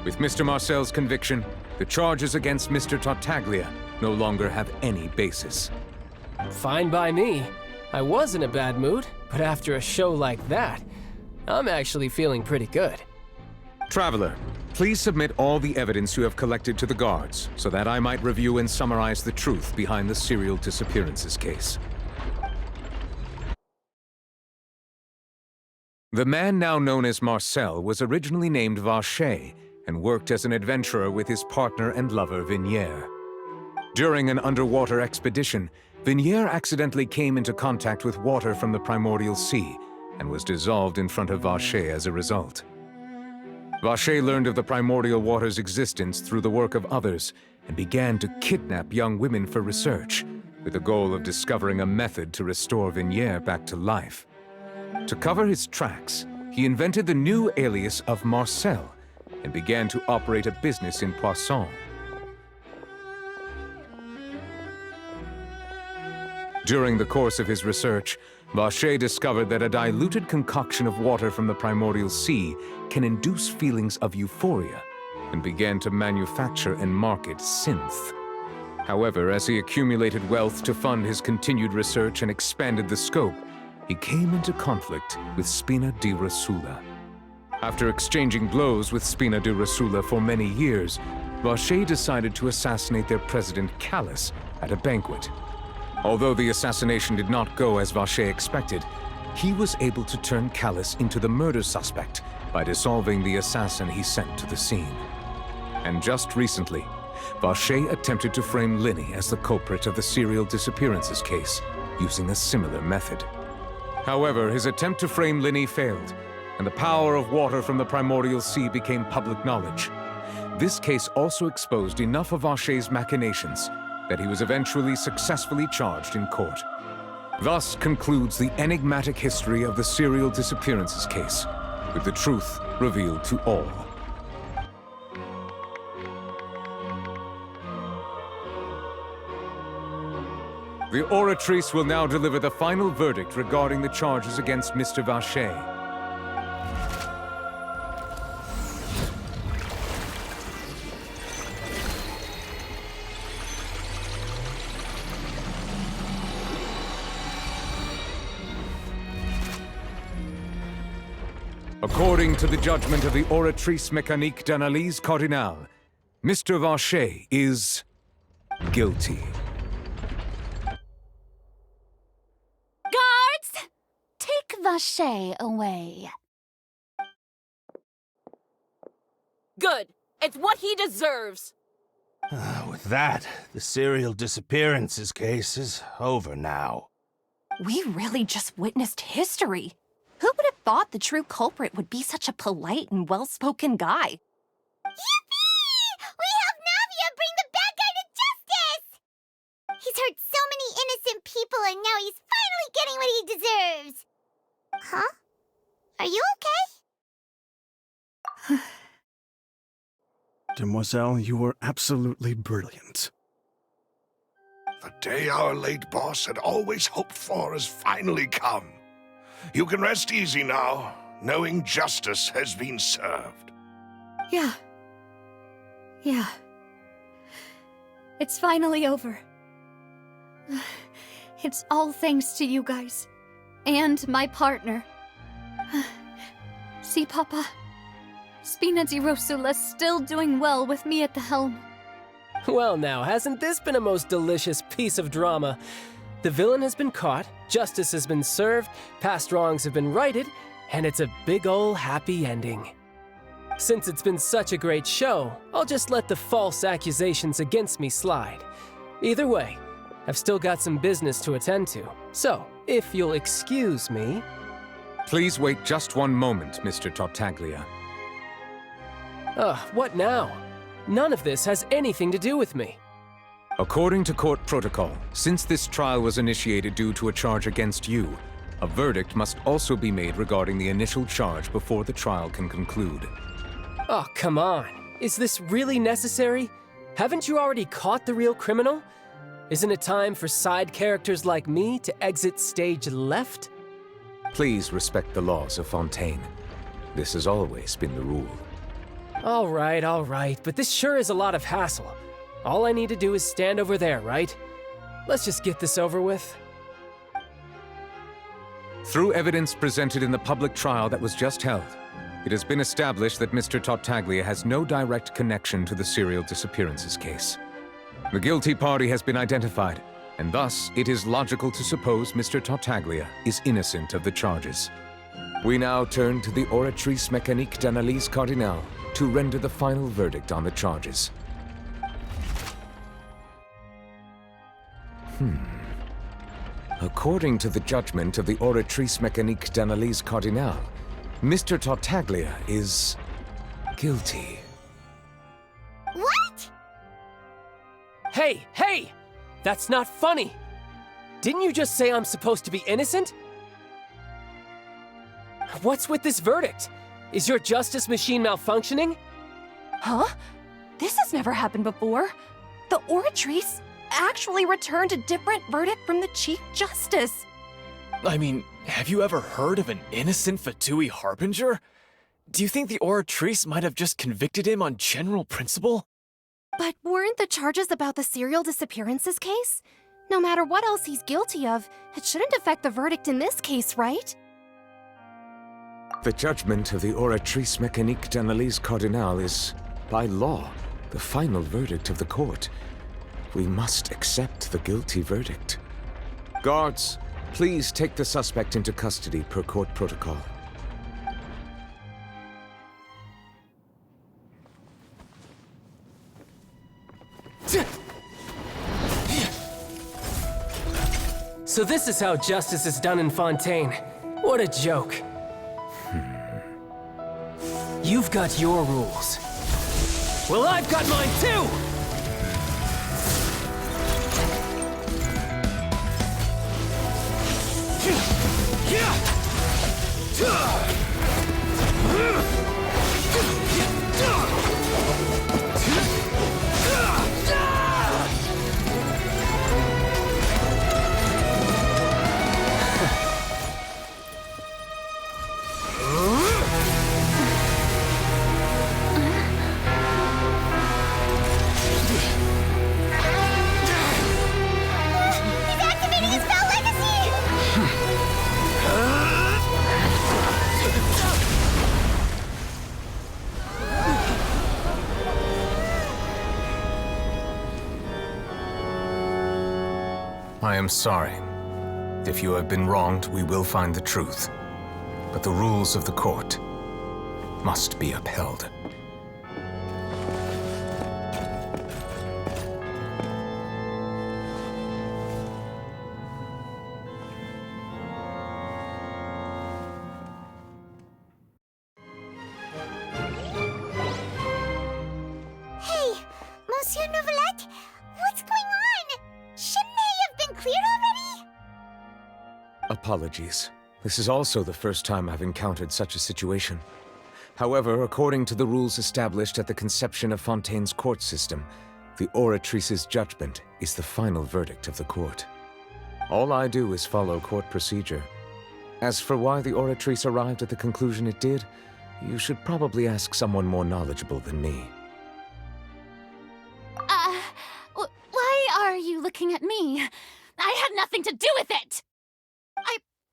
With Mr. Marcel's conviction, the charges against Mr. Tartaglia no longer have any basis. Fine by me. I was in a bad mood, but after a show like that, I'm actually feeling pretty good. Traveler, please submit all the evidence you have collected to the guards, so that I might review and summarize the truth behind the serial disappearances case. The man now known as Marcel was originally named Vacher and worked as an adventurer with his partner and lover Vigniere. During an underwater expedition, Vigniere accidentally came into contact with water from the Primordial Sea and was dissolved in front of Vacher as a result. Vacher learned of the primordial water's existence through the work of others and began to kidnap young women for research, with the goal of discovering a method to restore Vigniere back to life. To cover his tracks, he invented the new alias of Marcel and began to operate a business in Poisson. During the course of his research, Vacher discovered that a diluted concoction of water from the Primordial Sea can induce feelings of euphoria, and began to manufacture and market synth. However, as he accumulated wealth to fund his continued research and expanded the scope, he came into conflict with Spina Du Russel. After exchanging blows with Spina Du Russel for many years, Vache decided to assassinate their president Callas at a banquet. Although the assassination did not go as Vache expected, he was able to turn Callas into the murder suspect by dissolving the assassin he sent to the scene. And just recently, Vache attempted to frame Linny as the culprit of the serial disappearances case, using a similar method. However, his attempt to frame Linny failed, and the power of water from the Primordial Sea became public knowledge. This case also exposed enough of Vache's machinations that he was eventually successfully charged in court. Thus concludes the enigmatic history of the serial disappearances case, with the truth revealed to all. The Oratrice will now deliver the final verdict regarding the charges against Mr. Vache. According to the judgment of the Oratrice Mécanique d'Analyse Cardinale, Mr. Vache is guilty. Guards! Take Vache away. Good. It's what he deserves. With that, the serial disappearances case is over now. We really just witnessed history. Who would have thought the true culprit would be such a polite and well-spoken guy? Yippee! We helped Navia bring the bad guy to justice! He's hurt so many innocent people and now he's finally getting what he deserves. Huh? Are you okay? Demoiselle, you were absolutely brilliant. The day our late boss had always hoped for has finally come. You can rest easy now, knowing justice has been served. Yeah. It's finally over. It's all thanks to you guys. And my partner. See, Papa? Spina Du Russel's still doing well with me at the helm. Well now, hasn't this been a most delicious piece of drama? The villain has been caught, justice has been served, past wrongs have been righted, and it's a big ol' happy ending. Since it's been such a great show, I'll just let the false accusations against me slide. Either way, I've still got some business to attend to, so if you'll excuse me... Please wait just one moment, Mr. Tartaglia. What now? None of this has anything to do with me. According to court protocol, since this trial was initiated due to a charge against you, a verdict must also be made regarding the initial charge before the trial can conclude. Oh, come on. Is this really necessary? Haven't you already caught the real criminal? Isn't it time for side characters like me to exit stage left? Please respect the laws of Fontaine. This has always been the rule. All right, but this sure is a lot of hassle. All I need to do is stand over there, right? Let's just get this over with. Through evidence presented in the public trial that was just held, it has been established that Mr. Tartaglia has no direct connection to the serial disappearances case. The guilty party has been identified, and thus it is logical to suppose Mr. Tartaglia is innocent of the charges. We now turn to the Oratrice Mécanique d'Analyse Cardinale to render the final verdict on the charges. According to the judgment of the Oratrice Mécanique d'Analyse Cardinale, Mr. Tartaglia is guilty. What? Hey! That's not funny! Didn't you just say I'm supposed to be innocent? What's with this verdict? Is your justice machine malfunctioning? Huh? This has never happened before. The Oratrice actually returned a different verdict from the Chief Justice. I mean, have you ever heard of an innocent Fatui Harbinger? Do you think the Oratrice might have just convicted him on general principle? But weren't the charges about the serial disappearances case? No matter what else he's guilty of, it shouldn't affect the verdict in this case, right? The judgment of the Oratrice Mécanique d'Analyse Cardinale is, by law, the final verdict of the court. We must accept the guilty verdict. Guards, please take the suspect into custody per court protocol. So this is how justice is done in Fontaine. What a joke. You've got your rules. Well, I've got mine too! I am sorry. If you have been wronged, we will find the truth. But the rules of the court must be upheld. Hey, Monsieur Novelette, what's going on? Shouldn't they have been cleared already? Apologies. This is also the first time I've encountered such a situation. However, according to the rules established at the conception of Fontaine's court system, the Oratrice's judgment is the final verdict of the court. All I do is follow court procedure. As for why the Oratrice arrived at the conclusion it did, you should probably ask someone more knowledgeable than me. Why are you looking at me? I had nothing to do with it!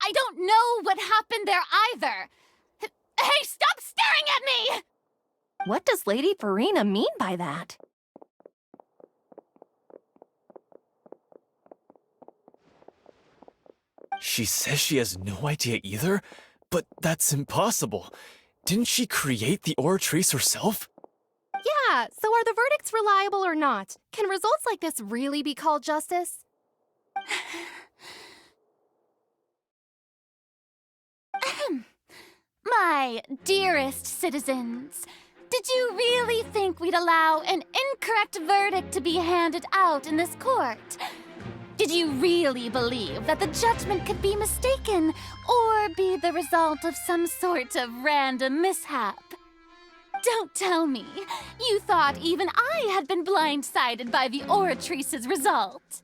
I don't know what happened there either! Hey, stop staring at me! What does Lady Farina mean by that? She says she has no idea either? But that's impossible. Didn't she create the Oratrice herself? Yeah, so are the verdicts reliable or not? Can results like this really be called justice? My dearest citizens, did you really think we'd allow an incorrect verdict to be handed out in this court? Did you really believe that the judgment could be mistaken or be the result of some sort of random mishap? Don't tell me you thought even I had been blindsided by the Oratrice's result.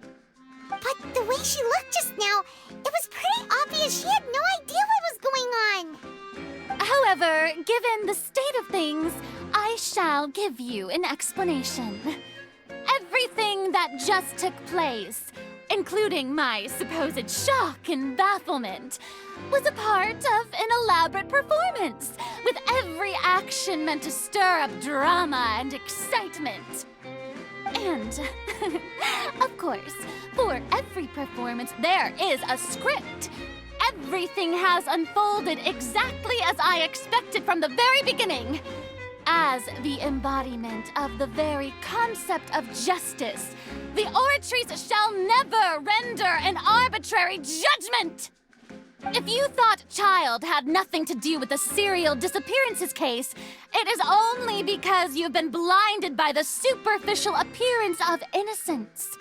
But the way she looked just now, it was pretty obvious she had no idea what was going on. However, given the state of things, I shall give you an explanation. Everything that just took place, including my supposed shock and bafflement, was a part of an elaborate performance, with every action meant to stir up drama and excitement. And, of course, for every performance, there is a script. Everything has unfolded exactly as I expected from the very beginning. As the embodiment of the very concept of justice, the Oratrice shall never render an arbitrary judgment! If you thought Child had nothing to do with the serial disappearances case, it is only because you've been blinded by the superficial appearance of innocence.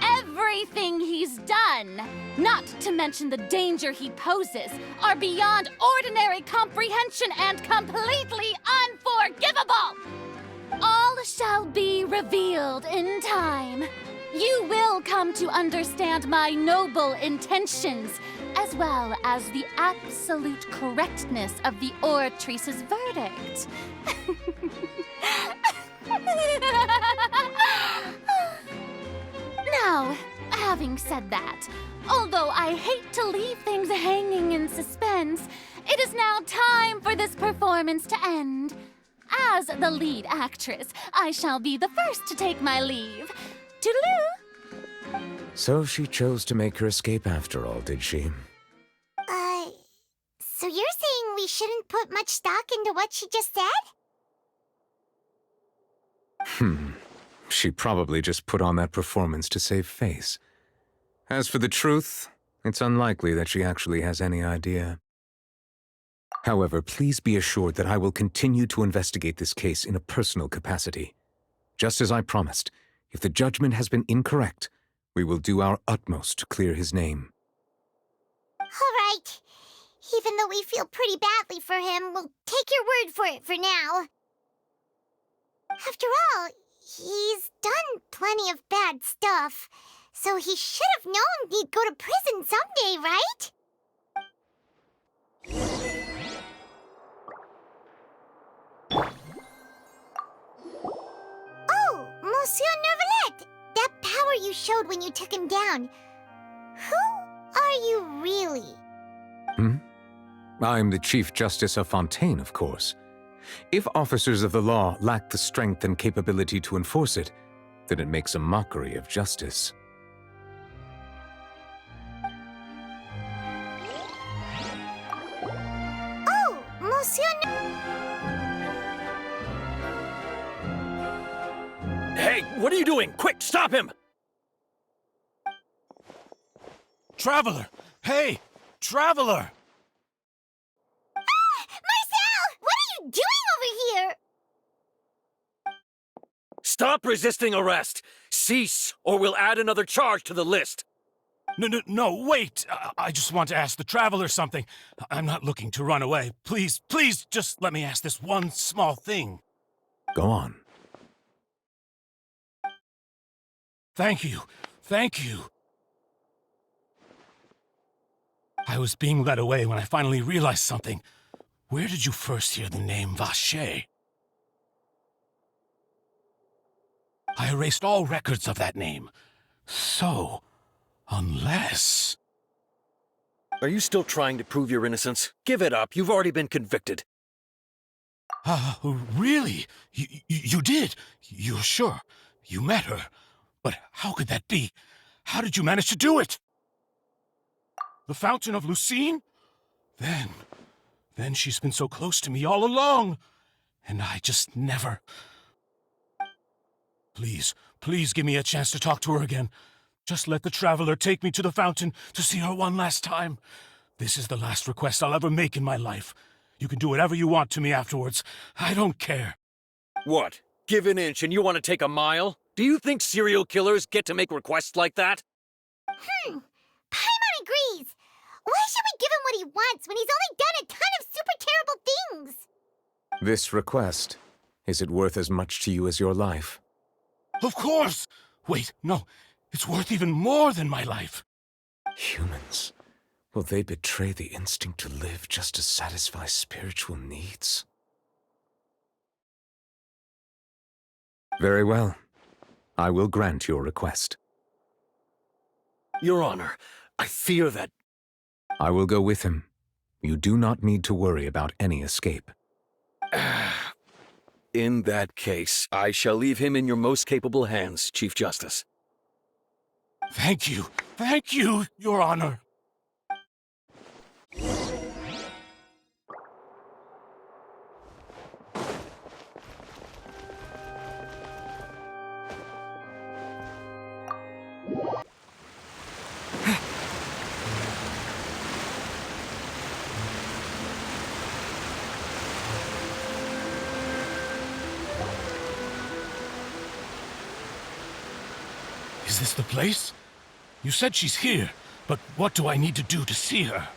Everything he's done, not to mention the danger he poses, are beyond ordinary comprehension and completely unforgivable! All shall be revealed in time. You will come to understand my noble intentions, as well as the absolute correctness of the Oratrice's verdict. Now, having said that, although I hate to leave things hanging in suspense, it is now time for this performance to end. As the lead actress, I shall be the first to take my leave. Toodaloo! So she chose to make her escape after all, did she? So you're saying we shouldn't put much stock into what she just said? She probably just put on that performance to save face. As for the truth, it's unlikely that she actually has any idea. However, please be assured that I will continue to investigate this case in a personal capacity. Just as I promised, if the judgment has been incorrect, we will do our utmost to clear his name. All right. Even though we feel pretty badly for him, we'll take your word for it for now. After all, he's done plenty of bad stuff, so he should have known he'd go to prison someday, right? Oh, Monsieur Nervalet! That power you showed when you took him down. Who are you really? I'm the Chief Justice of Fontaine, of course. If officers of the law lack the strength and capability to enforce it, then it makes a mockery of justice. Oh, Monsieur Hey, what are you doing? Quick, stop him! Traveler! Hey! Traveler! Marcel! What are you doing over here? Stop resisting arrest! Cease, or we'll add another charge to the list! No, wait! I just want to ask the Traveler something. I'm not looking to run away. Please, just let me ask this one small thing. Go on. Thank you. I was being led away when I finally realized something. Where did you first hear the name Vacher? I erased all records of that name. So, unless... Are you still trying to prove your innocence? Give it up. You've already been convicted. Really? You did? You're sure? You met her? But how could that be? How did you manage to do it? The Fountain of Lucine? Then she's been so close to me all along. And I just never... Please give me a chance to talk to her again. Just let the Traveler take me to the fountain to see her one last time. This is the last request I'll ever make in my life. You can do whatever you want to me afterwards. I don't care. What? Give an inch and you want to take a mile? Do you think serial killers get to make requests like that? Paimon agrees. Why should we give him what he wants when he's only done a ton of super terrible things? This request, is it worth as much to you as your life? Of course! Wait, no. It's worth even more than my life. Humans. Will they betray the instinct to live just to satisfy spiritual needs? Very well. I will grant your request. Your Honor, I fear that... I will go with him. You do not need to worry about any escape. In that case, I shall leave him in your most capable hands, Chief Justice. Thank you, Your Honor. Is this the place? You said she's here, but what do I need to do to see her?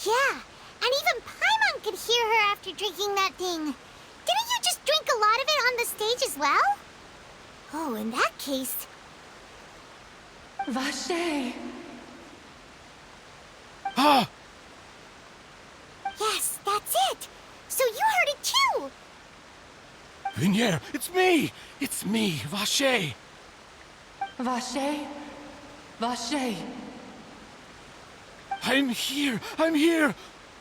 Yeah, and even Paimon could hear her after drinking that thing. Didn't you just drink a lot of it on the stage as well? Oh, in that case... Vacher! Ah! Yes, that's it! So you heard it too! Vignier, it's me! It's me, Vacher! Vacher? Vacher! I'm here!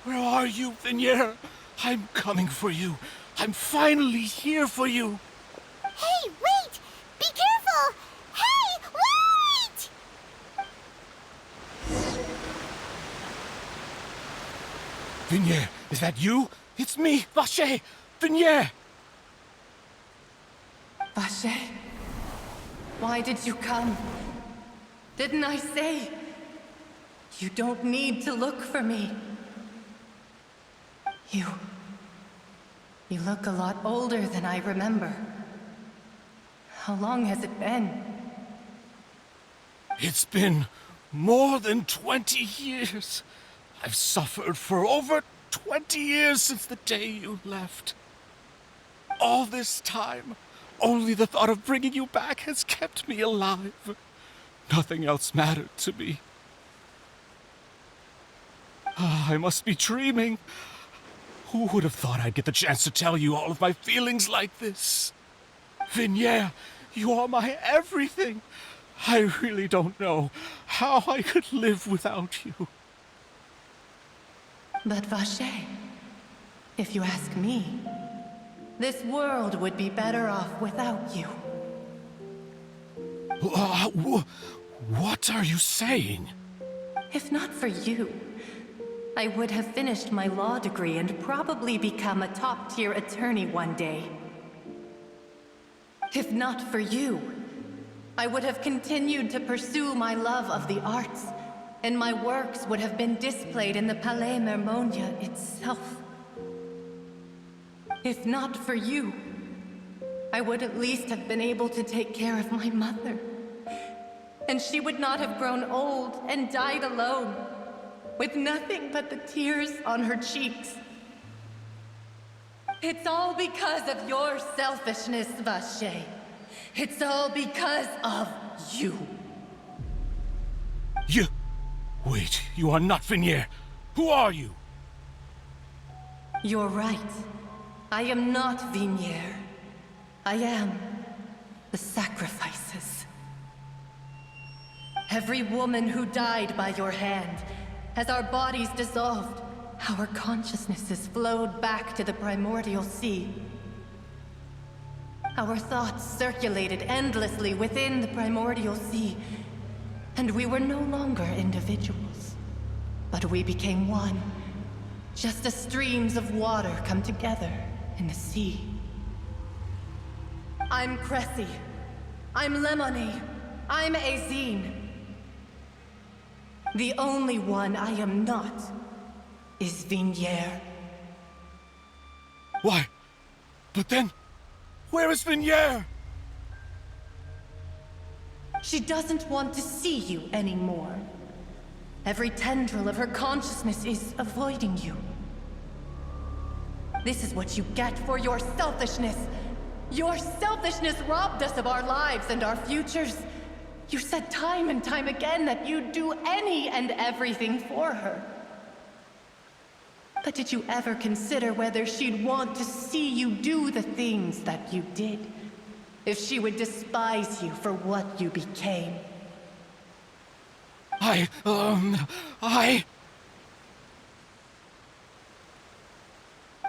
Where are you, Vignier? I'm coming for you. I'm finally here for you. Hey, wait! Be careful! Hey, wait! Vignier, is that you? It's me, Vacher! Vignier! Vacher, why did you come? Didn't I say? You don't need to look for me. You look a lot older than I remember. How long has it been? It's been more than 20 years. I've suffered for over 20 years since the day you left. All this time, only the thought of bringing you back has kept me alive. Nothing else mattered to me. I must be dreaming. Who would have thought I'd get the chance to tell you all of my feelings like this? Vignier, you are my everything. I really don't know how I could live without you. But Vacher, if you ask me, this world would be better off without you. What are you saying? If not for you, I would have finished my law degree and probably become a top-tier attorney one day. If not for you, I would have continued to pursue my love of the arts, and my works would have been displayed in the Palais Mermonia itself. If not for you, I would at least have been able to take care of my mother. And she would not have grown old and died alone, with nothing but the tears on her cheeks. It's all because of your selfishness, Vacher. It's all because of you. You... Wait, you are not Vignier. Who are you? You're right. I am not Vignier. I am the sacrifices. Every woman who died by your hand, as our bodies dissolved, our consciousnesses flowed back to the Primordial Sea. Our thoughts circulated endlessly within the Primordial Sea, and we were no longer individuals, but we became one, just as streams of water come together in the sea. I'm Cressy. I'm Lemony. I'm Azine. The only one I am not is Vignier. Why? But then, where is Vignier? She doesn't want to see you anymore. Every tendril of her consciousness is avoiding you. This is what you get for your selfishness. Your selfishness robbed us of our lives and our futures. You said time and time again that you'd do any and everything for her. But did you ever consider whether she'd want to see you do the things that you did? If she would despise you for what you became?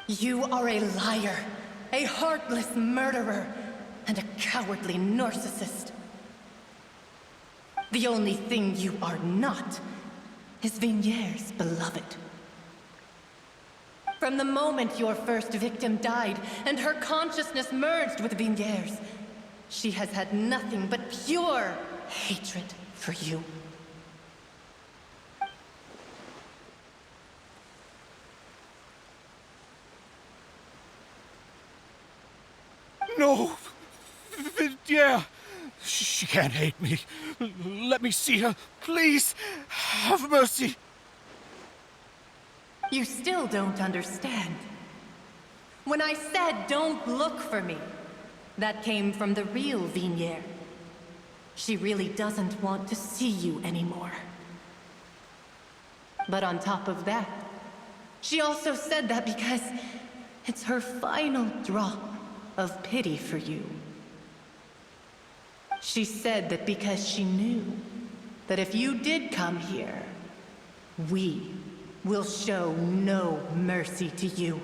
You are a liar, a heartless murderer, and a cowardly narcissist. The only thing you are not is Vignier's beloved. From the moment your first victim died and her consciousness merged with Vignier's, she has had nothing but pure hatred for you. No! Vignier! She can't hate me. Let me see her. Please, have mercy. You still don't understand. When I said don't look for me, that came from the real Vignier. She really doesn't want to see you anymore. But on top of that, she also said that because it's her final drop of pity for you. She said that because she knew that if you did come here, we will show no mercy to you.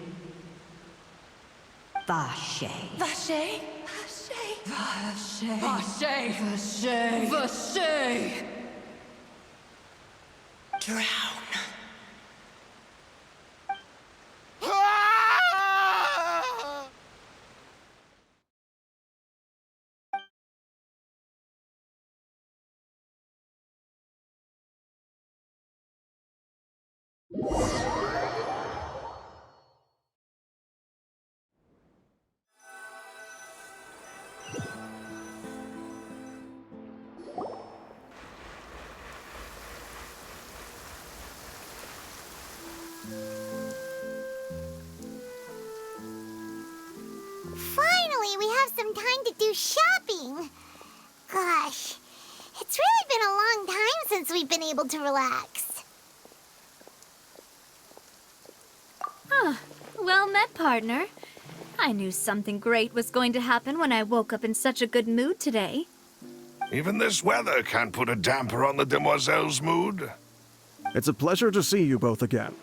Vache. Vache? Vache. Vache! Vache. Vache! Drown. Finally, we have some time to do shopping. Gosh, it's really been a long time since we've been able to relax. Huh. Well met, partner. I knew something great was going to happen when I woke up in such a good mood today. Even this weather can't put a damper on the demoiselle's mood. It's a pleasure to see you both again.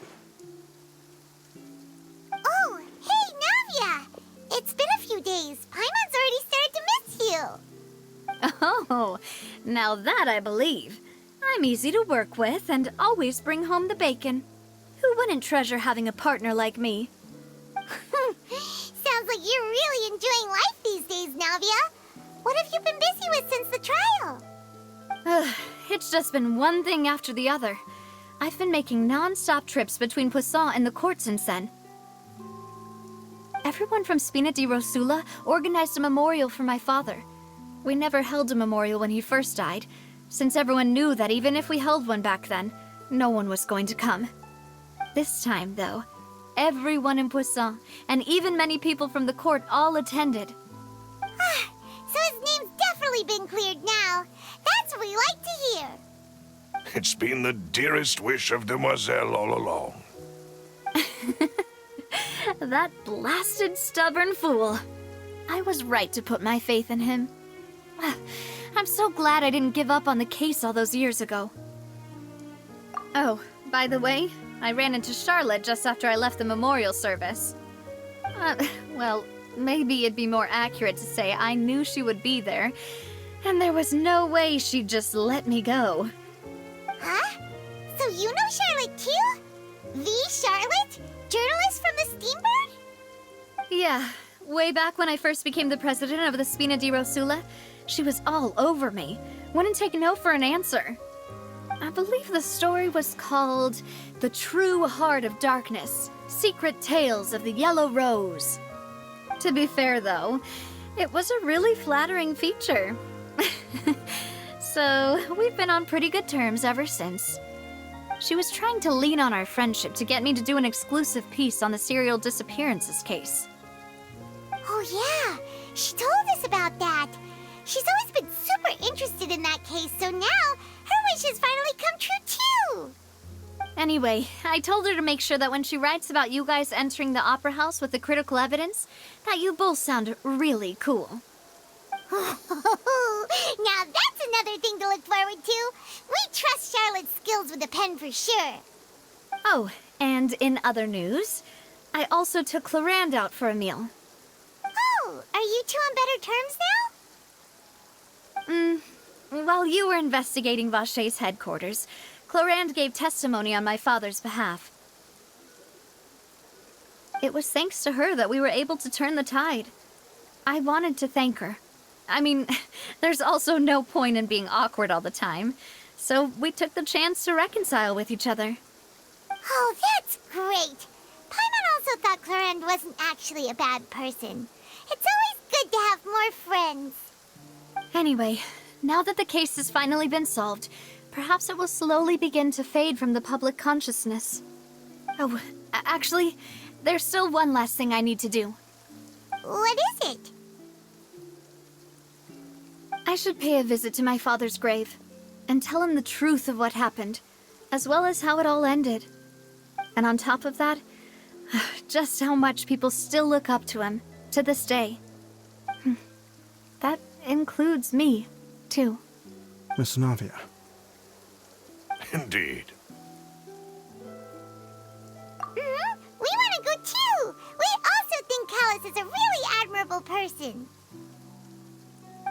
Oh, hey, Navia! It's been a few days. Paimon's already started to miss you. Oh, now that I believe. I'm easy to work with and always bring home the bacon. Who wouldn't treasure having a partner like me? Sounds like you're really enjoying life these days, Navia. What have you been busy with since the trial? It's just been one thing after the other. I've been making non-stop trips between Poisson and the court since then. Everyone from Spina Du Russel organized a memorial for my father. We never held a memorial when he first died, since everyone knew that even if we held one back then, no one was going to come. This time, though, everyone in Poisson, and even many people from the court, all attended. So his name's definitely been cleared now. That's what we like to hear. It's been the dearest wish of Demoiselle all along. That blasted stubborn fool. I was right to put my faith in him. I'm so glad I didn't give up on the case all those years ago. Oh, by the way, I ran into Charlotte just after I left the memorial service. Well, maybe it'd be more accurate to say I knew she would be there, and there was no way she'd just let me go. Huh? So you know Charlotte too? The Charlotte? Journalist from the Steambird? Yeah, way back when I first became the president of the Spina Du Russel, she was all over me. Wouldn't take no for an answer. I believe the story was called The True Heart of Darkness, Secret Tales of the Yellow Rose. To be fair, though, it was a really flattering feature. So, we've been on pretty good terms ever since. She was trying to lean on our friendship to get me to do an exclusive piece on the serial disappearances case. Oh yeah, she told us about that. She's always been super interested in that case, so now her wish has finally come true too. Anyway, I told her to make sure that when she writes about you guys entering the opera house with the critical evidence, that you both sound really cool. Now that's another thing to look forward to. We trust Charlotte's skills with a pen for sure. Oh, and in other news, I also took Clarand out for a meal. Oh, are you two on better terms now? While you were investigating Vache's headquarters, Clarand gave testimony on my father's behalf. It was thanks to her that we were able to turn the tide. I wanted to thank her. I mean, there's also no point in being awkward all the time, so we took the chance to reconcile with each other. Oh, that's great. Paimon also thought Clarand wasn't actually a bad person. It's always good to have more friends. Anyway, now that the case has finally been solved, perhaps it will slowly begin to fade from the public consciousness. Oh, actually, there's still one last thing I need to do. What is it? I should pay a visit to my father's grave and tell him the truth of what happened, as well as how it all ended. And on top of that, just how much people still look up to him to this day. That includes me, too. Miss Navia. Indeed. person.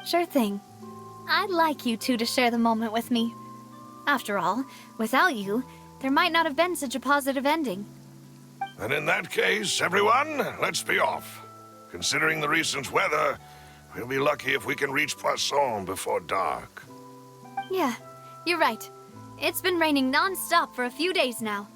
Sure thing. I'd like you two to share the moment with me. After all, without you, there might not have been such a positive ending. And in that case, everyone, let's be off. Considering the recent weather, we'll be lucky if we can reach Poisson before dark. Yeah, you're right. It's been raining non-stop for a few days now.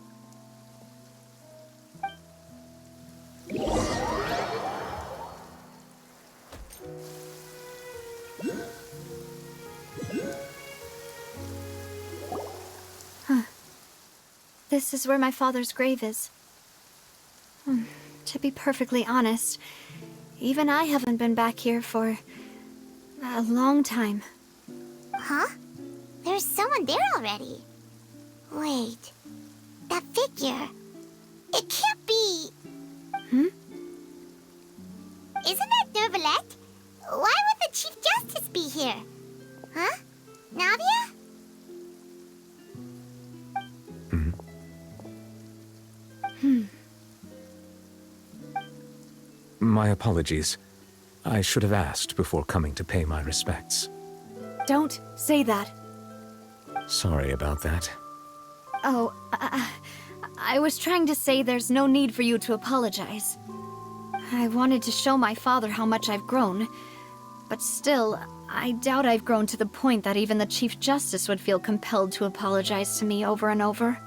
Huh. This is where my father's grave is. To be perfectly honest, even I haven't been back here for a long time. Huh? There's someone there already. Wait, that figure. It can't be. Hmm? Isn't that Neuvillette? Why would the Chief Justice be here? Huh? Navia? My apologies. I should have asked before coming to pay my respects. Don't say that. Sorry about that. Oh, I was trying to say there's no need for you to apologize. I wanted to show my father how much I've grown, but still, I doubt I've grown to the point that even the Chief Justice would feel compelled to apologize to me over and over.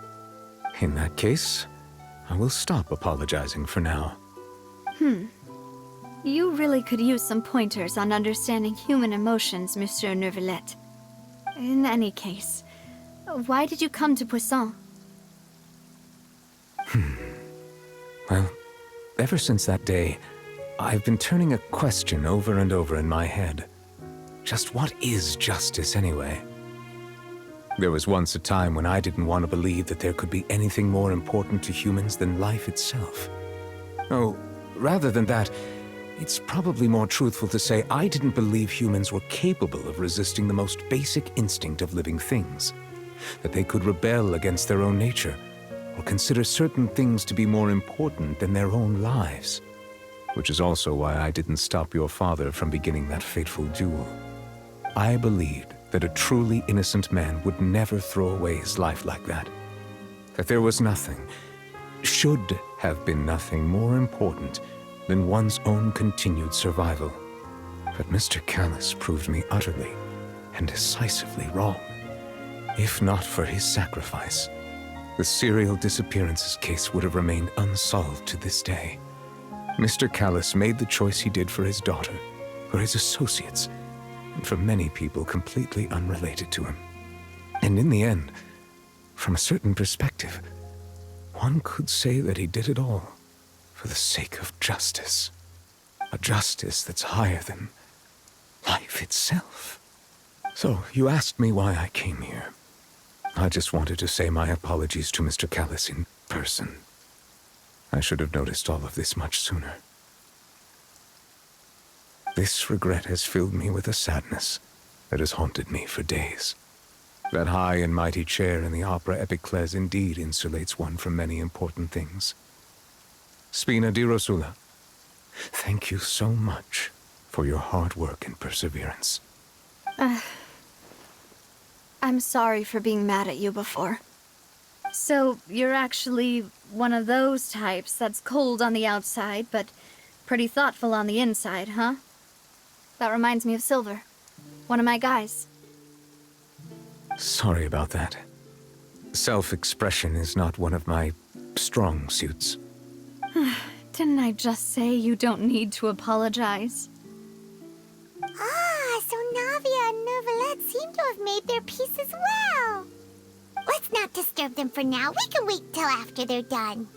In that case, I will stop apologizing for now. You really could use some pointers on understanding human emotions, Monsieur Neuvillette. In any case, why did you come to Poisson? Well, ever since that day, I've been turning a question over and over in my head. Just what is justice anyway? There was once a time when I didn't want to believe that there could be anything more important to humans than life itself. Oh, rather than that, it's probably more truthful to say I didn't believe humans were capable of resisting the most basic instinct of living things. That they could rebel against their own nature, or consider certain things to be more important than their own lives. Which is also why I didn't stop your father from beginning that fateful duel. I believed that a truly innocent man would never throw away his life like that. That there was nothing, should have been nothing more important than one's own continued survival. But Mr. Callas proved me utterly and decisively wrong. If not for his sacrifice, the serial disappearances case would have remained unsolved to this day. Mr. Callas made the choice he did for his daughter, for his associates, and for many people completely unrelated to him. And in the end, from a certain perspective, one could say that he did it all for the sake of justice. A justice that's higher than life itself. So, you asked me why I came here. I just wanted to say my apologies to Mr. Callas in person. I should have noticed all of this much sooner. This regret has filled me with a sadness that has haunted me for days. That high and mighty chair in the Opera Epiclese indeed insulates one from many important things. Spina Di Russel, thank you so much for your hard work and perseverance. I'm sorry for being mad at you before. So, you're actually one of those types that's cold on the outside, but pretty thoughtful on the inside, huh? That reminds me of Silver, one of my guys. Sorry about that. Self-expression is not one of my strong suits. Didn't I just say you don't need to apologize? Ah, so Navia and Neuvillette seem to have made their peace as well. Let's not disturb them for now. We can wait till after they're done.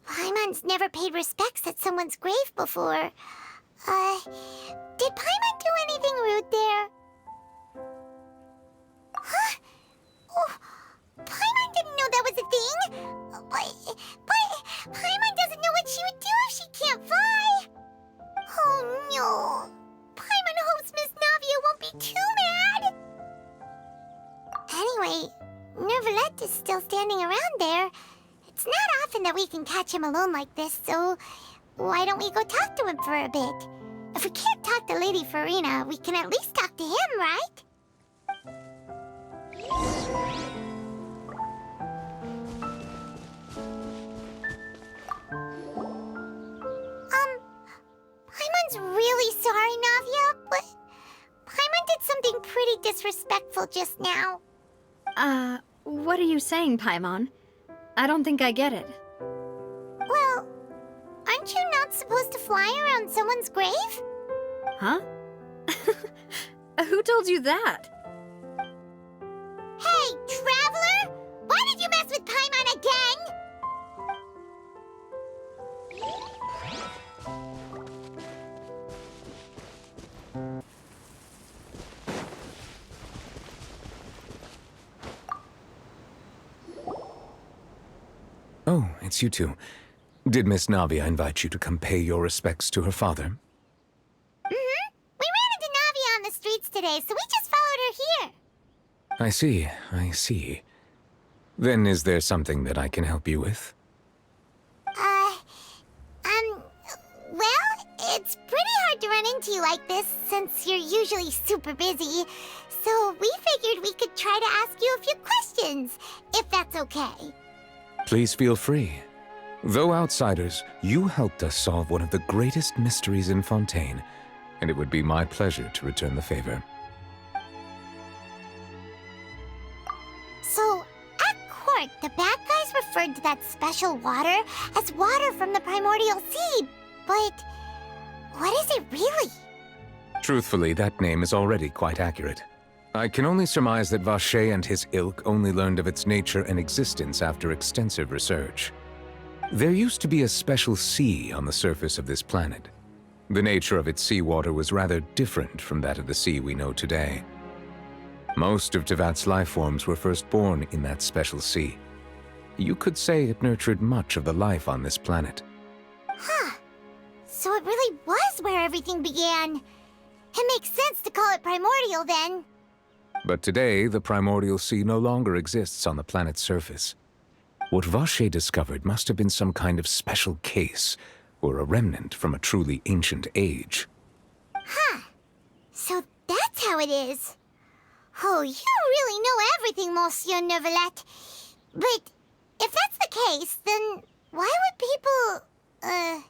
Paimon's never paid respects at someone's grave before. Did Paimon do anything rude there? Huh? Oh, Paimon didn't know that was a thing. But Paimon doesn't know what she would do if she can't fly. Oh, Oh, no. Paimon hopes Miss Navia won't be too mad. Vat is still standing around there. It's not often that we can catch him alone like this, so why don't we go talk to him for a bit? If we can't talk to Lady Farina, we can at least talk to him, right? Paimon's really sorry, Navia, but Paimon did something pretty disrespectful just now. What are you saying, Paimon? I don't think I get it. Well, aren't you not supposed to fly around someone's grave? Huh? Who told you that? Hey, Traveler! Why did you mess with Paimon again? Oh, it's you two. Did Miss Navia invite you to come pay your respects to her father? Mm-hmm. We ran into Navia on the streets today, so we just followed her here. I see. Then is there something that I can help you with? Well, it's pretty hard to run into you like this since you're usually super busy. So we figured we could try to ask you a few questions, if that's okay. Please feel free. Though outsiders, you helped us solve one of the greatest mysteries in Fontaine, and it would be my pleasure to return the favor. So, at court, the bad guys referred to that special water as water from the Primordial Sea, but what is it really? Truthfully, that name is already quite accurate. I can only surmise that Vacher and his ilk only learned of its nature and existence after extensive research. There used to be a special sea on the surface of this planet. The nature of its seawater was rather different from that of the sea we know today. Most of Tevat's life forms were first born in that special sea. You could say it nurtured much of the life on this planet. Huh. So it really was where everything began. It makes sense to call it primordial then. But today, the Primordial Sea no longer exists on the planet's surface. What Vacher discovered must have been some kind of special case, or a remnant from a truly ancient age. Huh. So that's how it is. Oh, you really know everything, Monsieur Neuvillette. But if that's the case, then why would people,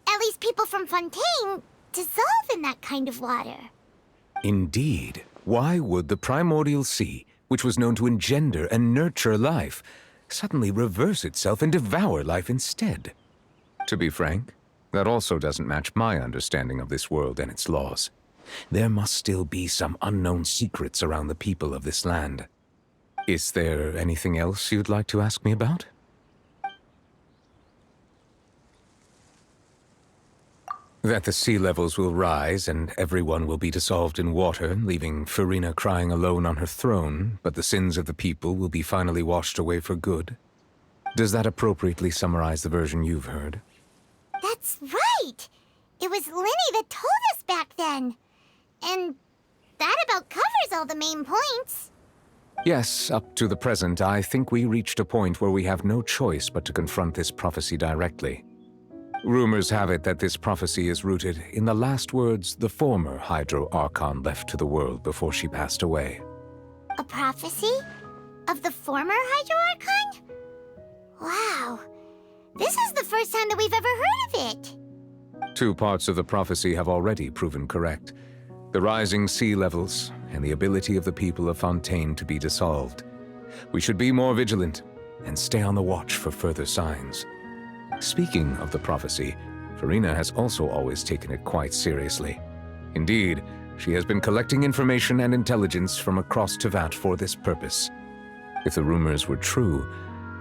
at least people from Fontaine, dissolve in that kind of water? Indeed. Why would the Primordial Sea, which was known to engender and nurture life, suddenly reverse itself and devour life instead? To be frank, that also doesn't match my understanding of this world and its laws. There must still be some unknown secrets around the people of this land. Is there anything else you'd like to ask me about? That the sea levels will rise and everyone will be dissolved in water, leaving Farina crying alone on her throne, but the sins of the people will be finally washed away for good. Does that appropriately summarize the version you've heard? That's right! It was Linny that told us back then. And that about covers all the main points. Yes, up to the present, I think we reached a point where we have no choice but to confront this prophecy directly. Rumors have it that this prophecy is rooted in the last words the former Hydro Archon left to the world before she passed away. A prophecy? Of the former Hydro Archon? Wow. This is the first time that we've ever heard of it. Two parts of the prophecy have already proven correct. The rising sea levels and the ability of the people of Fontaine to be dissolved. We should be more vigilant and stay on the watch for further signs. Speaking of the prophecy, Farina has also always taken it quite seriously. Indeed, she has been collecting information and intelligence from across Tevat for this purpose. If the rumors were true,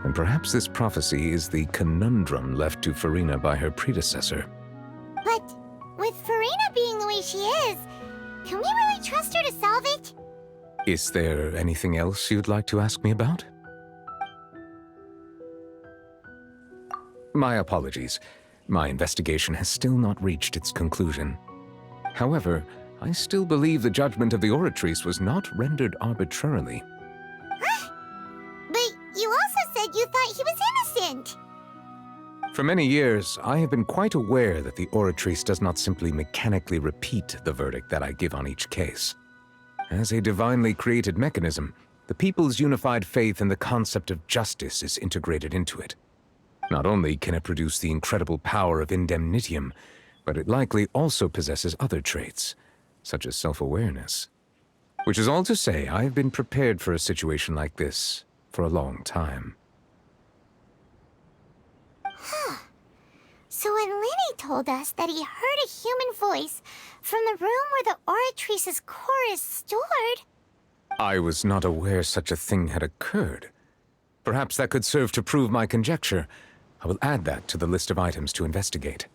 then perhaps this prophecy is the conundrum left to Farina by her predecessor. But with Farina being the way she is, can we really trust her to solve it? Is there anything else you'd like to ask me about? My apologies. My investigation has still not reached its conclusion. However, I still believe the judgment of the Oratrice was not rendered arbitrarily. But important. For many years, I have been quite aware that the Oratrice does not simply mechanically repeat the verdict that I give on each case. As a divinely created mechanism, the people's unified faith in the concept of justice is integrated into it. Not only can it produce the incredible power of indemnitium, but it likely also possesses other traits, such as self-awareness. Which is all to say, I have been prepared for a situation like this for a long time. So when Lenny told us that he heard a human voice from the room where the Oratrice's core is stored... I was not aware such a thing had occurred. Perhaps that could serve to prove my conjecture. I will add that to the list of items to investigate.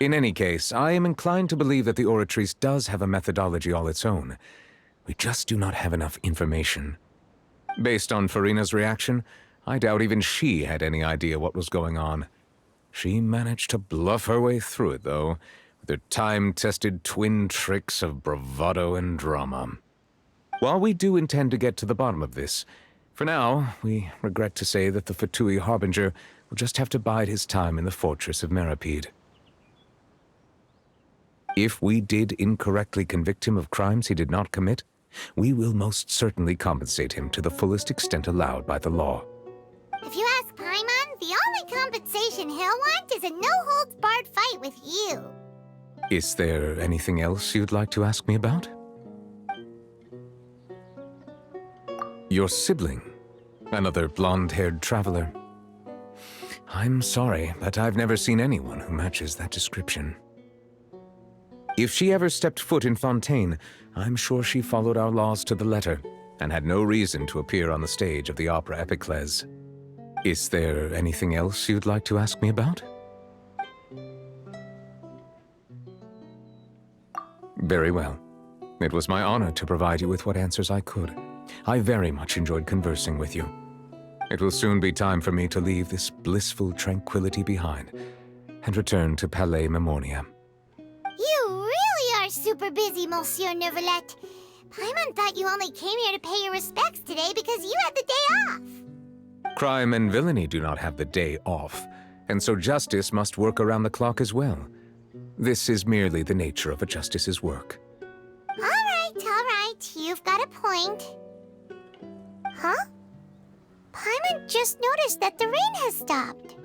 In any case, I am inclined to believe that the Oratrice does have a methodology all its own. We just do not have enough information. Based on Farina's reaction, I doubt even she had any idea what was going on. She managed to bluff her way through it, though, with her time-tested twin tricks of bravado and drama. While we do intend to get to the bottom of this, for now, we regret to say that the Fatui Harbinger will just have to bide his time in the fortress of Meripede. If we did incorrectly convict him of crimes he did not commit, we will most certainly compensate him to the fullest extent allowed by the law. If you ask Paimon, the only compensation he'll want is a no-holds-barred fight with you. Is there anything else you'd like to ask me about? Your sibling, another blonde-haired traveler. I'm sorry, but I've never seen anyone who matches that description. If she ever stepped foot in Fontaine, I'm sure she followed our laws to the letter, and had no reason to appear on the stage of the opera Epiclese. Is there anything else you'd like to ask me about? Very well. It was my honor to provide you with what answers I could. I very much enjoyed conversing with you. It will soon be time for me to leave this blissful tranquility behind and return to Palais Memonia. You really are super busy, Monsieur Neuvillette. Paimon thought you only came here to pay your respects today because you had the day off. Crime and villainy do not have the day off, and so justice must work around the clock as well. This is merely the nature of a justice's work. All right. You've got a point. Huh? Paimon just noticed that the rain has stopped.